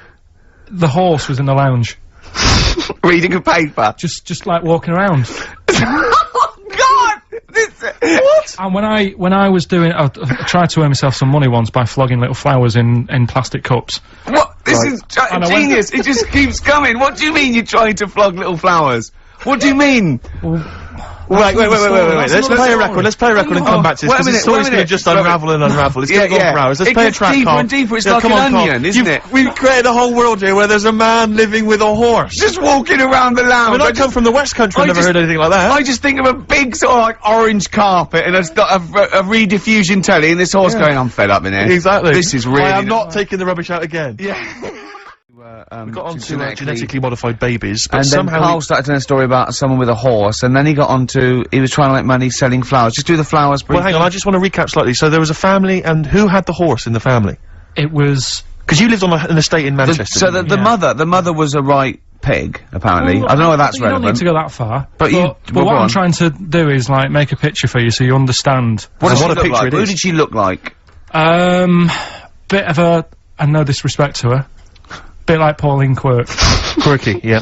the horse was in the lounge, reading a paper. just like walking around. Oh God! What? And when I was doing, I tried to earn myself some money once by flogging little flowers in plastic cups. What? This is genius. It just keeps coming. What do you mean you're trying to flog little flowers? What do you mean? Wait. Let's play a record. Let's play a record and come back to this, because the story's going to just unravel and unravel. It's going to go on for hours. Let's play a track, deeper Karl. and deeper. It's Yeah, like come an on, Karl. onion, isn't it? We've created a whole world here where there's a man living with a horse. Just walking around the lounge. I mean, I come from the West Country, I've never heard anything like that. I just think of a big sort of like orange carpet and a rediffusion telly and this horse going, I'm fed up in here. Exactly. This is really... I am not taking the rubbish out again. Yeah. We got on to genetically modified babies, but and then somehow Karl started telling a story about someone with a horse, and then he got on to, he was trying to make money selling flowers. Just do the flowers briefly. Well, hang on, I just want to recap slightly. So there was a family, and who had the horse in the family? It was... Because you lived on an estate in Manchester. So the mother was a right pig, apparently. Well, I don't know whether that's you don't relevant. need to go that far. But what I'm trying to do is, like, make a picture for you so you understand. What does she what a look picture like? it Who is. did she look like? Bit of a... and no disrespect to her. Bit like Pauline Quirk. Quirky, yeah.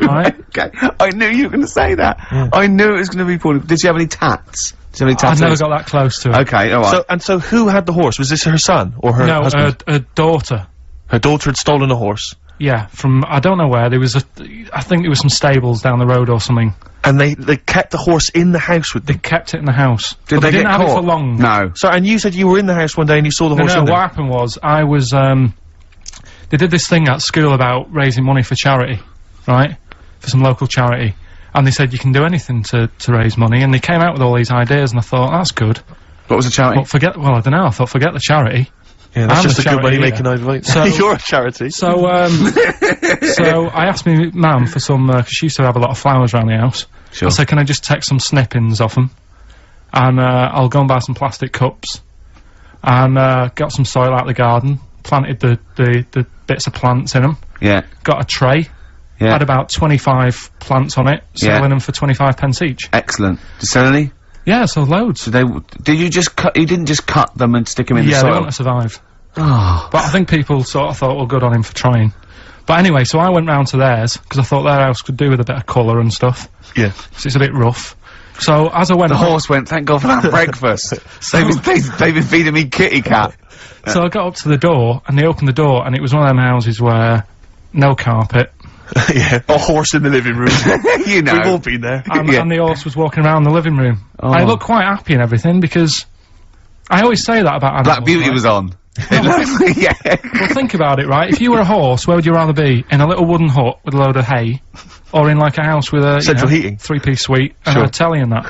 Right? Okay, I knew you were going to say that. Yeah. I knew it was going to be Pauline. Did she have any tats? Did she have any tattoos? I've never got that close to her. Okay, alright. So who had the horse? Was this her son or her husband? No, her daughter. Her daughter had stolen a horse. Yeah, from, I don't know where, there was I think there was some stables down the road or something. And they kept the horse in the house with them. They kept it in the house. Did But they didn't get have it caught? for long. No. So, and you said you were in the house one day and you saw the horse No, in what there. happened was, I was, they did this thing at school about raising money for charity, right? For some local charity. And they said you can do anything to raise money, and they came out with all these ideas, and I thought, that's good. What was the charity? Well, I don't know, I thought, forget the charity. Yeah, that's I'm just a a good money charity, making idea. So- You're a charity. So, so I asked me mum for some, 'cause she used to have a lot of flowers around the house. Sure. I said, can I just take some snippings off them? And, I'll go and buy some plastic cups. And, got some soil out of the garden, planted the bits of plants in them. Yeah. Got a tray. Yeah. Had about 25 plants on it, selling them for 25 pence each. Excellent. Did you sell any? Yeah, so loads. Did you just cut, you didn't just cut them and stick them in the Yeah, they soil? wouldn't have survived. Oh. But I think people sort of thought, well, good on him for trying. But anyway, so I went round to theirs, because I thought their house could do with a bit of colour and stuff. Yeah. 'Cause it's a bit rough. So, as I went The up- horse went, thank God for that breakfast. They've been feeding me kitty cat. So I got up to the door, and they opened the door, and it was one of them houses where no carpet, Yeah. A horse in the living room. You know. We've all been there. and, Yeah. and the horse was walking around the living room. Oh. I looked quite happy and everything, because I always say that about animals. Black Beauty right? was on. Yeah. Well, think about it, right? If you were a horse, where would you rather be? In a little wooden hut with a load of hay, or in like a house with a Central heating. 3-piece suite and Sure. a telly and that?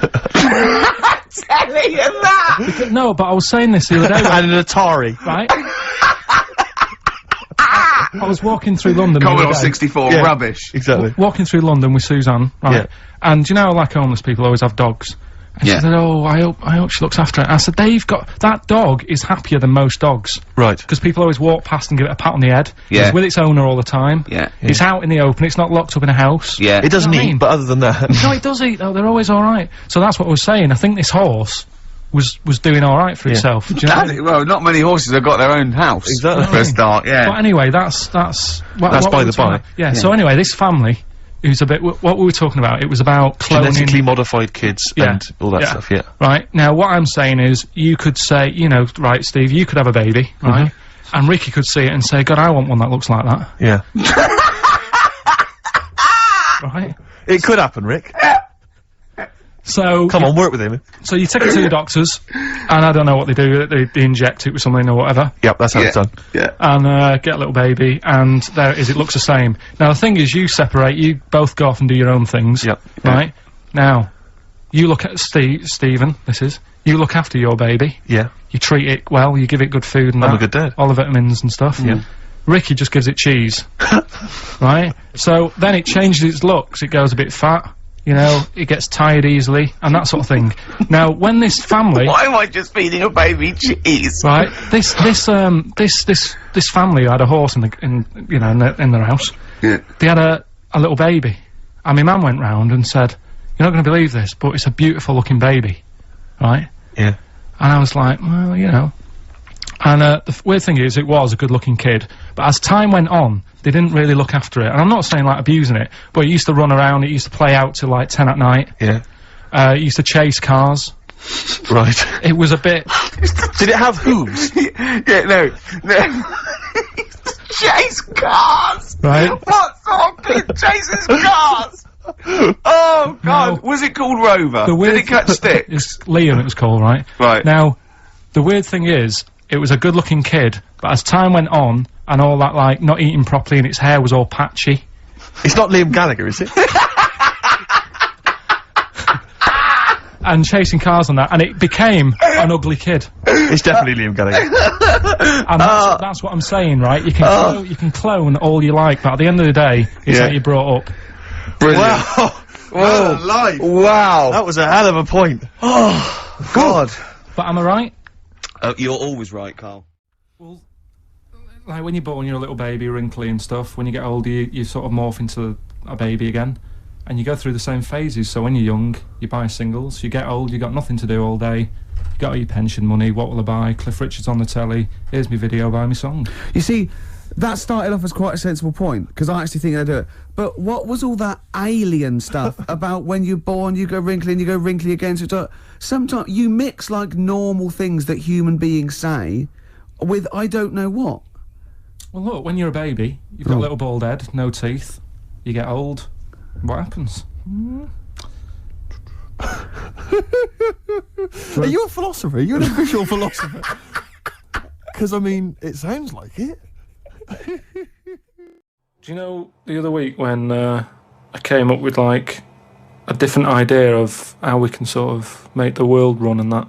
Telling you that! No, but I was saying this the other day, And an Atari. right? I was walking through London. the other Commodore day. 64, Yeah. rubbish. Exactly. Walking through London with Suzanne, right? Yeah. And you know, like homeless people always have dogs. And she said, oh, I hope she looks after it. I said, that dog is happier than most dogs. Right. Because people always walk past and give it a pat on the head. Yeah. It's with its owner all the time. Yeah. It's out in the open, it's not locked up in a house. Yeah. It doesn't You know what I eat, mean? but other than that... No, it does eat though, they're always alright. So that's what I was saying, I think this horse was doing alright for itself. Do you know what I mean? Well, not many horses have got their own house. Exactly. For a start, yeah. But anyway, that's That's what by we the were talking by. about. Yeah, so anyway, this family, who's a bit, what we were talking about, it was about cloning. Genetically modified kids Yeah. and all that stuff, yeah. Right, now what I'm saying is, you could say, you know, right, Steve, you could have a baby, right? And Ricky could see it and say, God, I want one that looks like that. Yeah. Right? It could happen, Rick. So... Come on, work with him. So you take it to the doctors, and I don't know what they do, they inject it with something or whatever. Yep, that's how it's done. Yeah. And get a little baby, and there it is, it looks the same. Now the thing is, you separate, you both go off and do your own things. Yep. Right? Now, you look at Stephen, you look after your baby. Yeah. You treat it well, you give it good food and I'm that. a good dad. All the vitamins and stuff. Yeah. Ricky just gives it cheese. Right? So then it changes its looks, it goes a bit fat. You know, it gets tired easily, and that sort of thing. Now, when this family... Why am I just feeding a baby cheese? Right, this family had a horse in their house. Yeah. They had a little baby. And my mum went round and said, you're not going to believe this, but it's a beautiful looking baby. Right? Yeah. And I was like, well, you know. And the weird thing is, it was a good-looking kid, but as time went on, they didn't really look after it. And I'm not saying, like, abusing it, but it used to run around, it used to play out till, like, 10 at night. Yeah. It used to chase cars. Right. It was a bit... Did it have hooves? Yeah, no. Chase cars! Right. What sort of kid chases cars? Oh, God. Was it called Rover? Did it catch sticks? It's Liam, it was called, right? Right. Now, the weird thing is, it was a good-looking kid, but as time went on, and all that, like, not eating properly and its hair was all patchy. It's not Liam Gallagher, is it? And chasing cars and that, and it became an ugly kid. It's definitely Liam Gallagher. And that's what I'm saying, right? You can clone all you like, but at the end of the day, it's how you brought up. Brilliant. Wow. Whoa. Life. Wow. That was a hell of a point. Oh, God. But am I right? You're always right, Karl. Well, like when you're born, you're a little baby, wrinkly and stuff. When you get older, you sort of morph into a baby again. And you go through the same phases. So when you're young, you buy singles. You get old, you got nothing to do all day. You got all your pension money. What will I buy? Cliff Richard's on the telly. Here's my video, buy me song. You see, that started off as quite a sensible point, because I actually think I do it. But what was all that alien stuff about when you're born, you go wrinkly and you go wrinkly again? So sometimes you mix, like, normal things that human beings say with I don't know what. Well, look, when you're a baby, you've got a little bald head, no teeth. You get old. What happens? Are you a philosopher? Are you an official philosopher? Because, I mean, it sounds like it. Do you know, the other week when I came up with, like, a different idea of how we can sort of make the world run and that?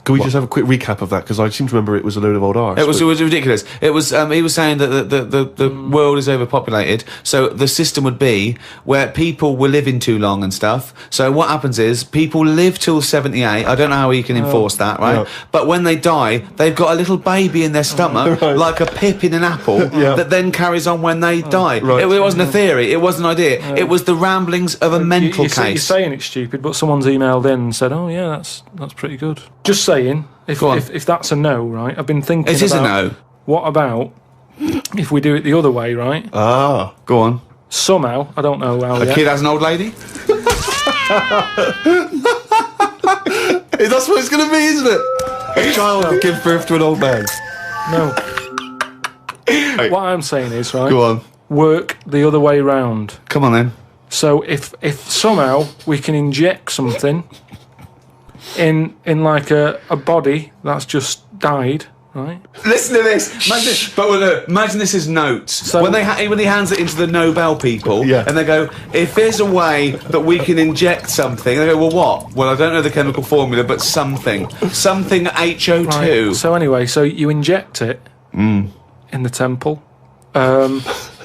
Can we just have a quick recap of that? Because I seem to remember it was a load of old arse. It was ridiculous. It was, he was saying that the world is overpopulated, so the system would be where people were living too long and stuff. So what happens is, people live till 78, I don't know how he can enforce that, right? Yeah. But when they die, they've got a little baby in their stomach, like a pip in an apple, that then carries on when they die. Right. It wasn't a theory, it wasn't an idea, it was the ramblings of a mental case. You're saying it's stupid, but someone's emailed in and said, oh yeah, that's pretty good. Just saying, if that's a no, right, I've been thinking It is a no. What about if we do it the other way, right? Ah, go on. Somehow, I don't know how A yet. kid has an old lady? That's what it's going to be, isn't it? A child will give birth to an old man. No. What I'm saying is, right, Go on. work the other way round. Come on then. So if somehow we can inject something in like a body that's just died, right? Listen to this. Imagine this is notes. So- when he hands it into the Nobel people, Yeah. and they go, if there's a way that we can inject something, they go, well, what? Well, I don't know the chemical formula, but something HO2. Right. So anyway, so you inject it in the temple.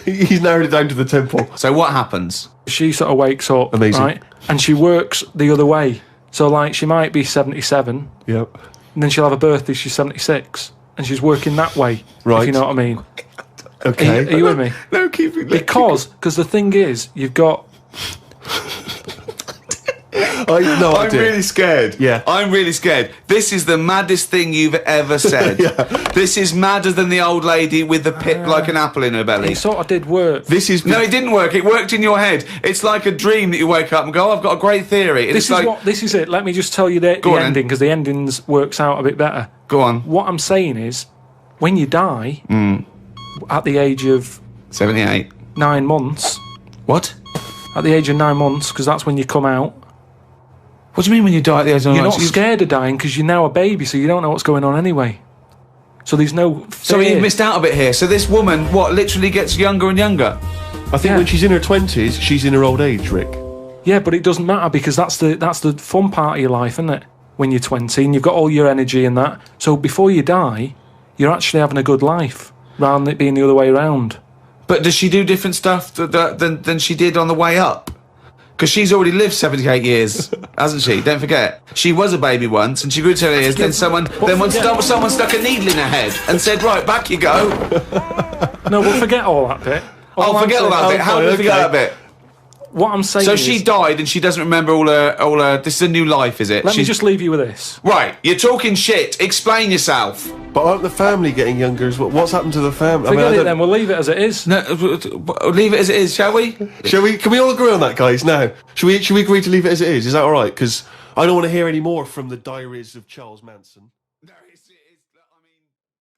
He's narrowed it down to the temple. So what happens? She sort of wakes up, Amazing. right? And she works the other way. So, like, she might be 77, Yep. and then she'll have a birthday, she's 76, and she's working that way, Right. if you know what I mean. Okay. Are you with me? No, keep it. Because the thing is, you've got... I have no I'm idea. really scared. Yeah. I'm really scared. This is the maddest thing you've ever said. This is madder than the old lady with the pip like an apple in her belly. It sort of did work. This is No, it didn't work. It worked in your head. It's like a dream that you wake up and go, I've got a great theory. And This it's is like, this is it. Let me just tell you the Go on then. ending, because the endings works out a bit better. Go on. What I'm saying is, when you die, at the age of 78. 9 months, What? at the age of 9 months, because that's when you come out, What do you mean when you die at the age of you're 9 not months? scared of dying because you're now a baby, so you don't know what's going on anyway. So there's no fear. So you've missed out a bit here. So this woman, what, literally gets younger and younger? I think Yeah. when she's in her 20s, she's in her old age, Rick. Yeah, but it doesn't matter because that's the fun part of your life, isn't it? When you're 20 and you've got all your energy and that. So before you die, you're actually having a good life, rather than it being the other way around. But does she do different stuff than she did on the way up? Because she's already lived 78 years, hasn't she? Don't forget. She was a baby once, and she grew to 78 years, then someone stuck a needle in her head and said, right, back you go. No, we'll forget all that bit. Oh, forget all that bit. How do we forget that bit? What I'm saying So is... she died and she doesn't remember all her... This is a new life, is it? Let me just leave you with this. Right, you're talking shit. Explain yourself. But aren't the family getting younger as well? What's happened to the family? Forget it then, we'll leave it as it is. No, leave it as it is, shall we? Shall we? Can we all agree on that, guys? Now, should we agree to leave it as it is? Is that all right? Because I don't want to hear any more from the diaries of Charles Manson.